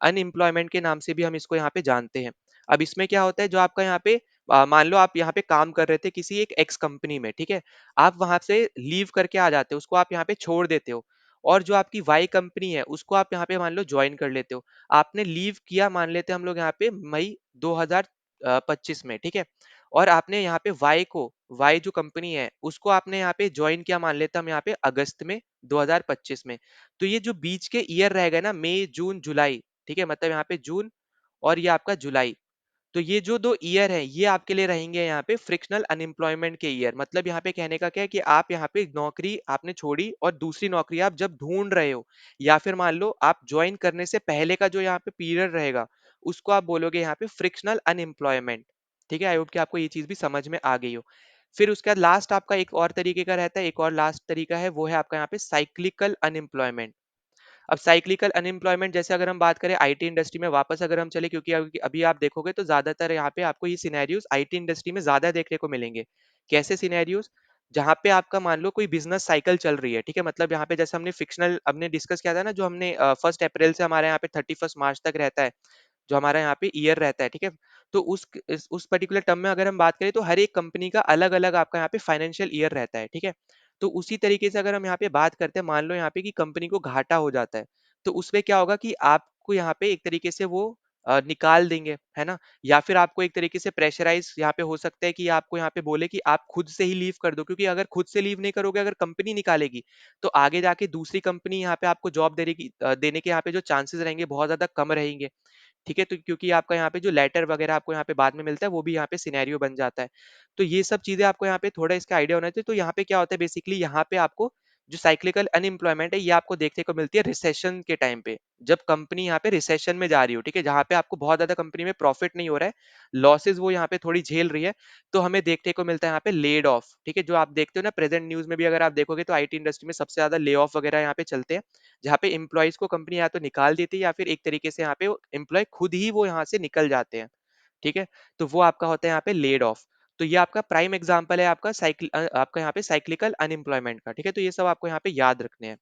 अनएम्प्लॉयमेंट के नाम से भी हम इसको यहाँ पे जानते हैं। अब इसमें क्या होता है, जो आपका यहाँ पे मान लो आप यहाँ पे काम कर रहे थे किसी एक एक्स कंपनी में, ठीक है, आप वहां से लीव करके आ जाते हो, उसको आप यहाँ पे छोड़ देते हो, और जो आपकी वाई कंपनी है उसको आप यहाँ पे मान लो ज्वाइन कर लेते हो। आपने लीव किया, मान लेते हैं हम लोग यहाँ पे मई 2025 में, ठीक है, और आपने यहाँ पे वाई जो कंपनी है उसको आपने यहाँ पे ज्वाइन किया, मान लेते हैं हम यहाँ पे अगस्त में 2025 में। तो ये जो बीच के ईयर रह गए ना, मई जून जुलाई, ठीक है, मतलब यहाँ पे जून और ये आपका जुलाई, तो ये जो 2 ईयर है ये आपके लिए रहेंगे यहाँ पे फ्रिक्शनल अनएम्प्लॉयमेंट के ईयर। मतलब यहाँ पे कहने का क्या है कि आप यहाँ पे नौकरी आपने छोड़ी और दूसरी नौकरी आप जब ढूंढ रहे हो, या फिर मान लो आप ज्वाइन करने से पहले का जो यहाँ पे पीरियड रहेगा, उसको आप बोलोगे यहाँ पे फ्रिक्शनल अनएम्प्लॉयमेंट। ठीक है, आई होप कि आपको ये चीज भी समझ में आ गई हो। फिर उसके बाद लास्ट आपका एक और तरीके का रहता है, एक और लास्ट तरीका है, वो है आपका यहाँ पे साइक्लिकल अनएम्प्लॉयमेंट। अब साइक्लिकल अनएम्प्लॉयमेंट जैसे अगर हम बात करें आईटी इंडस्ट्री में वापस अगर हम चले, क्योंकि अभी अभी आप देखोगे तो ज्यादातर यहाँ पे आपको ये सिनेरियोस आईटी इंडस्ट्री में ज्यादा देखने को मिलेंगे। कैसे सिनेरियोस, जहाँ पे आपका मान लो कोई बिजनेस साइकिल चल रही है, ठीक है, मतलब यहाँ पे जैसे हमने फिक्शनल हमने डिस्कस किया था ना, जो हमने 1 अप्रैल से हमारे यहाँ पे 31 मार्च तक रहता है, जो हमारा यहाँ पे ईयर रहता है, ठीक है। तो उस पर्टिकुलर टर्म में अगर हम बात करें तो हर एक कंपनी का अलग अलग आपका यहाँ पे फाइनेंशियल ईयर रहता है, ठीक है। तो उसी तरीके से अगर हम यहाँ पे बात करते हैं, मान लो यहाँ पे कि कंपनी को घाटा हो जाता है, तो उसमें क्या होगा कि आपको यहाँ पे एक तरीके से वो निकाल देंगे, है ना। या फिर आपको एक तरीके से प्रेशराइज यहाँ पे हो सकता है कि आपको यहाँ पे बोले कि आप खुद से ही लीव कर दो, क्योंकि अगर खुद से लीव नहीं करोगे, अगर कंपनी निकालेगी, तो आगे जाके दूसरी कंपनी यहाँ पे आपको जॉब देने के यहाँ पे जो चांसेस रहेंगे बहुत ज्यादा कम रहेंगे, ठीक है। तो क्योंकि आपका यहाँ पे जो लेटर वगैरह आपको यहाँ पे बाद में मिलता है, वो भी यहाँ पे सिनेरियो बन जाता है। तो ये सब चीजें आपको यहाँ पे थोड़ा इसका आइडिया होना चाहिए। तो यहाँ पे क्या होता है बेसिकली, यहाँ पे आपको जो साइक्लिकल अनएम्प्लॉयमेंट है, ये आपको देखने को मिलती है रिसेशन के टाइम पे, जब कंपनी यहाँ पे रिसेशन में जा रही हो, ठीक है, जहाँ पे आपको बहुत ज्यादा कंपनी में प्रॉफिट नहीं हो रहा है, लॉसेज वो यहाँ पे थोड़ी झेल रही है, तो हमें देखने को मिलता है यहाँ पे लेड ऑफ, ठीक है। जो आप देखते हो ना प्रेजेंट न्यूज में भी, अगर आप देखोगे तो आईटी इंडस्ट्री में सबसे ज्यादा ले ऑफ वगैरह यहाँ पे चलते हैं, जहाँ पे एम्प्लॉयज को कंपनी या तो निकाल देती है, या फिर एक तरीके से यहाँ पे एम्प्लॉय खुद ही वो यहाँ से निकल जाते हैं, ठीक है। तो वो आपका होता है यहाँ पे लेड ऑफ। तो ये आपका प्राइम एग्जांपल है आपका आपका यहाँ पे साइक्लिकल अनएम्प्लॉयमेंट का, ठीक है। तो ये सब आपको यहाँ पे याद रखने हैं।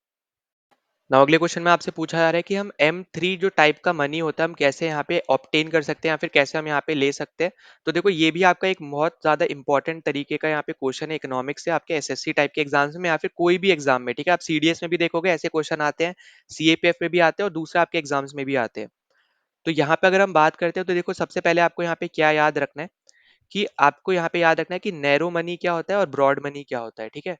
नाउ अगले क्वेश्चन में आपसे पूछा जा रहा है कि हम M3 जो टाइप का मनी होता है, हम कैसे यहाँ पे ऑब्टेन कर सकते हैं, या फिर कैसे हम यहाँ पे ले सकते हैं। तो देखो, ये भी आपका एक बहुत ज्यादा इंपॉर्टेंट तरीके का यहाँ पे क्वेश्चन है इकोनॉमिक्स से, आपके एसएससी टाइप के एग्जाम्स में या फिर कोई भी एग्जाम में, ठीक है। आप सीडीएस में भी देखोगे ऐसे क्वेश्चन आते हैं, सीएपीएफ में भी आते हैं, और दूसरा आपके एग्जाम्स में भी आते हैं। तो यहाँ पे अगर हम बात करते हैं, तो देखो सबसे पहले आपको यहाँ पे क्या याद रखना है, कि आपको यहाँ पे याद रखना है कि नैरो मनी क्या होता है और ब्रॉड मनी क्या होता है, ठीक है।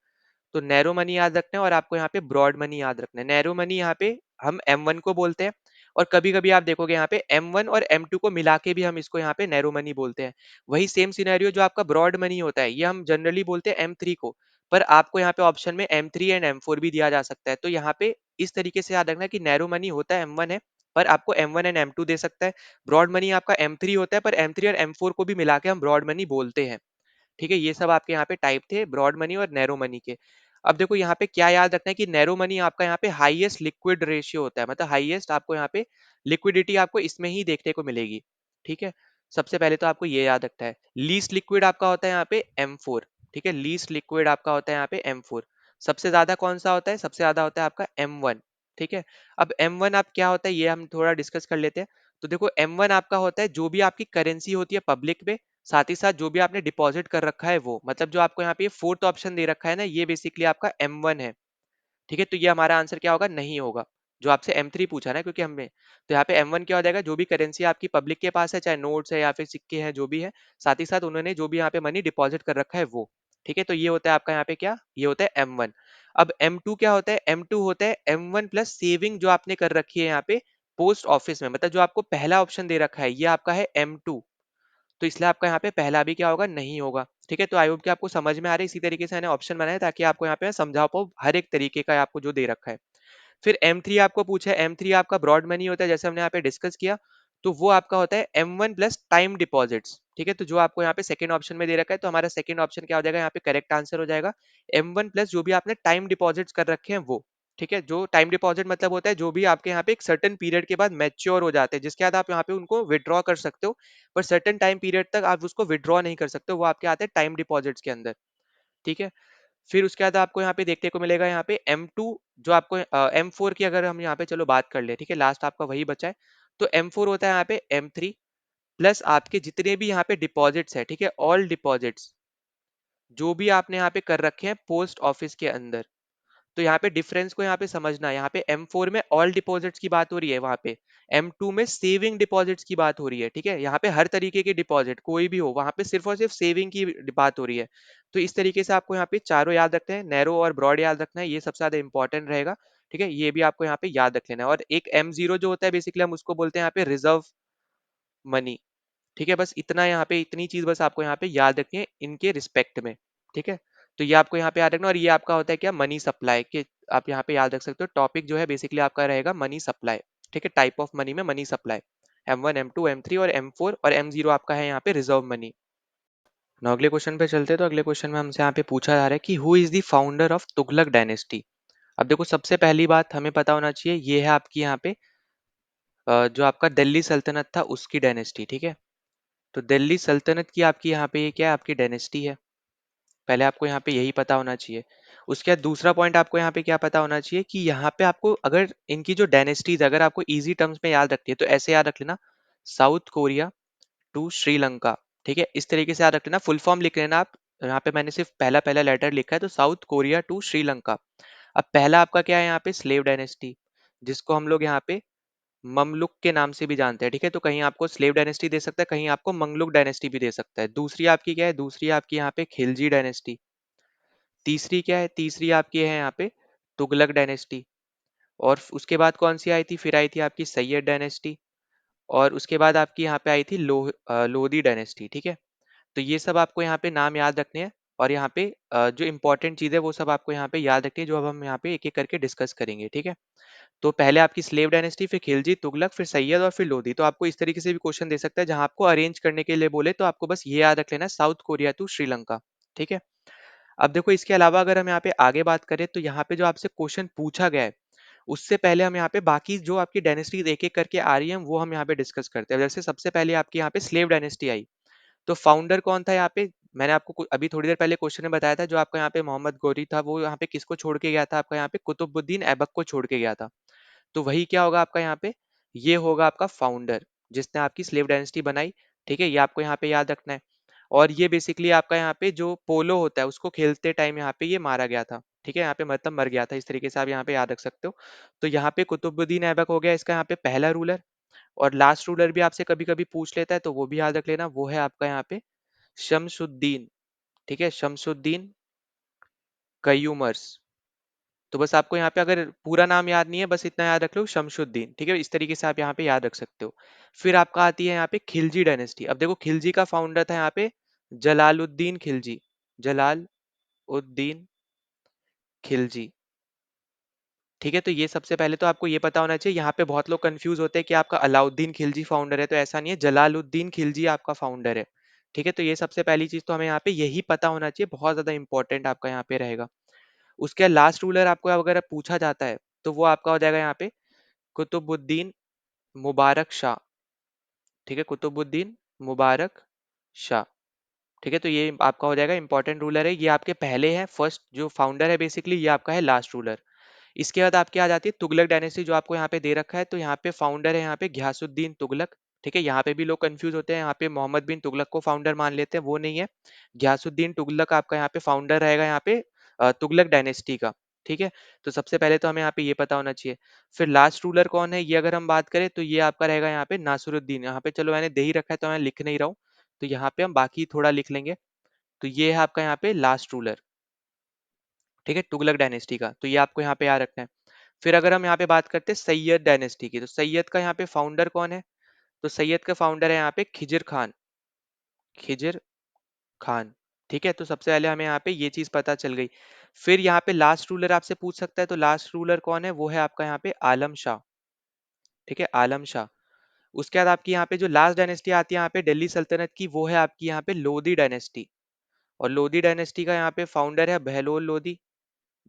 तो नैरो मनी याद रखना है, और आपको यहाँ पे ब्रॉड मनी याद रखना है। नैरो मनी यहाँ पे हम M1 को बोलते हैं, और कभी कभी आप देखोगे यहाँ पे M1 और M2 को मिला के भी हम इसको यहाँ पे नैरो मनी बोलते हैं। वही सेम सिनेरियो जो आपका ब्रॉड मनी होता है, ये हम जनरली बोलते हैं M3 को, पर आपको यहाँ पे ऑप्शन में M3 एंड M4 भी दिया जा सकता है। तो यहाँ पे इस तरीके से याद रखना है कि नैरो मनी होता है M1 है, पर आपको M1 एंड M2 दे सकता है। ब्रॉड मनी आपका M3 होता है, पर M3 और M4 को भी मिला के हम ब्रॉड मनी बोलते हैं, ठीक है। ये सब आपके यहाँ पे टाइप थे ब्रॉड मनी और नैरो मनी के। अब देखो यहाँ पे क्या याद रखना है कि नैरो मनी आपका यहाँ पे हाईएस्ट लिक्विड रेशियो होता है, मतलब हाईएस्ट आपको यहाँ पे लिक्विडिटी आपको इसमें ही देखने को मिलेगी, ठीक है। सबसे पहले तो आपको ये याद रखना है। लीस्ट लिक्विड आपका होता है यहाँ पे M4, ठीक है। लीस्ट लिक्विड आपका होता है यहाँ पे M4। सबसे ज्यादा कौन सा होता है? सबसे ज्यादा होता है आपका M1, ठीक है। अब M1 आप क्या होता है ये हम थोड़ा डिस्कस कर लेते हैं। तो देखो M1 आपका होता है जो भी आपकी करेंसी होती है पब्लिक में, साथ ही साथ जो भी आपने डिपॉजिट कर रखा है वो, मतलब जो आपको यहाँ पे फोर्थ ऑप्शन दे रखा है ना, ये बेसिकली आपका M1 है, ठीक है। तो ये हमारा आंसर क्या होगा? नहीं होगा। जो आपसे M3 पूछा ना, क्योंकि हमने, तो यहाँ पे M1 क्या हो जाएगा? जो भी करेंसी आपकी पब्लिक के पास है, चाहे नोट्स है या फिर सिक्के हैं, जो भी है, साथ ही साथ उन्होंने जो भी यहाँ पे मनी डिपॉजिट कर रखा है वो, ठीक है। तो ये होता है आपका यहाँ पे क्या, ये होता है M1। अब M2 क्या होता है? M2 होता है M1 प्लस सेविंग जो आपने कर रखी है यहाँ पे पोस्ट ऑफिस में, मतलब जो आपको पहला ऑप्शन दे रखा है ये आपका है M2। तो इसलिए आपका यहाँ पे पहला भी क्या होगा? नहीं होगा, ठीक है। तो आई होप कि आपको समझ में आ रहा है, इसी तरीके से मैंने ऑप्शन बनाया ताकि आपको यहाँ पे मैं समझा पाऊँ हर एक तरीके का आपको जो दे रखा है। फिर M3 आपको पूछा है, M3 आपका ब्रॉड मनी होता है, जैसे हमने यहाँ पे डिस्कस किया। तो वो आपका होता है M1 प्लस टाइम डिपॉजिट्स, ठीक है। तो जो आपको यहाँ पे सेकंड ऑप्शन में दे रखा है, तो हमारा सेकंड ऑप्शन क्या हो जाएगा? यहाँ पे करेक्ट आंसर हो जाएगा M1 प्लस जो भी आपने टाइम डिपॉजिट्स कर रखे हैं वो, ठीक है। जो टाइम डिपॉजिट मतलब होता है जो भी आपके यहाँ पे एक सर्टेन पीरियड के बाद मैच्योर हो जाते हैं, जिसके बाद आप यहाँ पे उनको विड्रॉ कर सकते हो, पर सर्टेन टाइम पीरियड तक आप उसको विड्रॉ नहीं कर सकते हो, वो आपके आते हैं टाइम डिपॉजिट्स के अंदर, ठीक है। फिर उसके बाद आपको यहाँ पे देखने को मिलेगा यहाँ पे M2, जो आपको M4 की अगर हम यहाँ पे चलो बात कर ले, ठीक है, लास्ट आपका वही बचा है। तो M4 होता है यहाँ पे M3 प्लस आपके जितने भी यहाँ पे डिपॉजिट्स है, ठीक है, ऑल डिपॉजिट्स जो भी आपने यहाँ पे कर रखे हैं पोस्ट ऑफिस के अंदर। तो यहाँ पे डिफरेंस को यहाँ पे समझना है। यहाँ पे M4 में ऑल डिपॉजिट्स की बात हो रही है, वहां पे M2 में सेविंग डिपॉजिट्स की बात हो रही है, ठीक है। यहाँ पे हर तरीके के डिपॉजिट कोई भी हो, वहां पे सिर्फ और सिर्फ सेविंग की बात हो रही है। तो इस तरीके से आपको यहाँ पे चारों याद रखते हैं, नैरो और ब्रॉड याद रखना है, ये सबसे ज्यादा इंपॉर्टेंट रहेगा, ठीक है। ये भी आपको यहाँ पे याद रख लेना है। और एक M0 जो होता है बेसिकली हम उसको बोलते हैं यहाँ पे रिजर्व मनी, ठीक है। बस इतना यहाँ पे, इतनी चीज बस आपको यहाँ पे याद रखनी है इनके रिस्पेक्ट में, ठीक है। तो ये आपको यहाँ पे याद रखना, और ये आपका होता है क्या, मनी सप्लाई के, आप यहाँ पे याद रख सकते हो। टॉपिक जो है बेसिकली आपका रहेगा मनी सप्लाई, ठीक है। टाइप ऑफ मनी में money supply, M1 M2 M3 और M4, और M0 आपका है यहाँ पे रिजर्व मनी। ना अगले क्वेश्चन पे चलते हैं। तो अगले क्वेश्चन में हमसे यहाँ पे पूछा जा रहा है कि who is the founder of Tughlaq dynasty. अब देखो सबसे पहली बात हमें पता होना चाहिए, ये है आपकी यहाँ पे जो आपका दिल्ली सल्तनत था उसकी डायनेस्टी, ठीक है। तो दिल्ली सल्तनत की आपकी यहाँ पे ये क्या है, आपकी डायनेस्टी है। पहले आपको यहाँ पे यही पता होना चाहिए। उसके बाद दूसरा पॉइंट आपको यहाँ पे क्या पता होना चाहिए कि यहाँ पे आपको अगर इनकी जो डायनेस्टीज अगर आपको इजी टर्म्स में याद रखनी है तो ऐसे याद रख लेना, साउथ कोरिया टू श्रीलंका। ठीक है, इस तरीके से याद रख लेना, फुल फॉर्म लिख लेना आप। यहाँ पे मैंने सिर्फ पहला पहला लेटर लिखा है, तो साउथ कोरिया टू श्रीलंका। अब पहला आपका क्या है यहाँ पे, स्लेव डायनेस्टी, जिसको हम लोग यहाँ पे ममलुक के नाम से भी जानते हैं। ठीक है, तो कहीं आपको स्लेव डायनेस्टी दे सकता है, कहीं आपको मंगलुक डायनेस्टी भी दे सकता है। दूसरी आपकी क्या है, दूसरी आपकी यहाँ पे खिलजी डायनेस्टी। तीसरी क्या है, तीसरी आपकी है यहाँ पे तुगलक डायनेस्टी। और उसके बाद कौन सी आई थी, फिर आई थी आपकी सैयद डायनेस्टी। और उसके बाद आपकी यहाँ पे आई थी लोधी डायनेस्टी। ठीक है, तो ये सब आपको यहाँ पे नाम याद रखने हैं। और यहाँ पे जो इंपॉर्टेंट चीज़ है वो सब आपको यहाँ पे याद रखनी है, जो अब हम यहाँ पे एक एक करके डिस्कस करेंगे। ठीक है, तो पहले आपकी स्लेव डायनेस्टी, फिर खिलजी, तुगलक, फिर सैयद और फिर लोधी। तो आपको इस तरीके से भी क्वेश्चन दे सकता है, जहां आपको अरेंज करने के लिए बोले तो आपको बस ये याद रख लेना, साउथ कोरिया टू श्रीलंका। ठीक है, अब देखो इसके अलावा अगर हम यहाँ पे आगे बात करें तो यहाँ पे जो आपसे क्वेश्चन पूछा गया है उससे पहले हम यहाँ पे बाकी जो आपकी डायनेस्टीज एक एक करके आ रही है वो हम यहाँ पे डिस्कस करते हैं। जैसे सबसे पहले आपकी यहाँ पे स्लेव डायनेस्टी आई, तो फाउंडर कौन था यहाँ पे, मैंने आपको अभी थोड़ी देर पहले क्वेश्चन में बताया था, जो आपका यहाँ पे मोहम्मद गौरी था वो यहाँ पे किसको छोड़ के गया था, आपका यहाँ पे कुतुबुद्दीन ऐबक को छोड़ के गया था। तो वही क्या होगा आपका यहाँ पे, ये होगा आपका फाउंडर जिसने आपकी स्लेव डायनेस्टी बनाई। ठीक है, ये आपको यहाँ पे याद रखना है। और ये बेसिकली आपका यहाँ पे जो पोलो होता है उसको खेलते टाइम यहाँ पे ये मारा गया था। ठीक है, यहाँ पे मतलब मर गया था, इस तरीके से आप यहाँ पे याद रख सकते हो। तो यहाँ पे कुतुबुद्दीन ऐबक हो गया इसका यहाँ पे पहला रूलर। और लास्ट रूलर भी आपसे कभी कभी पूछ लेता है तो वो भी याद रख लेना, वो है आपका यहाँ पे शमसुद्दीन। ठीक है, शमसुद्दीन कयूमर्स। तो बस आपको यहाँ पे अगर पूरा नाम याद नहीं है बस इतना याद रख लो, शमशुद्दीन। ठीक है, इस तरीके से आप यहाँ पे याद रख सकते हो। फिर आपका आती है यहाँ पे खिलजी डायनेस्टी। अब देखो खिलजी का फाउंडर था यहाँ पे जलालुद्दीन खिलजी, जलाल उद्दीन खिलजी। ठीक है, तो ये सबसे पहले तो आपको ये पता होना चाहिए। यहाँ पे बहुत लोग कंफ्यूज होते हैं कि आपका अलाउद्दीन खिलजी फाउंडर है, तो ऐसा नहीं है, जलालुद्दीन खिलजी आपका फाउंडर है। ठीक है, तो ये सबसे पहली चीज तो हमें यहाँ पे यही पता होना चाहिए, बहुत ज्यादा इंपॉर्टेंट आपका यहाँ पे रहेगा। उसके लास्ट रूलर आपको अगर पूछा जाता है तो वो आपका हो जाएगा यहाँ पे कुतुबुद्दीन मुबारक शाह। ठीक है, कुतुबुद्दीन मुबारक शाह। ठीक है, तो ये आपका हो जाएगा इंपॉर्टेंट रूलर है, ये आपके पहले है, फर्स्ट जो फाउंडर है बेसिकली ये आपका है लास्ट रूलर। इसके बाद आपकी आ जाती है तुगलक डायनेस्टी, जो आपको यहाँ पे दे रखा है। तो यहाँ पे फाउंडर है यहाँ पे घियासुद्दीन तुगलक। ठीक है, यहाँ पे भी लोग कंफ्यूज होते हैं, यहाँ पे मोहम्मद बिन तुगलक को फाउंडर मान लेते हैं, वो नहीं है। घियासुद्दीन तुगलक आपका यहाँ पे फाउंडर रहेगा यहाँ पे तुगलक डायनेस्टी का। ठीक है, तो सबसे पहले तो हमें यहाँ पे ये पता होना चाहिए। फिर लास्ट रूलर कौन है ये अगर हम बात करें तो ये आपका रहेगा यहाँ पे नासिरुद्दीन। यहाँ पे चलो मैंने दे ही रखा है तो मैं लिख नहीं रहा हूँ, तो यहाँ पे हम बाकी थोड़ा लिख लेंगे। तो ये है आपका यहाँ पे लास्ट रूलर। ठीक है, तुगलक डायनेस्टी का, तो ये आपको यहाँ पे याद रखना है। फिर अगर हम यहाँ पे बात करते हैं सैयद डायनेस्टी की, तो सैयद का यहाँ पे फाउंडर कौन है, तो सैयद का फाउंडर है यहाँ पे खिजिर खान, खिजिर खान। ठीक है, तो सबसे पहले हमें यहाँ पे ये चीज पता चल गई। फिर यहाँ पे लास्ट रूलर आपसे पूछ सकता है, तो लास्ट रूलर कौन है, वो है आपका यहाँ पे आलम शाह। ठीक है, आलम शाह। उसके बाद आपकी यहाँ पे जो लास्ट डायनेस्टी आती है यहाँ पे दिल्ली सल्तनत की, वो है आपकी यहाँ पे लोधी डायनेस्टी। और लोधी डायनेस्टी का यहाँ पे फाउंडर है बहलोल लोधी,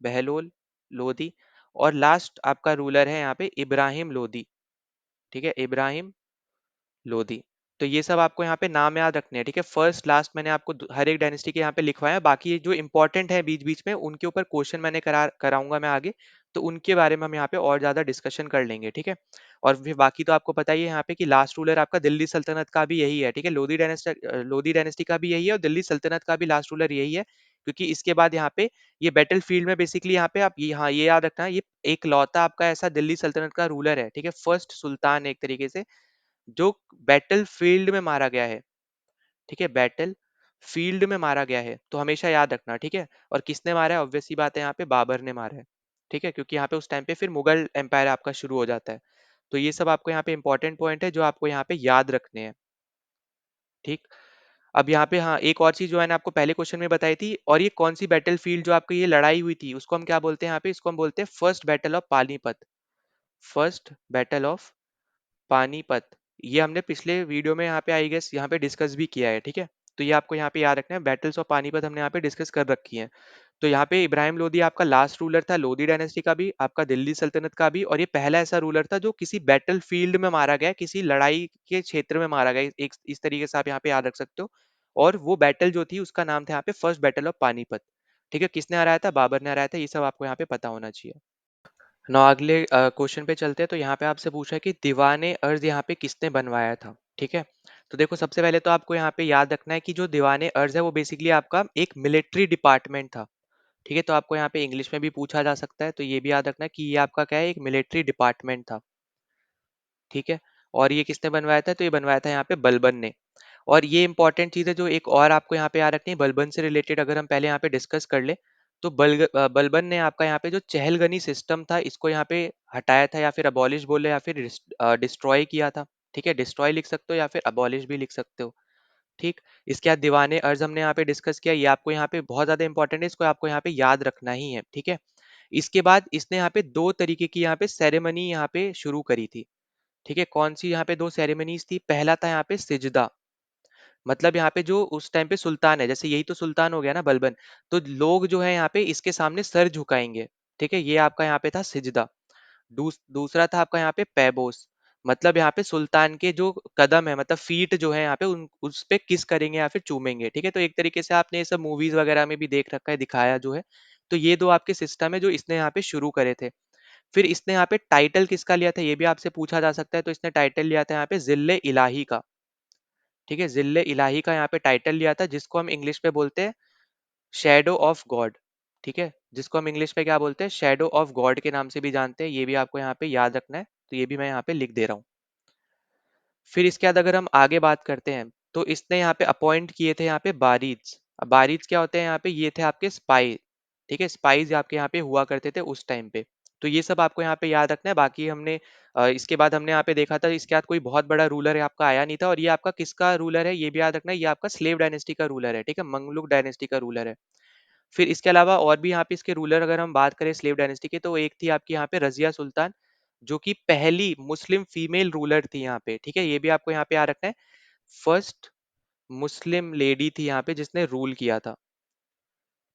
बहलोल लोधी। और लास्ट आपका रूलर है यहाँ पे इब्राहिम लोधी। ठीक है, इब्राहिम लोधी। तो ये सब आपको यहाँ पे नाम याद रखने हैं। ठीक है, फर्स्ट लास्ट मैंने आपको हर एक डायनेस्टी के यहाँ पे लिखवाया है, बाकी जो इंपॉर्टेंट है बीच बीच में उनके ऊपर क्वेश्चन मैंने कराऊंगा मैं आगे, तो उनके बारे में हम यहाँ पे और ज्यादा डिस्कशन कर लेंगे। ठीक है, और फिर बाकी तो आपको पता ही है यहाँ पे कि लास्ट रूलर आपका दिल्ली सल्तनत का भी यही है। ठीक है, लोधी डायनेस्टी का भी यही है और दिल्ली सल्तनत का भी लास्ट रूलर यही है, क्योंकि इसके बाद यहाँ पे ये बैटल फील्ड में बेसिकली यहाँ पे आप हाँ ये याद रखना, ये एक लौता आपका ऐसा दिल्ली सल्तनत का रूलर है। ठीक है, फर्स्ट सुल्तान एक तरीके से जो बैटल फील्ड में मारा गया है। ठीक है, बैटल फील्ड में मारा गया है, तो हमेशा याद रखना। ठीक है, और किसने मारा है, ऑब्वियस सी बात है यहाँ पे बाबर ने मारा है। ठीक है, क्योंकि यहाँ पे उस टाइम पे फिर मुगल एम्पायर आपका शुरू हो जाता है। तो ये सब आपको यहाँ पे इंपॉर्टेंट पॉइंट है जो आपको यहाँ पे याद रखने हैं। ठीक, अब यहाँ पे हाँ एक और चीज जो मैंने आपको पहले क्वेश्चन में बताई थी, और ये कौन सी बैटल फील्ड जो आपकी ये लड़ाई हुई थी उसको हम क्या बोलते हैं यहाँ पे, इसको हम बोलते हैं first battle of Panipat. First battle of Panipat. ये हमने पिछले वीडियो में यहाँ पे आई गेस यहाँ पे डिस्कस भी किया है। ठीक है, तो ये आपको यहाँ पे याद रखना है, बैटल्स ऑफ पानीपत हमने यहाँ पे डिस्कस कर रखी है। तो यहाँ पे इब्राहिम लोदी आपका लास्ट रूलर था, लोदी डायनेस्टी का भी, आपका दिल्ली सल्तनत का भी, और ये पहला ऐसा रूलर था जो किसी बैटल फील्ड में मारा गया, किसी लड़ाई के क्षेत्र में मारा गया, एक इस तरीके से आप यहाँ पे याद रख सकते हो। और वो बैटल जो थी उसका नाम था यहाँ पे फर्स्ट बैटल ऑफ पानीपत। ठीक है, किसने हराया था? बाबर ने हराया था। ये सब आपको यहाँ पे पता होना चाहिए। ना अगले क्वेश्चन पे चलते हैं। तो यहाँ पे आपसे पूछा है कि दीवाने अर्ज यहाँ पे किसने बनवाया था। ठीक है, तो देखो सबसे पहले तो आपको यहाँ पे याद रखना है कि जो दीवाने अर्ज है वो बेसिकली आपका एक मिलिट्री डिपार्टमेंट था। ठीक है, तो आपको यहाँ पे इंग्लिश में भी पूछा जा सकता है, तो ये भी याद रखना है कि ये आपका क्या है, एक मिलिट्री डिपार्टमेंट था। ठीक है, और ये किसने बनवाया था? तो ये बनवाया था यहाँ पे बलबन ने। और ये इंपॉर्टेंट चीज है जो एक और आपको यहाँ पे याद रखनी है बलबन से रिलेटेड, अगर हम पहले यहाँ पे डिस्कस कर ले, तो बलबन ने आपका यहाँ पे जो चहलगनी सिस्टम था इसको यहाँ पे हटाया था, या फिर अबॉलिश बोले, या फिर डिस्ट्रॉय किया था। ठीक है, डिस्ट्रॉय लिख सकते हो या फिर अबॉलिश भी लिख सकते हो। ठीक, इसके बाद दीवाने अर्ज हमने यहाँ पे डिस्कस किया, ये आपको यहाँ पे बहुत ज्यादा इंपॉर्टेंट है, इसको आपको यहाँ पे याद रखना ही है। ठीक है, इसके बाद इसने यहाँ पे दो तरीके की यहाँ पे सेरेमनी यहाँ पे शुरू करी थी। ठीक है, कौन सी यहाँ पे दो सेरेमनीज थी? पहला था यहाँ पे सिजदा, मतलब यहाँ पे जो उस टाइम पे सुल्तान है, जैसे यही तो सुल्तान हो गया ना बलबन, तो लोग जो है यहाँ पे इसके सामने सर झुकाएंगे। ठीक है, ये आपका यहाँ पे था सिजदा। दूसरा था आपका यहाँ पे पैबोस, मतलब यहाँ पे सुल्तान के जो कदम है, मतलब फीट जो है यहाँ पे उस पे किस करेंगे या फिर चूमेंगे। ठीक है, तो एक तरीके से आपने ये सब मूवीज वगैरह में भी देख रखा है, दिखाया जो है। तो ये दो आपके सिस्टम है जो इसने यहाँ पे शुरू करे थे। फिर इसने यहाँ पे टाइटल किसका लिया था, ये भी आपसे पूछा जा सकता है। तो इसने टाइटल लिया था यहाँ पे जिल्ले इलाही का। ठीक है, जिल्ले इलाही का यहाँ पे टाइटल लिया था, जिसको हम इंग्लिश में बोलते हैं शेडो ऑफ गॉड। ठीक है, जिसको हम इंग्लिश में क्या बोलते हैं? शेडो ऑफ गॉड के नाम से भी जानते हैं। ये भी आपको यहाँ पे याद रखना है, तो ये भी मैं यहाँ पे लिख दे रहा हूँ। फिर इसके बाद अगर हम आगे बात करते हैं, तो इसने यहाँ पे अपॉइंट किए थे यहाँ पे बारीज। अब बारीज क्या होते हैं यहाँ पे? ये थे आपके स्पाई। ठीक है, स्पाइज आपके यहाँ पे हुआ करते थे उस टाइम पे। तो ये सब आपको यहाँ पे याद रखना है। बाकी हमने इसके बाद हमने यहाँ पे देखा था, इसके बाद कोई बहुत बड़ा रूलर है आपका आया नहीं था। और ये आपका किसका रूलर है ये भी याद रखना है, ये आपका स्लेव डायनेस्टी का रूलर है। ठीक है, मंगलुक डायनेस्टी का रूलर है। फिर इसके अलावा और भी यहाँ पे इसके रूलर अगर हम बात करें स्लेव डायनेस्टी के, तो एक थी आपकी यहाँ पे रजिया सुल्तान, जो कि पहली मुस्लिम फीमेल रूलर थी यहाँ पे। ठीक है, ये भी आपको यहाँ पे याद रखना है। फर्स्ट मुस्लिम लेडी थी यहाँ पे जिसने रूल किया था।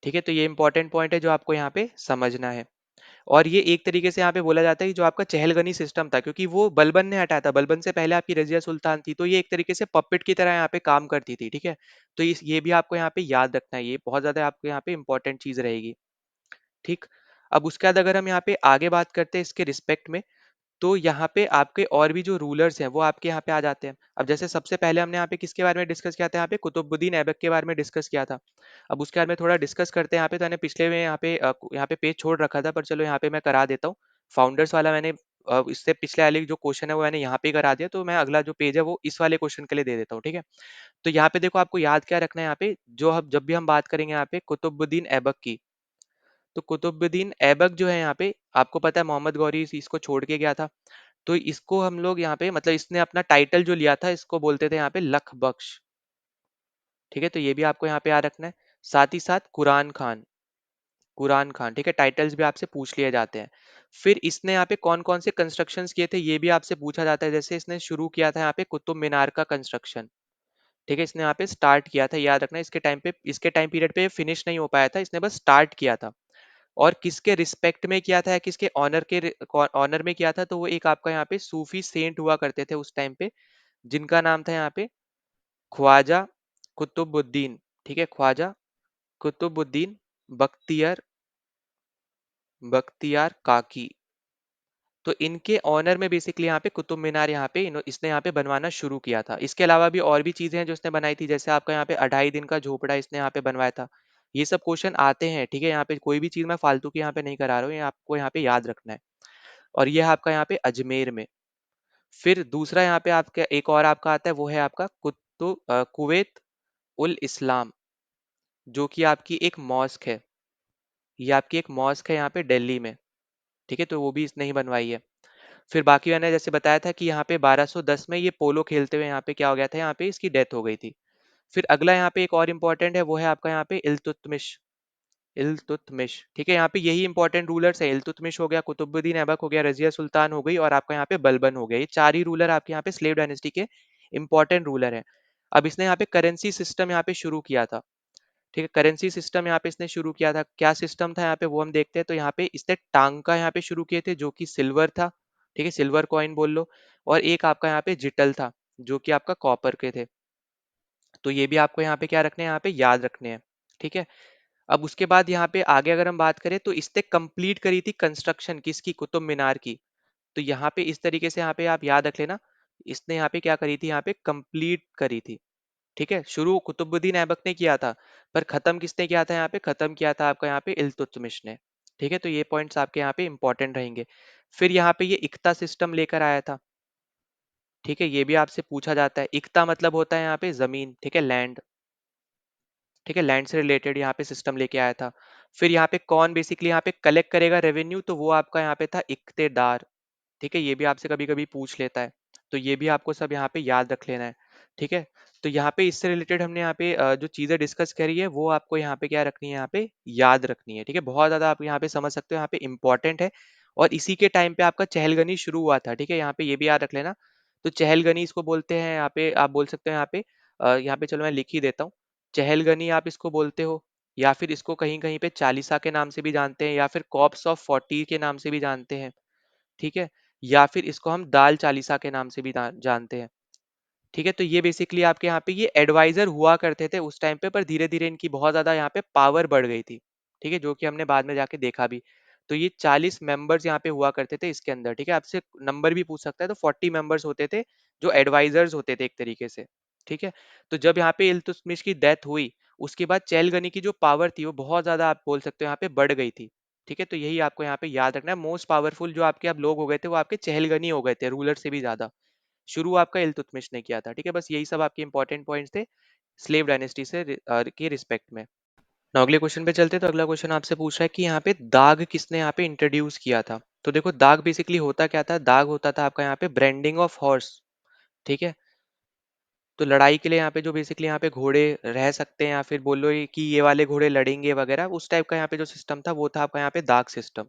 ठीक है, तो ये इंपॉर्टेंट पॉइंट है जो आपको यहाँ पे समझना है। और ये एक तरीके से यहाँ पे बोला जाता है कि जो आपका चहलगनी सिस्टम था, क्योंकि वो बलबन ने हटाया था, बलबन से पहले आपकी रजिया सुल्तान थी, तो ये एक तरीके से पपेट की तरह यहाँ पे काम करती थी। ठीक है, तो ये भी आपको यहाँ पे याद रखना है, ये बहुत ज्यादा आपको यहाँ पे इंपॉर्टेंट चीज रहेगी। ठीक, अब उसके बाद अगर हम यहाँ पे आगे बात करते हैं इसके रिस्पेक्ट में, तो यहाँ पे आपके और भी जो रूलर्स हैं वो आपके यहाँ पे आ जाते हैं। अब जैसे सबसे पहले हमने यहाँ पे किसके बारे में डिस्कस किया था? यहाँ पे कुतुबुद्दीन ऐबक के बारे में डिस्कस किया था। अब उसके बारे में थोड़ा डिस्कस करते हैं यहाँ पे। तो मैंने पिछले में यहाँ पे पेज छोड़ रखा था, पर चलो यहाँ पे मैं करा देता हूँ। फाउंडर्स वाला मैंने इससे पिछले वाले जो क्वेश्चन है वो मैंने यहाँ पे ही करा दिया, तो मैं अगला जो पेज है वो इस वाले क्वेश्चन के लिए दे देता हूँ। ठीक है, तो यहाँ पे देखो आपको याद क्या रखना है, यहाँ पे जो हम जब भी हम बात करेंगे यहाँ पे कुतुबुद्दीन ऐबक की, तो कुतुबुद्दीन ऐबक जो है यहाँ पे, आपको पता है मोहम्मद गौरी इसको छोड़ के गया था। तो इसको हम लोग यहाँ पे, मतलब इसने अपना टाइटल जो लिया था इसको बोलते थे यहाँ पे लख बख्श। ठीक है, तो ये भी आपको यहाँ पे याद रखना है। साथ ही साथ कुरान खान, कुरान खान। ठीक है, टाइटल्स भी आपसे पूछ लिए जाते हैं। फिर इसने यहाँ पे कौन कौन से कंस्ट्रक्शंस किए थे ये भी आपसे पूछा जाता है। जैसे इसने शुरू किया था यहाँ पे कुतुब मीनार का कंस्ट्रक्शन। ठीक है, इसने यहाँ पे स्टार्ट किया था, याद रखना। इसके टाइम पे, इसके टाइम पीरियड पे फिनिश नहीं हो पाया था, इसने बस स्टार्ट किया था। और किसके रिस्पेक्ट में किया था या किसके ऑनर के ऑनर में किया था? तो वो एक आपका यहाँ पे सूफी सेंट हुआ करते थे उस टाइम पे, जिनका नाम था यहाँ पे ख्वाजा कुतुबुद्दीन। ठीक है, ख्वाजा कुतुबुद्दीन बख्तियार, बख्तियार काकी। तो इनके ऑनर में बेसिकली यहाँ पे कुतुब मीनार यहाँ पे इसने यहाँ पे बनवाना शुरू किया था। इसके अलावा भी और भी चीजें हैं जो इसने बनाई थी, जैसे आपका यहाँ पे 2.5 दिन का झोपड़ा इसने यहाँ पे बनवाया था। ये सब क्वेश्चन आते हैं। ठीक है, यहाँ पे कोई भी चीज मैं फालतू की यहाँ पे नहीं करा रहा हूँ, ये आपको यहाँ पे याद रखना है। और ये है आपका यहाँ पे अजमेर में। फिर दूसरा यहाँ पे आपका एक और आपका आता है, वो है आपका कुवैत उल इस्लाम, जो कि आपकी एक मॉस्क है। ये आपकी एक मॉस्क है यहाँ पे दिल्ली में। ठीक है, तो वो भी इसने ही बनवाई है। फिर बाकी मैंने जैसे बताया था कि यहाँ पे 1210 में ये पोलो खेलते हुए यहाँ पे क्या हो गया था, यहाँ पे इसकी डेथ हो गई थी। फिर अगला यहाँ पे एक और इम्पोर्टेंट है, वो है आपका यहाँ पे इल्तुतमिश। इल्तुतमिश, ठीक है, यहाँ पे यही इंपॉर्टेंट रूलर्स है। इल्तुतमिश हो गया, कुतुबुद्दीन ऐबक हो गया, रजिया सुल्तान हो गई, और आपका यहाँ पे बलबन हो गया। ये चार ही रूलर आपके यहाँ पे स्लेव डायनेस्टी के इंपॉर्टेंट रूलर हैं। अब इसने यहाँ पे करेंसी सिस्टम यहाँ पे शुरू किया था। ठीक है, करेंसी सिस्टम यहाँ पे इसने शुरू किया था। क्या सिस्टम था यहाँ पे वो हम देखते हैं। तो यहाँ पे इसने टांका यहाँ पे शुरू किए थे, जो कि सिल्वर था। ठीक है, सिल्वर कॉइन बोल लो। और एक आपका यहाँ पे जिटल था, जो कि आपका कॉपर के थे। तो ये भी आपको यहाँ पे क्या रखने हैं, यहाँ पे याद रखने हैं। ठीक है। अब उसके बाद यहाँ पे आगे अगर हम बात करें तो इसने कंप्लीट करी थी कंस्ट्रक्शन किसकी, कुतुब मीनार की। तो यहाँ पे इस तरीके से यहाँ पे आप याद रख लेना, इसने यहाँ पे क्या करी थी, यहाँ पे कंप्लीट करी थी। ठीक है, शुरू कुतुबुद्दीन ऐबक ने किया था, पर खत्म किसने किया था, यहाँ पे खत्म किया था आपका यहाँ पे इल्तुतमिश ने। ठीक है, तो ये पॉइंट्स आपके यहाँ पे इंपॉर्टेंट रहेंगे। फिर यहाँ पे ये इक्ता सिस्टम लेकर आया था। ठीक है, ये भी आपसे पूछा जाता है। इक्ता मतलब होता है यहाँ पे जमीन, ठीक है, लैंड। ठीक है, लैंड से रिलेटेड यहाँ पे सिस्टम लेके आया था। फिर यहाँ पे कौन बेसिकली यहाँ पे कलेक्ट करेगा रेवेन्यू, तो वो आपका यहाँ पे था इक्तेदार। ठीक है, ये भी आपसे कभी कभी पूछ लेता है, तो ये भी आपको सब यहाँ पे याद रख लेना है। ठीक है, तो यहाँ पे इससे रिलेटेड हमने यहाँ पे जो चीजें डिस्कस करी है वो आपको यहाँ पे क्या रखनी है, यहाँ पे याद रखनी है। ठीक है, बहुत ज्यादा आप यहाँ पे समझ सकते हो, यहाँ पे इंपॉर्टेंट है। और इसी के टाइम पे आपका चहलगनी शुरू हुआ था। ठीक है, यहाँ पे ये भी याद रख लेना। तो चहलगनी इसको बोलते हैं, यहाँ पे आप बोल सकते हो, यहाँ पे यहाँ पे चलो मैं लिख ही देता हूँ। चहलगनी आप इसको बोलते हो, या फिर इसको कहीं कहीं पे चालीसा के नाम से भी जानते हैं, या फिर कॉप्स ऑफ 40 के नाम से भी जानते हैं। ठीक है, या फिर इसको हम दाल चालीसा के नाम से भी जानते हैं। ठीक है, तो ये बेसिकली आपके यहाँ पे ये एडवाइजर हुआ करते थे उस टाइम पे, पर धीरे धीरे इनकी बहुत ज्यादा यहाँ पे पावर बढ़ गई थी। ठीक है, जो कि हमने बाद में जाके देखा भी। तो ये 40 मेंबर्स यहाँ पे हुआ करते थे इसके अंदर। ठीक है, आपसे नंबर भी पूछ सकता है, तो 40 मेंबर्स होते थे जो एडवाइजर्स होते थे एक तरीके से। ठीक है, तो जब यहाँ पे इल्तुतमिश की डेथ हुई, उसके बाद चैलगनी की जो पावर थी वो बहुत ज्यादा आप बोल सकते हो यहाँ पे बढ़ गई थी। ठीक है, तो यही आपको यहाँ पे याद रखना है। मोस्ट पावरफुल जो आपके अब लोग हो गए थे वो आपके चहलगनी हो गए थे, रूलर से भी ज्यादा। शुरू आपका इल्तुतमिश ने किया था। ठीक है, बस यही सब आपके इंपॉर्टेंट पॉइंट्स थे स्लेव डायनेस्टी से के रिस्पेक्ट में। ना अगले क्वेश्चन पे चलते, तो अगला क्वेश्चन आपसे पूछ रहा है कि यहाँ पे दाग किसने यहाँ पे इंट्रोड्यूस किया था। तो देखो, दाग बेसिकली होता क्या था, दाग होता था आपका यहाँ पे ब्रांडिंग ऑफ हॉर्स। ठीक है, तो लड़ाई के लिए यहाँ पे जो बेसिकली यहाँ पे घोड़े रह सकते हैं, या फिर बोलो कि ये वाले घोड़े लड़ेंगे वगैरह, उस टाइप का यहाँ पे जो सिस्टम था वो था आपका यहाँ पे दाग सिस्टम।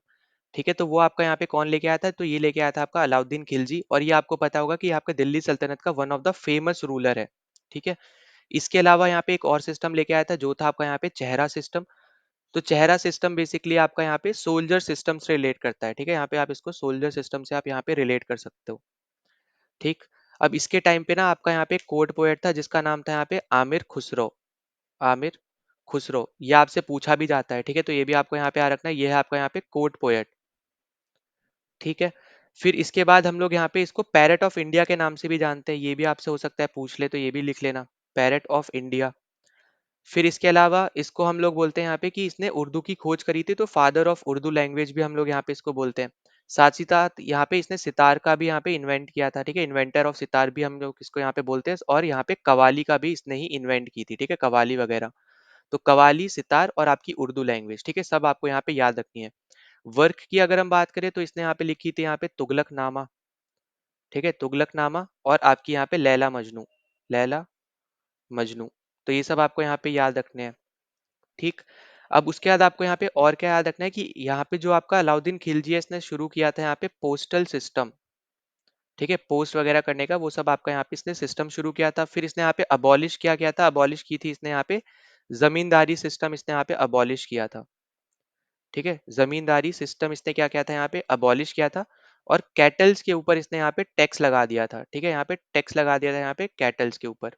ठीक है, तो वो आपका यहाँ पे कौन लेके आया था, तो ये लेके आया था आपका अलाउद्दीन खिलजी। और ये आपको पता होगा कि ये आपका दिल्ली सल्तनत का one of the famous ruler है। ठीक है, इसके अलावा यहाँ पे एक और सिस्टम लेके आया था जो था आपका यहाँ पे चेहरा सिस्टम। तो चेहरा सिस्टम बेसिकली आपका यहाँ पे सोल्जर सिस्टम से रिलेट करता है। ठीक है, यहाँ पे आप इसको सोल्जर सिस्टम से आप यहाँ पे रिलेट कर सकते हो। ठीक, अब इसके टाइम पे ना आपका यहाँ पे कोर्ट पोएट था जिसका नाम था यहाँ पे आमिर खुसरो। आमिर खुसरो, ये आपसे पूछा भी जाता है। ठीक है, तो ये भी आपको यहाँ पे आ रखना है, ये है आपका यहाँ पे कोर्ट पोएट। ठीक है, फिर इसके बाद हम लोग यहाँ पे इसको पैरेट ऑफ इंडिया के नाम से भी जानते हैं, ये भी आपसे हो सकता है पूछ ले, तो ये भी लिख लेना, पैरेट ऑफ इंडिया। फिर इसके अलावा इसको हम लोग बोलते हैं यहाँ पे कि इसने उर्दू की खोज करी थी, तो फादर ऑफ उर्दू लैंग्वेज भी हम लोग यहाँ पे इसको बोलते हैं। साथ ही साथ यहाँ पे इसने सितार का भी यहाँ पे इन्वेंट किया था। ठीक है, इन्वेंटर ऑफ सितार भी हम लोग इसको यहाँ पे बोलते हैं। और यहाँ पे कवाली का भी इसने ही इन्वेंट की थी। ठीक है, कवाली वगैरह। तो कवाली, सितार और आपकी उर्दू लैंग्वेज, ठीक है, सब आपको यहाँ पे याद रखनी है। वर्क की अगर हम बात करें तो इसने यहाँ पे लिखी थी यहाँ पे तुगलकनामा। ठीक है, तुगलकनामा और आपकी यहाँ पे लैला मजनू, लैला मजनू। तो ये सब आपको यहाँ पे याद रखने हैं। ठीक, अब उसके बाद आपको यहाँ पे और क्या याद रखना है कि यहाँ पे जो आपका अलाउद्दीन खिलजी है इसने शुरू किया था यहाँ पे पोस्टल सिस्टम। ठीक है, पोस्ट वगैरह करने का वो सब आपका यहाँ पे इसने सिस्टम शुरू किया था। फिर इसने यहाँ पे अबॉलिश किया गया था, अबॉलिश की थी इसने यहाँ पे जमींदारी सिस्टम, इसने यहाँ पे अबॉलिश किया था। ठीक है, जमींदारी सिस्टम इसने क्या किया था, यहाँ पे अबॉलिश किया था। और कैटल्स के ऊपर इसने यहाँ पे टैक्स लगा दिया था। ठीक है, यहाँ पे टैक्स लगा दिया था यहाँ पे कैटल्स के ऊपर।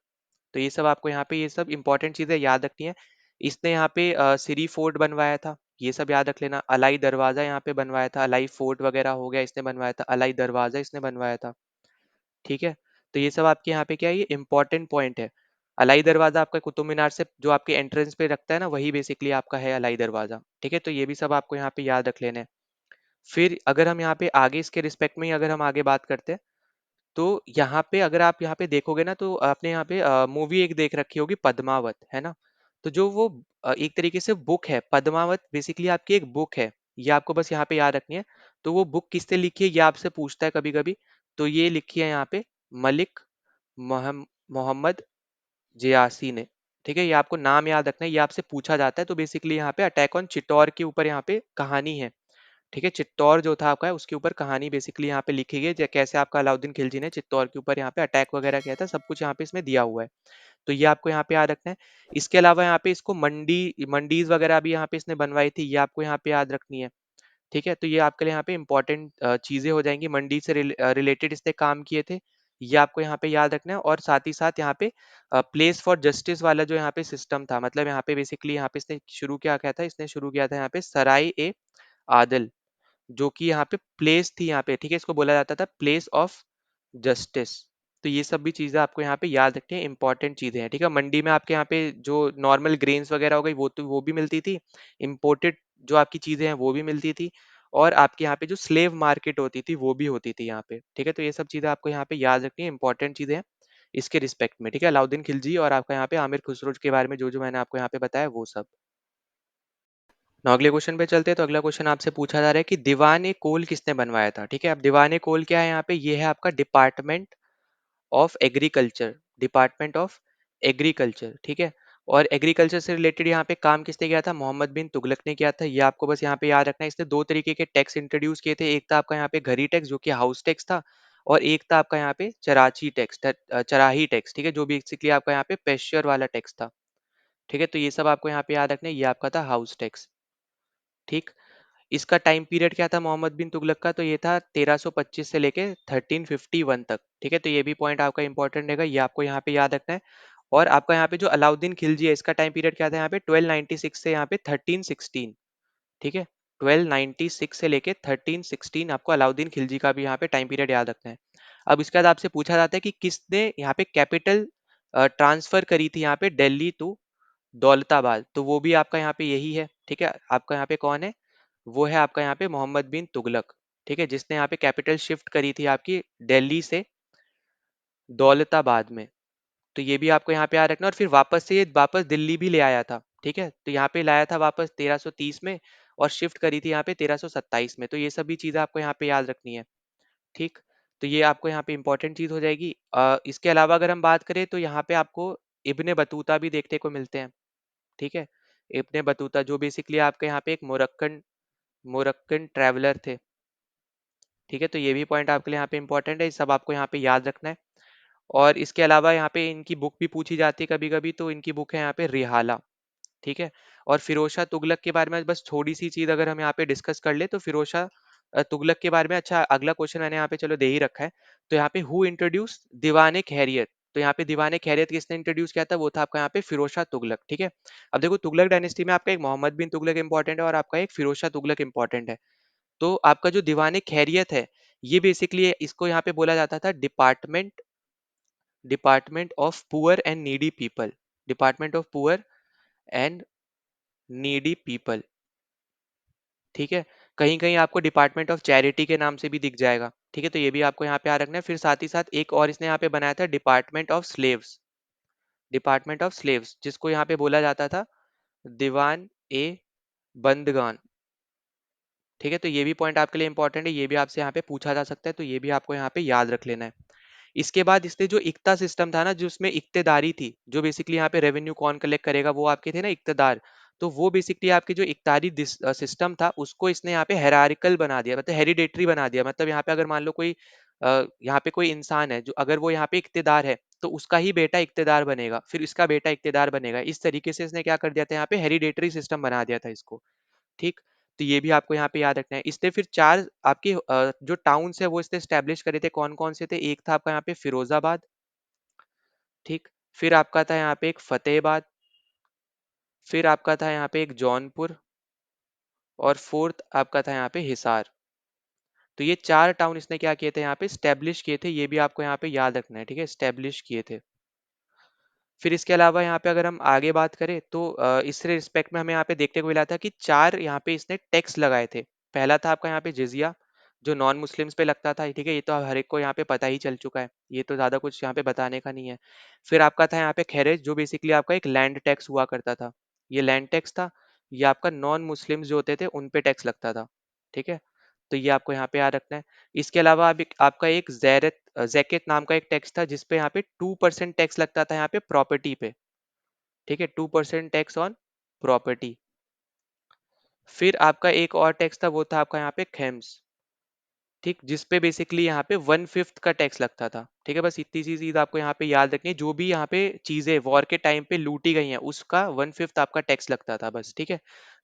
तो ये सब आपको यहाँ पे ये सब इंपॉर्टेंट चीजें याद रखनी है। इसने यहाँ पे सिरी फोर्ट बनवाया था, ये सब याद रख लेना। अलाई दरवाजा यहाँ पे बनवाया था, अलाई फोर्ट वगैरह हो गया इसने बनवाया था, अलाई दरवाजा इसने बनवाया था। ठीक है, तो ये सब आपके यहाँ पे क्या है, ये इंपॉर्टेंट पॉइंट है। अलाई दरवाजा आपका कुतुब मीनार से जो आपके एंट्रेंस पे रखता है ना, वही बेसिकली आपका है अलाई दरवाजा। ठीक है, तो ये भी सब आपको यहाँ पे याद रख लेने हैं। फिर अगर हम यहाँ पे आगे इसके रिस्पेक्ट में ही अगर हम आगे बात करते हैं, तो यहाँ पे अगर आप यहाँ पे देखोगे ना, तो आपने यहाँ पे मूवी एक देख रखी होगी पद्मावत, है ना। तो जो वो एक तरीके से बुक है पद्मावत, बेसिकली आपकी एक बुक है। ये आपको बस यहाँ पे याद रखनी है। तो वो बुक किसने लिखी है ये आपसे पूछता है कभी कभी। तो ये लिखी है यहाँ पे मलिक मोहम्मद जियासी ने। ठीक है, ये आपको नाम याद रखना है, ये आपसे पूछा जाता है। तो बेसिकली यहाँ पे अटैक ऑन चित्तौड़ के ऊपर यहाँ पे कहानी है। ठीक है, चित्तौड़ जो था आपका उसके ऊपर कहानी बेसिकली यहाँ पे लिखी गई है, कैसे आपका अलाउद्दीन खिलजी ने चित्तौड़ के ऊपर यहाँ पे अटैक वगैरह किया था, सब कुछ यहाँ पे इसमें दिया हुआ है। तो ये आपको यहाँ पे याद रखना है। इसके अलावा यहाँ पे इसको मंडीज वगैरह भी यहाँ पे इसने बनवाई थी, ये आपको यहाँ पे याद रखनी है। ठीक है, तो ये आपके लिए यहाँ पे इंपॉर्टेंट चीजें हो जाएंगी। मंडी से रिलेटेड इसने काम किए थे, ये आपको यहाँ पे याद रखना है। और साथ ही साथ यहाँ पे प्लेस फॉर जस्टिस वाला जो यहाँ पे सिस्टम था, मतलब यहाँ पे बेसिकली यहाँ पे इसने शुरू क्या किया था, इसने शुरू किया था यहाँ पे सराय ए आदल, जो कि यहाँ पे प्लेस थी यहाँ पे, ठीक है, इसको बोला जाता था प्लेस ऑफ जस्टिस। तो ये सब भी चीजें आपको यहाँ पे याद रखनी है, इंपॉर्टेंट चीजें हैं, ठीक है। मंडी में आपके यहाँ पे जो नॉर्मल ग्रेन्स वगैरह हो गई वो तो वो भी मिलती थी, इम्पोर्टेड जो आपकी चीजें हैं वो भी मिलती थी, और आपके यहाँ पे जो स्लेव मार्केट होती थी वो भी होती थी यहाँ पे, ठीक है। तो ये सब चीजें आपको यहाँ पे याद रखनी है, इंपॉर्टेंट चीजें हैं इसके रिस्पेक्ट में, ठीक है। अलाउद्दीन खिलजी और आपका यहाँ पे आमिर खुसरो के बारे में जो जो मैंने आपको यहाँ पे बताया वो सब। ना अगले क्वेश्चन पे चलते हैं। तो अगला क्वेश्चन आपसे पूछा जा रहा है कि दीवान ए कोल किसने बनवाया था, ठीक है। अब दीवान ए कोल क्या है यहाँ पे, ये है आपका department of agriculture, department of agriculture, ठीक है। और एग्रीकल्चर से रिलेटेड यहाँ पे काम किसने किया था, मोहम्मद बिन तुगलक ने किया था। ये आपको बस यहाँ पे याद रखना है। इसने दो तरीके के टैक्स इंट्रोड्यूस किए थे, एक था आपका यहाँ पे घरी टैक्स जो कि हाउस टैक्स था, और एक था आपका यहाँ पे चराची टैक्स, चराही टैक्स, ठीक है, जो बेसिकली आपका यहाँ पे पेश्योर वाला टैक्स था, ठीक है। तो ये सब आपको यहाँ पे याद रखना है, ये आपका था हाउस टैक्स, ठीक। इसका टाइम पीरियड क्या था मोहम्मद बिन तुगलक का, तो ये था 1325 से लेके 1351 तक, ठीक है। तो ये भी पॉइंट आपका इंपॉर्टेंट रहेगा, ये आपको यहाँ पे याद रखना है। और आपका यहाँ पे जो अलाउद्दीन खिलजी है, इसका टाइम पीरियड क्या था यहाँ पे 1296 से यहाँ पे 1316, ठीक है। 1296 से लेके 1316 आपको अलाउद्दीन खिलजी का भी यहाँ पे टाइम पीरियड याद रखना है। अब इसके बाद आपसे पूछा जाता है कि किसने यहाँ पे कैपिटल ट्रांसफर करी थी यहाँ पे दिल्ली टू दौलताबाद, तो वो भी आपका यहाँ पे यही है, ठीक है। आपका यहाँ पे कौन है, वो है आपका यहाँ पे मोहम्मद बिन तुगलक, ठीक है, जिसने यहाँ पे कैपिटल शिफ्ट करी थी आपकी दिल्ली से दौलताबाद में। तो ये भी आपको यहाँ पे याद रखना, और फिर वापस से ये वापस दिल्ली भी ले आया था, ठीक है। तो यहाँ पे लाया था वापस 1330 में, और शिफ्ट करी थी यहाँ पे 1327 में। तो ये सभी चीजें आपको यहाँ पे याद रखनी है, ठीक। तो ये आपको यहाँ पे इंपॉर्टेंट चीज हो जाएगी। इसके अलावा अगर हम बात करें तो यहाँ पे आपको इब्ने बतूता भी देखने को मिलते हैं, ठीक है। इब्ने बतूता जो बेसिकली आपके यहाँ पे एक मोरक्कन मोरक्कन ट्रैवलर थे, ठीक है। तो ये भी पॉइंट आपके लिए यहाँ पे इंपॉर्टेंट है, ये सब आपको यहाँ पे याद रखना है। और इसके अलावा यहाँ पे इनकी बुक भी पूछी जाती है कभी कभी, तो इनकी बुक है यहाँ पे रिहाला, ठीक है। और फिरोज शाह तुगलक के बारे में बस थोड़ी सी चीज अगर हम यहाँ पे डिस्कस कर ले, तो फिरोज शाह तुगलक के बारे में, अच्छा अगला क्वेश्चन मैंने यहाँ पे चलो दे ही रखा है। तो यहाँ पे हु इंट्रोड्यूस दीवाने खैरियत, तो यहाँ पे दीवाने खैरियत किसने इंट्रोड्यूस किया था, वो था आपका यहाँ पे फिरोज शाह तुगलक, ठीक है। अब देखो तुगलक डायनेस्टी में आपका एक मोहम्मद बिन तुगलक इंपॉर्टेंट है और आपका एक फिरोज शाह तुगलक इंपॉर्टेंट है। तो आपका जो दीवाने खैरियत है, ये बेसिकली इसको यहाँ पे बोला जाता था department department of poor and needy people, department of poor and needy people, ठीक है। कहीं कहीं आपको डिपार्टमेंट ऑफ चैरिटी के नाम से भी दिख जाएगा, ठीक है। तो ये भी आपको यहाँ पे आ रखना है। फिर साथ ही साथ एक और इसने यहाँ पे बनाया था department of slaves, department of slaves, जिसको यहाँ पे बोला जाता था दीवान ए बंदगान, ठीक है। तो ये भी पॉइंट आपके लिए इंपॉर्टेंट है, ये भी आपसे यहाँ पे पूछा जा सकता है, तो ये भी आपको यहाँ पे याद रख लेना है। इसके बाद इसने जो इक्ता सिस्टम था ना, जो उसमें इक्तेदारी थी, जो बेसिकली यहाँ पे रेवेन्यू कौन कलेक्ट करेगा, वो आपके थे ना इक्तेदार। तो वो बेसिकली आपके जो इक्तारी सिस्टम था, उसको इसने यहाँ पे हेरारिकल बना दिया, मतलब हेरिडेटरी बना दिया। मतलब यहाँ पे अगर मान लो कोई यहाँ पे कोई इंसान है, जो अगर वो यहाँ पे इक्तेदार है, तो उसका ही बेटा इक्तेदार बनेगा, फिर इसका बेटा इक्तेदार बनेगा। इस तरीके से इसने क्या कर दिया था, यहाँ पे हेरिडेटरी सिस्टम बना दिया था इसको, ठीक। तो ये भी आपको यहाँ पे याद रखना है। इसने फिर चार आपके जो टाउन्स है वो इसने स्टैब्लिश करे थे, कौन कौन से थे, एक था आपका यहाँ पे फिरोजाबाद, ठीक। फिर आपका था यहाँ पे एक फतेहाबाद, फिर आपका था यहाँ पे एक जौनपुर, और फोर्थ आपका था यहाँ पे हिसार। तो ये चार टाउन इसने क्या किए थे, यहाँ पे स्टैब्लिश किए थे, ये भी आपको यहाँ पे याद रखना है, ठीक है, स्टैब्लिश किए थे। फिर इसके अलावा यहाँ पे अगर हम आगे बात करें तो इस रिस्पेक्ट में हमें यहाँ पे देखने को मिला था कि चार यहाँ पे इसने टैक्स लगाए थे। पहला था आपका यहाँ पे जिजिया, जो नॉन मुस्लिम्स पे लगता था, ठीक है। ये तो हर एक को यहाँ पे पता ही चल चुका है, ये तो ज्यादा कुछ यहाँ पे बताने का नहीं है। फिर आपका था यहाँ पे खैरेज, जो बेसिकली आपका एक लैंड टैक्स हुआ करता था, ये लैंड टैक्स था। ये आपका नॉन मुस्लिम्स जो होते थे उन पे टैक्स लगता था, ठीक है। तो ये आपको यहाँ पे याद रखना है। इसके अलावा आपका एक जैरत जैकेट नाम का एक टैक्स था, जिसपे यहाँ पे 2% टैक्स लगता था यहाँ पे प्रॉपर्टी पे, ठीक है, 2% टैक्स ऑन प्रॉपर्टी। फिर आपका एक और टैक्स था, वो था आपका यहाँ पे खेम्स, ठीक, जिसपे बेसिकली यहाँ पे 1/5 का टैक्स लगता था, ठीक है। बस इतनी सी चीज आपको यहाँ पे याद रखनी है, जो भी यहाँ पे चीजें वॉर के टाइम पे लूटी गई हैं उसका 1/5 आपका टैक्स लगता था, बस, ठीक है।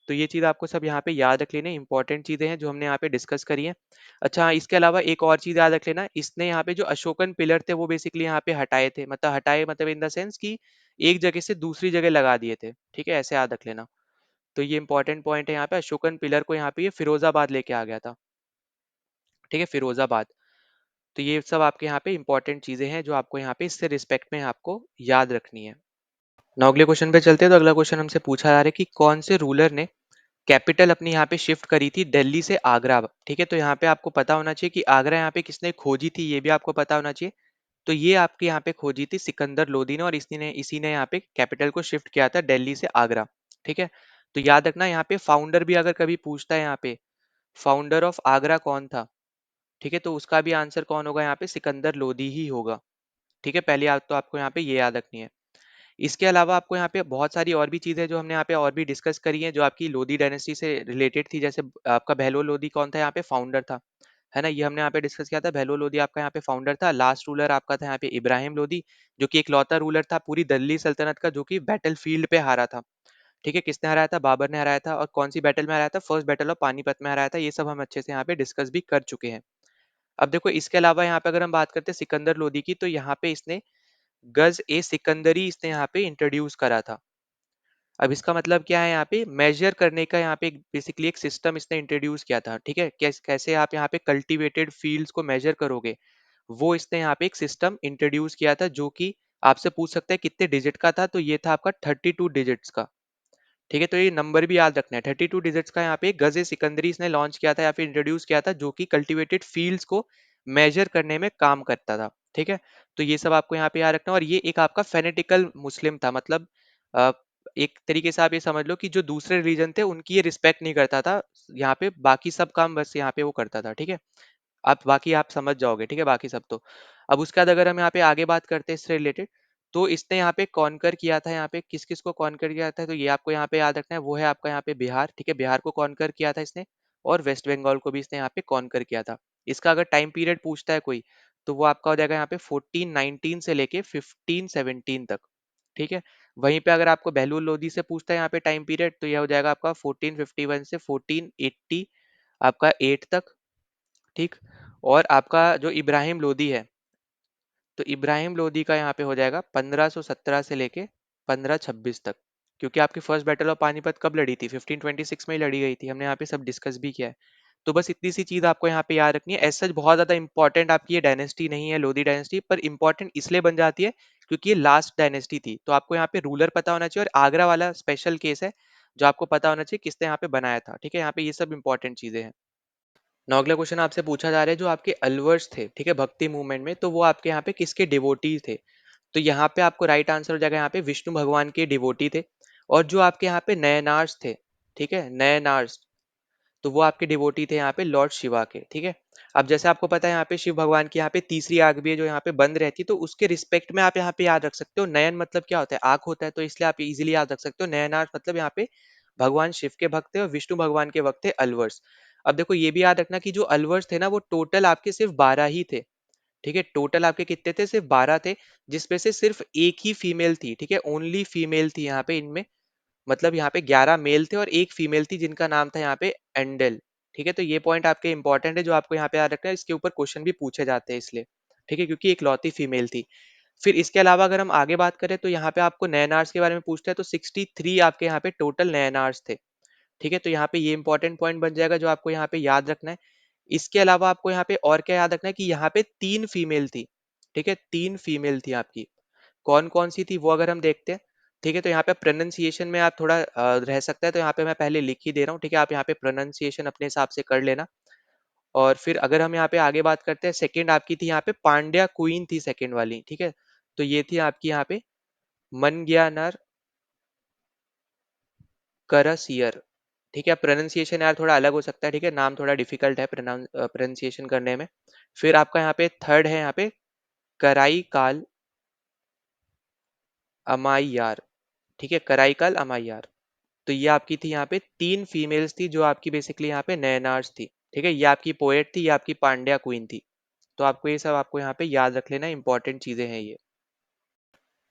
तो ये चीज़ आपको सब यहाँ पे याद रख लेना, इंपॉर्टेंट चीज़ें हैं जो हमने यहाँ पे डिस्कस करी हैं। अच्छा, इसके अलावा एक और चीज़ याद रख लेना, इसने यहाँ पे जो अशोकन पिलर थे वो बेसिकली यहाँ पे हटाए थे, मतलब हटाए मतलब इन द सेंस कि एक जगह से दूसरी जगह लगा दिए थे, ठीक है, ऐसे याद रख लेना। तो ये इंपॉर्टेंट पॉइंट है यहाँ पे, अशोकन पिलर को यहाँ पे ये फिरोजाबाद लेके आ गया था, ठीक है, फिरोजाबाद। तो ये सब आपके यहाँ पे इंपॉर्टेंट चीजें हैं जो आपको यहाँ पे इससे रिस्पेक्ट में आपको याद रखनी है। नाउ अगले क्वेश्चन पे चलते हैं। तो अगला क्वेश्चन हमसे पूछा जा रहा है कि कौन से रूलर ने कैपिटल अपनी यहाँ पे शिफ्ट करी थी दिल्ली से आगरा, ठीक है। तो यहाँ पे आपको पता होना चाहिए कि आगरा यहाँ पे किसने खोजी थी, ये भी आपको पता होना चाहिए। तो ये आपके यहाँ पे खोजी थी सिकंदर लोदी ने, और इसी ने यहाँ पे कैपिटल को शिफ्ट किया था दिल्ली से आगरा, ठीक है। तो याद रखना यहाँ पे फाउंडर भी अगर कभी पूछता है यहाँ पे, फाउंडर ऑफ आगरा कौन था, ठीक है, तो उसका भी आंसर कौन होगा यहाँ पे, सिकंदर लोदी ही होगा, ठीक है। पहली बात तो आपको यहाँ पे ये याद रखनी है। इसके अलावा आपको यहाँ पे बहुत सारी और भी चीजें जो हमने यहाँ पे और भी डिस्कस करी हैं जो आपकी लोधी डायनेस्टी से रिलेटेड थी, जैसे आपका बहलोल लोधी कौन था यहाँ पे, फाउंडर था, है ना, ये हमने यहाँ पे डिस्कस किया था। बहलोल लोधी आपका यहाँ पे फाउंडर था। लास्ट रूलर आपका था यहाँ पे इब्राहिम लोधी, जो कि एक लौता रूलर था पूरी दिल्ली सल्तनत का, जो कि बैटल फील्ड पे हारा था, ठीक है। किसने हराया था, बाबर ने हराया था। और कौन सी बैटल में हराया था, फर्स्ट बैटल ऑफ पानीपत में हराया था। ये सब हम अच्छे से यहाँ पे डिस्कस भी कर चुके हैं। अब देखो, इसके अलावा यहाँ पे अगर हम बात करते हैं सिकंदर लोधी की, तो यहाँ पे इसने गज ए सिकंदरी इसने यहाँ पे इंट्रोड्यूस करा था। अब इसका मतलब क्या है, यहाँ पे मेजर करने का यहाँ पे बेसिकली एक सिस्टम इसने इंट्रोड्यूस किया था, ठीक है। कैसे आप यहाँ पे कल्टीवेटेड फील्ड्स को मेजर करोगे, वो इसने यहाँ पे एक सिस्टम इंट्रोड्यूस किया था, जो कि आपसे पूछ सकता है कितने डिजिट का था, तो ये था आपका 32 डिजिट्स का, ठीक है। तो ये नंबर भी याद रखना है, 32 डिजिट्स का यहाँ पे गजे सिकंदरी इसने लॉन्च किया था या फिर इंट्रोड्यूस किया था, जो कि कल्टीवेटेड फील्ड्स को मेजर करने में काम करता था, ठीक है। तो ये सब आपको यहाँ पे याद रखना है। और ये एक आपका फेनेटिकल मुस्लिम था, मतलब अ, एक तरीके से आप ये समझ लो कि जो दूसरे रिलीजन थे उनकी ये रिस्पेक्ट नहीं करता था, यहाँ पे बाकी सब काम बस यहाँ पे वो करता था, ठीक है। आप बाकी आप समझ जाओगे, ठीक है, बाकी सब तो। अब उसके बाद अगर हम यहाँ पे आगे बात करते हैं इससे रिलेटेड, तो इसने यहाँ पे कॉन्कर किया था, यहाँ पे किस किस को कॉन्कर किया था, तो ये आपको यहाँ पे याद रखना है। वो है आपका यहाँ पे बिहार, ठीक है, बिहार को कॉन्कर किया था इसने, और वेस्ट बंगाल को भी इसने यहाँ पे कॉन्कर किया था। इसका अगर टाइम पीरियड पूछता है कोई, तो वो आपका हो जाएगा यहाँ पे 1419 से लेके 1517 तक, ठीक है। वहीं पे अगर आपको बहलूल लोधी से पूछता है यहाँ पे टाइम पीरियड, तो यह हो जाएगा आपका 1451 से 1480 आपका 8 तक, ठीक। और आपका जो इब्राहिम लोदी है, तो इब्राहिम लोदी का यहाँ पे हो जाएगा 1517 से लेके 1526 तक, क्योंकि आपकी फर्स्ट बैटल ऑफ पानीपत कब लड़ी थी, 1526 में ही लड़ी गई थी, हमने यहाँ पे सब डिस्कस भी किया है। तो बस इतनी सी चीज आपको यहाँ पे याद रखनी है। ऐसा बहुत ज्यादा इंपॉर्टेंट आपकी ये डायनेस्टी नहीं है, लोधी डायनेस्टी, पर इंपॉर्टेंट इसलिए बन जाती है क्योंकि ये लास्ट डायनेस्टी थी। तो आपको यहाँ पे रूलर पता होना चाहिए, और आगरा वाला स्पेशल केस है जो आपको पता होना चाहिए किसने यहाँ पे बनाया था, ठीक है। यहाँ पे ये सब इंपॉर्टेंट चीजें हैं। नौ अगला क्वेश्चन आपसे पूछा जा रहा है, जो आपके अलवर्स थे, ठीक है, भक्ति मूवमेंट में, तो वो आपके यहाँ पे किसके डिवोटी थे। तो यहाँ पे आपको राइट आंसर हो जाएगा यहाँ पे विष्णु भगवान के डिवोटी थे। और जो आपके यहाँ पे नयनार्स थे, ठीक है, नयनार्स, तो वो आपके डिवोटी थे यहाँ पे लॉर्ड शिवा के, ठीक है। अब जैसे आपको पता है यहाँ पे शिव भगवान की यहाँ पे तीसरी आंख भी है जो यहाँ पे बंद रहती है, तो उसके रिस्पेक्ट में आप यहाँ पे याद रख सकते हो नयन मतलब क्या होता है, आंख होता है, तो इसलिए आप इजीली याद रख सकते हो नयनार मतलब यहाँ पे भगवान शिव के भक्त थे और विष्णु भगवान के भक्त थे अलवर्स। अब देखो ये भी याद रखना कि जो अलवर्स थे ना वो टोटल आपके सिर्फ 12 ही थे, ठीक है। टोटल आपके कितने थे, सिर्फ 12 थे, जिसमें से सिर्फ एक ही फीमेल थी, ठीक है, ओनली फीमेल थी यहाँ पे इनमें। मतलब यहाँ पे 11 मेल थे और एक फीमेल थी जिनका नाम था यहाँ पे एंडल, ठीक है। तो ये पॉइंट आपके इंपॉर्टेंट है जो आपको यहाँ पे याद रखना है, इसके ऊपर क्वेश्चन भी पूछे जाते हैं इसलिए, ठीक है, क्योंकि एक लौती फीमेल थी। फिर इसके अलावा अगर हम आगे बात करें तो यहाँ पे आपको नयनार्स के बारे में पूछते हैं, तो 63 आपके यहाँ पे टोटल नयनार्स थे, ठीक है। तो यहाँ पे ये इंपॉर्टेंट पॉइंट बन जाएगा जो आपको यहाँ पे याद रखना है। इसके अलावा आपको यहाँ पे और क्या याद रखना है कि यहाँ पे 3 फीमेल थी, ठीक है, 3 फीमेल थी आपकी। कौन कौन सी थी वो अगर हम देखते हैं, ठीक है। तो यहाँ पे प्रोनाउंसिएशन में आप थोड़ा रह सकता है, तो यहाँ पे मैं पहले लिख ही दे रहा हूँ, ठीक है। आप यहाँ पे प्रोनाउंसिएशन अपने हिसाब से कर लेना। और फिर अगर हम यहाँ पे आगे बात करते हैं, सेकंड आपकी थी यहाँ पे पांड्या क्वीन थी सेकंड वाली, ठीक है। तो ये थी आपकी यहाँ पे मनग्यानर करसियर, ठीक है। प्रोनाउंसिएशन यार थोड़ा अलग हो सकता है, ठीक है, नाम थोड़ा डिफिकल्ट है प्रोनाउंसिएशन करने में। फिर आपका यहाँ पे थर्ड है यहाँ पे कराई काल अमाइयार, ठीक है, कराई काल अमाइयार। तो ये आपकी थी यहाँ पे 3 फीमेल्स थी जो आपकी बेसिकली यहाँ पे नयनार्स थी, ठीक है। ये आपकी पोएट थी, ये आपकी पांड्या क्वीन थी। तो आपको ये सब आपको यहाँ पे याद रख लेना, इंपॉर्टेंट चीजें हैं ये।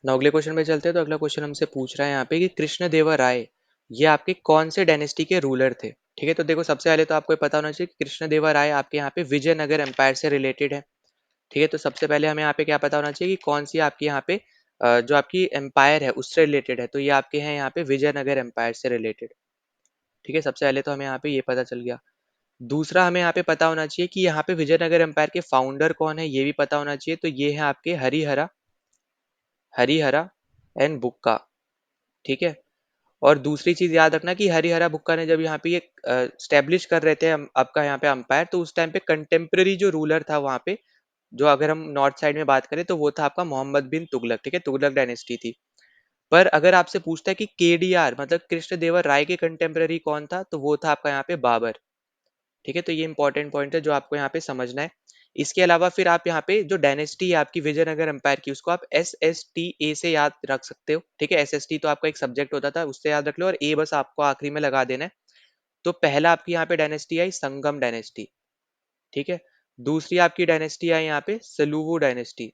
ना अगले क्वेश्चन पे चलते हैं। तो अगला क्वेश्चन हमसे पूछ रहा है यहाँ पे कि कृष्ण देवा राय ये आपके कौन से डायनेस्टी के रूलर थे? ठीक है, तो देखो सबसे पहले तो आपको ये पता होना चाहिए कि कृष्णदेवराय आपके यहाँ पे विजयनगर एम्पायर से रिलेटेड है। ठीक है, तो सबसे पहले हमें यहाँ पे क्या पता होना चाहिए कि कौन सी आपकी यहाँ पे जो आपकी एम्पायर है उससे रिलेटेड है, तो ये आपके हैं यहाँ पे विजयनगर एम्पायर से रिलेटेड। ठीक है, सबसे पहले तो हमें यहाँ पे ये पता चल गया। दूसरा हमें यहाँ पे पता होना चाहिए कि यहाँ पे विजयनगर एम्पायर के फाउंडर कौन है, ये भी पता होना चाहिए। तो ये है आपके हरिहरा हरिहरा एंड बुक्का। ठीक है, और दूसरी चीज याद रखना कि हरिहरा बुक्का ने जब यहाँ पे ये स्टेब्लिश कर रहे थे आपका यहाँ पे अंपायर, तो उस टाइम पे कंटेम्प्रेरी जो रूलर था वहाँ पे, जो अगर हम नॉर्थ साइड में बात करें तो वो था आपका मोहम्मद बिन तुगलक। ठीक है, तुगलक डायनेस्टी थी। पर अगर आपसे पूछता है कि केडीआर मतलब कृष्णदेवर राय के कंटेम्प्रेरी कौन था, तो वो था आपका यहाँ पे बाबर। ठीक है, तो ये इंपॉर्टेंट पॉइंट है जो आपको यहाँ पे समझना है। इसके अलावा फिर आप यहाँ पे जो डायनेस्टी है आपकी विजयनगर एम्पायर की, उसको आप SSTA से याद रख सकते हो। ठीक है, SST तो आपका एक सब्जेक्ट होता था, उससे याद रख लो, और ए बस आपको आखिरी में लगा देना है। तो पहला आपकी यहाँ पे डायनेस्टी आई संगम डायनेस्टी। ठीक है, दूसरी आपकी डायनेस्टी आई यहाँ पे सलूवू डायनेस्टी।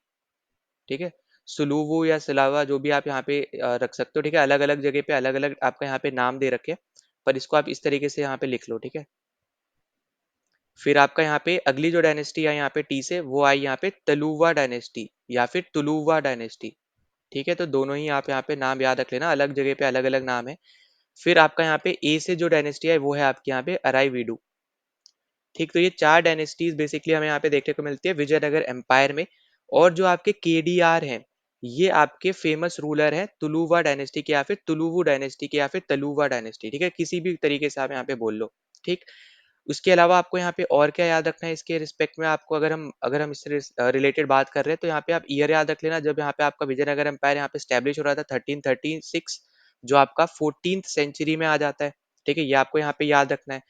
ठीक है, सुलूवू या सिलावा जो भी आप यहाँ पे रख सकते हो। ठीक है, अलग अलग जगह पे अलग अलग आपका यहाँ पे नाम दे रखे हैं, पर इसको आप इस तरीके से यहाँ पे लिख लो। ठीक है, फिर आपका यहाँ पे अगली जो डायनेस्टी है यहाँ पे टी से, वो आई यहाँ पे तलुवा डायनेस्टी या फिर तुलुवा डायनेस्टी। ठीक है, तो दोनों ही आप यहाँ पे नाम याद रख लेना, अलग जगह पे अलग अलग नाम है। फिर आपका यहाँ पे ए से जो डायनेस्टी है वो है आपके यहाँ पे अराईवीडू। ठीक, तो ये चार डायनेस्टीज बेसिकली हमें यहाँ पे देखने को मिलती है विजयनगर एम्पायर में। और जो आपके केडीआर हैं, ये आपके फेमस रूलर हैं तुलुवा डायनेस्टी के या फिर तुलुवु डायनेस्टी के या फिर तलुवा डायनेस्टी। ठीक है, किसी भी तरीके से आप यहाँ पे बोल लो। ठीक, उसके अलावा आपको यहाँ पे और क्या याद रखना है इसके रिस्पेक्ट में, आपको अगर हम इससे रिलेटेड बात कर रहे हैं, तो यहाँ पे आप ईयर याद रख लेना जब यहाँ पे आपका विजयनगर एम्पायर यहाँ पे स्टैब्लिश हो रहा था 1336, जो आपका 14th सेंचुरी में आ जाता है। ठीक है, ये आपको यहाँ पे याद रखना है।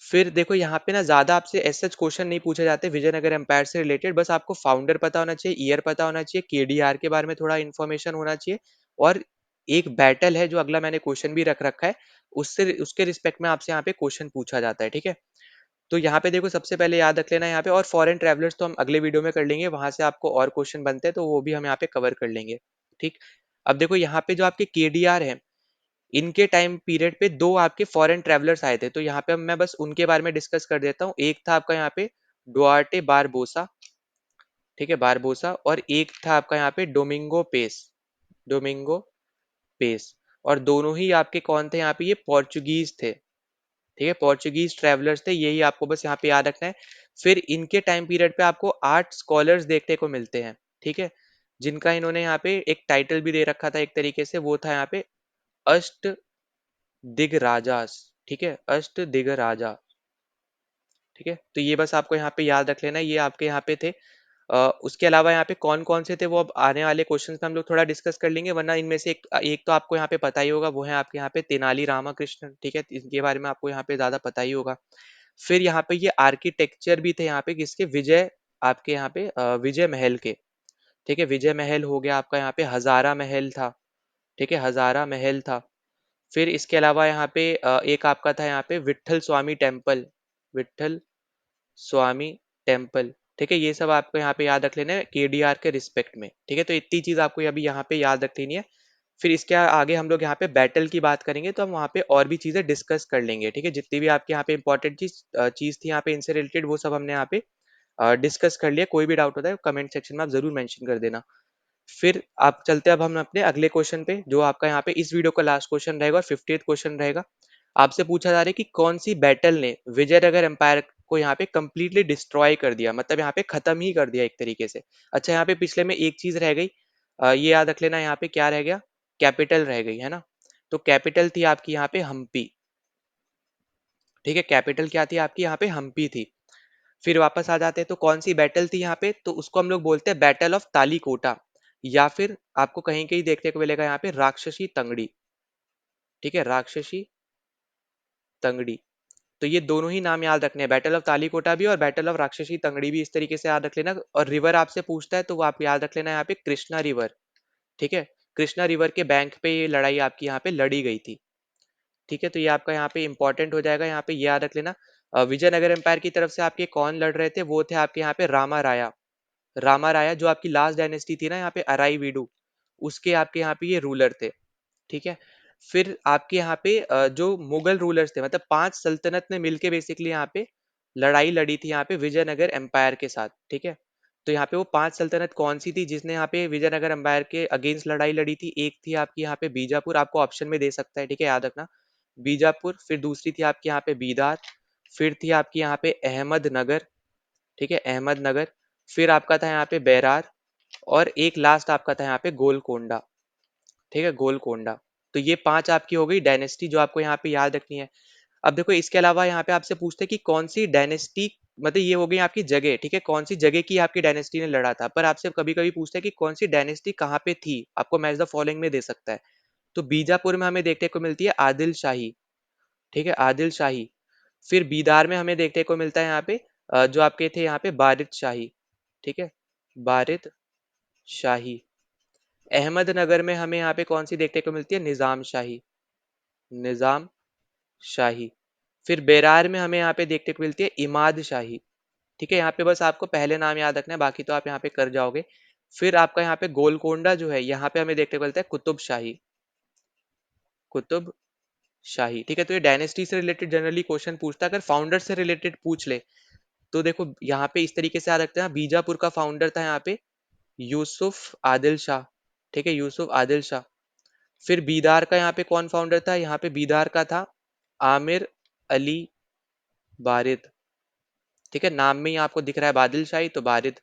फिर देखो यहाँ पे ना ज्यादा आपसे एज सच क्वेश्चन नहीं पूछे जाते विजयनगर एम्पायर से रिलेटेड, बस आपको फाउंडर पता होना चाहिए, ईयर पता होना चाहिए, केडीआर के बारे में थोड़ा इन्फॉर्मेशन होना चाहिए, और एक बैटल है जो अगला मैंने क्वेश्चन भी रख रखा है, उससे उसके रिस्पेक्ट में आपसे यहाँ पे क्वेश्चन पूछा जाता है। ठीक है, तो यहाँ पे देखो सबसे पहले याद रख लेना यहाँ पे, और फॉरेन ट्रैवलर्स तो हम अगले वीडियो में कर लेंगे, वहां से आपको और क्वेश्चन बनते हैं तो वो भी हम यहाँ पे कवर कर लेंगे। ठीक, अब देखो यहाँ पे जो आपके केडीआर है, इनके टाइम पीरियड पे दो आपके फॉरेन ट्रैवलर्स आए थे, तो यहाँ पे मैं बस उनके बारे में डिस्कस कर देता हूँ। एक था आपका यहाँ पे डुआर्टे बारबोसा। ठीक है, बारबोसा, और एक था आपका यहाँ पे डोमिंगो पेस। डोमिंगो पेस, और दोनों ही आपके कौन थे यहाँ पे, ये पोर्चुगीज थे। ठीक है, पोर्चुगीज ट्रैवलर्स थे, यही आपको बस यहाँ पे याद रखना है। फिर इनके टाइम पीरियड पे आपको 8 स्कॉलर्स देखने को मिलते हैं। ठीक है, जिनका इन्होंने यहाँ पे एक टाइटल भी दे रखा था एक तरीके से, वो था यहाँ पे अष्ट दिगराजास। ठीक है, अष्ट दिगराजा। ठीक है, तो ये बस आपको यहाँ पे याद रख लेना, ये आपके यहाँ पे थे। उसके अलावा यहाँ पे कौन कौन से थे वो अब आने वाले क्वेश्चंस में हम लोग थोड़ा डिस्कस कर लेंगे, वरना इनमें से एक एक तो आपको यहाँ पे पता ही होगा, वो है आपके यहाँ पे तेनाली रामाकृष्ण। ठीक है, इनके बारे में आपको यहाँ पे ज्यादा पता ही होगा। फिर यहाँ पे ये आर्किटेक्चर भी थे यहाँ पे किसके, विजय, आपके यहाँ पे विजय महल के। ठीक है, विजय महल हो गया आपका, यहाँ पे हजारा महल था। ठीक है, हजारा महल था। फिर इसके अलावा यहाँ पे एक आपका था यहाँ पे विट्ठल स्वामी टेम्पल। विट्ठल स्वामी टेम्पल। ठीक है, ये सब आपको यहाँ पे याद रख लेना है केडीआर के रिस्पेक्ट में। ठीक है, तो इतनी चीज आपको अभी यहाँ पे याद रख लेनी है। फिर इसके आगे हम लोग यहाँ पे बैटल की बात करेंगे, तो हम वहाँ पे और भी चीजें डिस्कस कर लेंगे। ठीक है, जितनी भी आपके यहाँ पे इंपॉर्टेंट चीज थी यहाँ पे इनसे रिलेटेड, वो सब हमने यहाँ पे डिस्कस कर लिया। कोई भी डाउट होता है कमेंट सेक्शन में आप जरूर मेंशन कर देना। फिर आप चलते हैं अब हम अपने अगले क्वेश्चन पे, जो आपका यहाँ पे इस वीडियो का लास्ट क्वेश्चन रहेगा और 50th क्वेश्चन रहेगा। आपसे पूछा जा रहा है कि कौन सी बैटल ने विजयनगर एम्पायर को यहाँ पे कंप्लीटली डिस्ट्रॉय कर दिया, मतलब यहाँ पे खत्म ही कर दिया एक तरीके से। अच्छा, यहाँ पे पिछले में एक चीज रह गई, ये याद रख लेना, यहाँ पे क्या रह गया, कैपिटल रह गई है ना। तो कैपिटल थी आपकी यहाँ पे हम्पी। ठीक है, कैपिटल क्या थी आपकी यहाँ पे, हम्पी थी। फिर वापस आ जाते हैं, तो कौन सी बैटल थी यहाँ पे, तो उसको हम लोग बोलते हैं बैटल ऑफ तालीकोटा, या फिर आपको कहीं कहीं देखने को मिलेगा यहाँ पे राक्षसी तंगड़ी। ठीक है, राक्षसी तंगड़ी। तो ये दोनों ही नाम याद रखने हैं, बैटल ऑफ तालीकोटा भी और बैटल ऑफ राक्षसी तंगड़ी भी, इस तरीके से याद रख लेना। और रिवर आपसे पूछता है तो वो आप याद रख लेना यहाँ पे कृष्णा रिवर। ठीक है, कृष्णा रिवर के बैंक पे ये लड़ाई आपकी यहाँ पे लड़ी गई थी। ठीक है, तो ये आपका यहाँ पे इंपॉर्टेंट हो जाएगा, यहाँ पे ये याद रख लेना। विजयनगर एम्पायर की तरफ से आपके कौन लड़ रहे थे, वो थे आपके यहाँ पे रामा राया। रामा राया जो आपकी लास्ट डायनेस्टी थी ना यहाँ पे अराई वीडू, उसके आपके यहाँ पे ये रूलर थे। ठीक है, फिर आपके यहाँ पे जो मुगल रूलर्स थे, मतलब 5 सल्तनत ने मिलके बेसिकली यहाँ पे लड़ाई लड़ी थी यहाँ पे विजयनगर एम्पायर के साथ, ठीक है? तो यहाँ पे वो 5 सल्तनत कौन-सी थी जिसने यहाँ पे विजयनगर एम्पायर के अगेंस्ट लड़ाई लड़ी थी? एक थी आपकी यहाँ पे बीजापुर, आपको ऑप्शन में दे सकता है, ठीक है? याद रखना। बीजापुर, फिर दूसरी थी आपकी यहाँ पे बीदार, फिर थी आपकी यहाँ पे अहमदनगर, ठीक है? अहमदनगर, फिर आपका था यहाँ पे बेरार और एक लास्ट आपका था यहाँ पे गोलकोंडा, ठीक है? गोलकोंडा। तो ये 5 आपकी हो गई डायनेस्टी जो आपको यहाँ पे याद रखनी है। अब देखो इसके अलावा यहाँ पे आपसे पूछते हैं कि कौन सी डायनेस्टी, मतलब ये हो गई आपकी जगह, ठीक है? कौन सी जगह की आपकी डायनेस्टी ने लड़ा था, पर आपसे कभी कभी पूछते हैं कि कौन सी डायनेस्टी कहाँ पे थी, आपको मैच द फॉलोइंग में दे सकता है। तो बीजापुर में हमें देखने को मिलती है आदिल शाही, ठीक है? आदिल शाही। फिर बीदार में हमें देखने को मिलता है यहाँ पे जो आपके थे यहाँ पे बारिद शाही, ठीक है? बारिद शाही। अहमदनगर में हमें यहाँ पे कौन सी देखने को मिलती है? निजाम शाही, निजाम शाही। फिर बेरार में हमें यहाँ पे देखने को मिलती है इमाद शाही, ठीक है? यहाँ पे बस आपको पहले नाम याद रखना है, बाकी तो आप यहाँ पे कर जाओगे। फिर आपका यहाँ पे गोलकोंडा जो है, यहाँ पे हमें देखने को मिलता है कुतुब शाही, कुतुब शाही, ठीक है? तो ये डायनेस्टी से रिलेटेड जनरली क्वेश्चन पूछता है, अगर फाउंडर से रिलेटेड पूछ ले तो देखो यहाँ पे इस तरीके से याद रखते हैं। बीजापुर का फाउंडर था यहाँ पे यूसुफ आदिल शाह, ठीक है? यूसुफ आदिल शाह। फिर बीदार का यहाँ पे कौन फाउंडर था? यहाँ पे बीदार का था आमिर अली बारिद, ठीक है? नाम में ही आपको दिख रहा है बादल शाही, तो बारिद।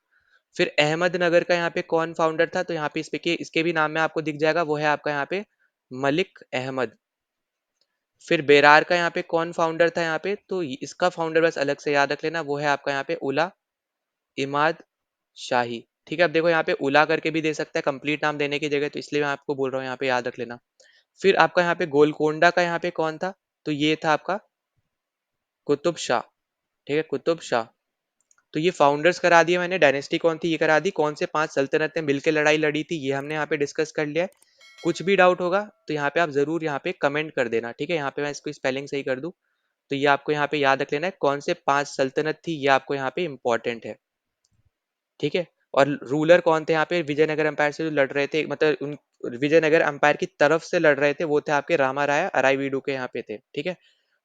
फिर अहमदनगर का यहाँ पे कौन फाउंडर था? तो यहाँ पे इसके भी नाम में आपको दिख जाएगा, वो है आपका यहाँ पे मलिक अहमद। फिर बेरार का यहाँ पे कौन फाउंडर था यहाँ पे? तो इसका फाउंडर बस अलग से याद रख लेना, वो है आपका यहाँ पे उला इमाद शाही, ठीक है? अब देखो यहाँ पे उला करके भी दे सकता है कंप्लीट नाम देने की जगह, तो इसलिए मैं आपको बोल रहा हूँ यहाँ पे याद रख लेना। फिर आपका यहाँ पे गोलकोंडा का यहाँ पे कौन था? तो ये था आपका कुतुब शाह, ठीक है? कुतुब शाह। तो ये फाउंडर्स करा दिए मैंने, डायनेस्टी कौन थी ये करा दी, कौन से 5 सल्तनत ने मिलकर लड़ाई लड़ी थी ये हमने यहाँ पे डिस्कस कर लिया है। कुछ भी डाउट होगा तो यहाँ पे आप जरूर यहाँ पे कमेंट कर देना, ठीक है? यहाँ पे मैं इसको स्पेलिंग सही कर दूं, तो ये आपको यहाँ पे याद रख लेना है, कौन से 5 सल्तनत थी ये आपको यहाँ पे इंपॉर्टेंट है, ठीक है? और रूलर कौन थे यहाँ पे विजयनगर एम्पायर से जो लड़ रहे थे, मतलब उन विजयनगर एम्पायर की तरफ से लड़ रहे थे, वो थे आपके रामा राय अराईवीडू के यहाँ पे थे, ठीक है?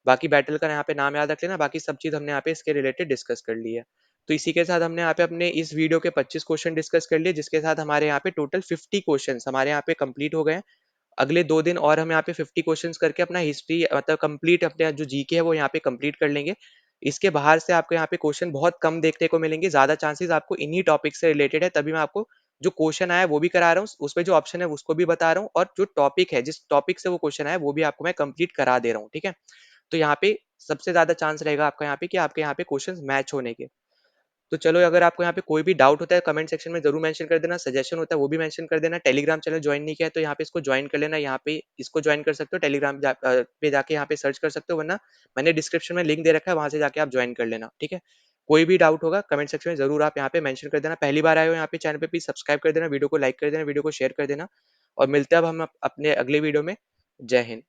बाकी बैटल का यहाँ पे नाम याद रख लेना, बाकी सब चीज हमने यहाँ पे इसके रिलेटेड डिस्कस कर ली है। तो इसी के साथ हमने यहाँ पे अपने इस वीडियो के 25 क्वेश्चन डिस्कस कर लिए, जिसके साथ हमारे यहाँ पे टोटल 50 क्वेश्चन हमारे यहाँ पे कंप्लीट हो गए हैं। अगले 2 दिन और हम यहाँ पे 50 क्वेश्चंस करके अपना हिस्ट्री मतलब कंप्लीट अपने जो जीके है वो यहाँ पे कंप्लीट कर लेंगे। इसके बाहर से आपको यहाँ पे क्वेश्चन बहुत कम देखने को मिलेंगे, ज्यादा चांसेस आपको इन्हीं टॉपिक से रिलेटेड है, तभी मैं आपको जो क्वेश्चन आया है वो भी करा रहा हूँ, उसमें जो ऑप्शन है उसको भी बता रहा हूँ, और जो टॉपिक है जिस टॉपिक से वो क्वेश्चन आया वो भी आपको मैं कंप्लीट करा दे रहा हूँ, ठीक है? तो यहाँ पे सबसे ज्यादा चांस रहेगा आपका यहाँ पे कि आपके यहाँ पे क्वेश्चंस मैच होने के। तो चलो, अगर आपको यहाँ पे कोई भी डाउट होता है कमेंट सेक्शन में जरूर मेंशन कर देना, सजेशन होता है वो भी मेंशन कर देना। टेलीग्राम चैनल ज्वाइन नहीं किया है तो यहाँ पे इसको ज्वाइन कर लेना, यहाँ पे इसको ज्वाइन कर सकते हो, टेलीग्राम पे जाके यहाँ पे सर्च कर सकते हो, वरना मैंने डिस्क्रिप्शन में लिंक दे रखा है, वहां से जाके आप ज्वाइन कर लेना, ठीक है? कोई भी डाउट होगा कमेंट सेक्शन में जरूर आप यहाँ पे मेंशन कर देना। पहली बार आए हो यहाँ पे चैनल पे, प्लीज सब्सक्राइब कर देना, वीडियो को लाइक कर देना, वीडियो को शेयर कर देना, और मिलते हैं अब हम अपने अगले वीडियो में। जय हिंद।